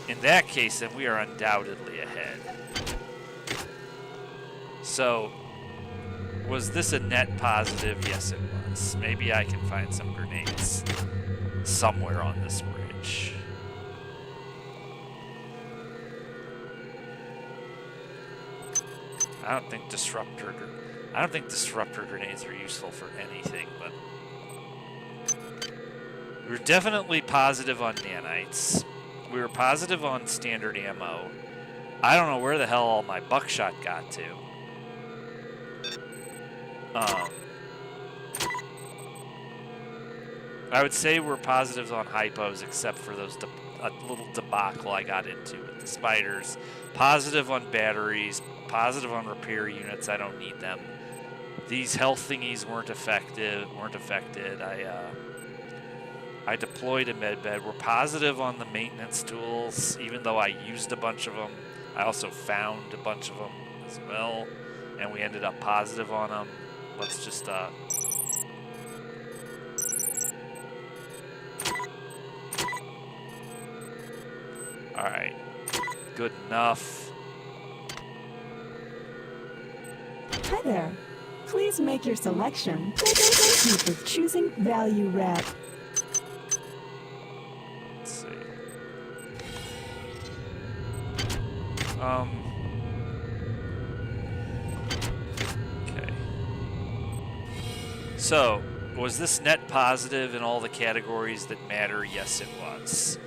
in that case, then we are undoubtedly ahead. So, was this a net positive? Yes, it was. Maybe I can find some grenades somewhere on this bridge. I don't think disruptor grenades are useful for anything, but we were definitely positive on nanites. We were positive on standard ammo. I don't know where the hell all my buckshot got to. I would say we're positives on hypos, except for those a little debacle I got into with the spiders. Positive on batteries. Positive on repair units. I don't need them. These health thingies weren't affected. I deployed a med bed. We're positive on the maintenance tools, even though I used a bunch of them. I also found a bunch of them as well, and we ended up positive on them. Let's just Alright. Good enough. Hi there. Please make your selection. Thank you for choosing Value Red. Let's see. Okay. So, was this net positive in all the categories that matter? Yes, it was.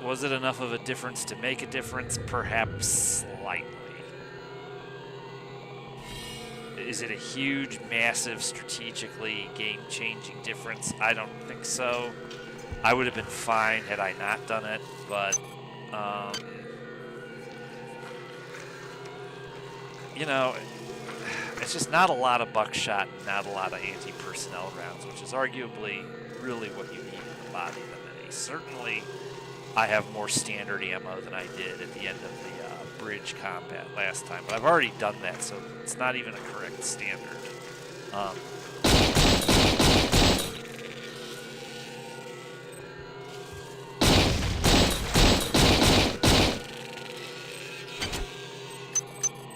Was it enough of a difference to make a difference? Perhaps slightly. Is it a huge, massive, strategically game-changing difference? I don't think so. I would have been fine had I not done it, but, you know, it's just not a lot of buckshot and not a lot of anti-personnel rounds, which is arguably really what you need in the body of the mini. Certainly, I have more standard ammo than I did at the end of the bridge combat last time, but I've already done that, so it's not even a correct standard.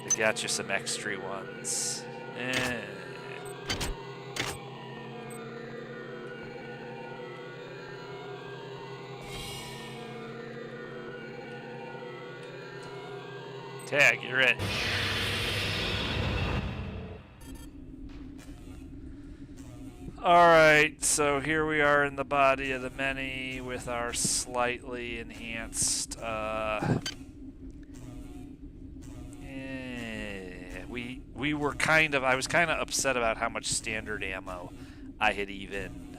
They got you some extra ones. Tag, you're in. Alright, so here we are in the body of the many with our slightly enhanced, I was kind of upset about how much standard ammo I had even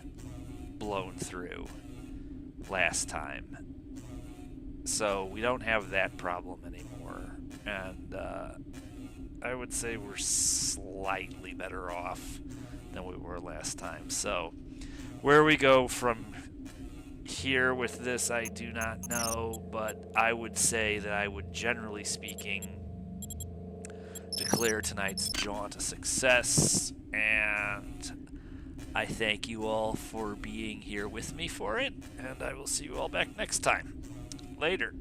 blown through last time. So we don't have that problem anymore. And I would say we're slightly better off than we were last time. So where we go from here with this, I do not know, but I would say that I would, generally speaking, declare tonight's jaunt a success, and I thank you all for being here with me for it, and I will see you all back next time. Later.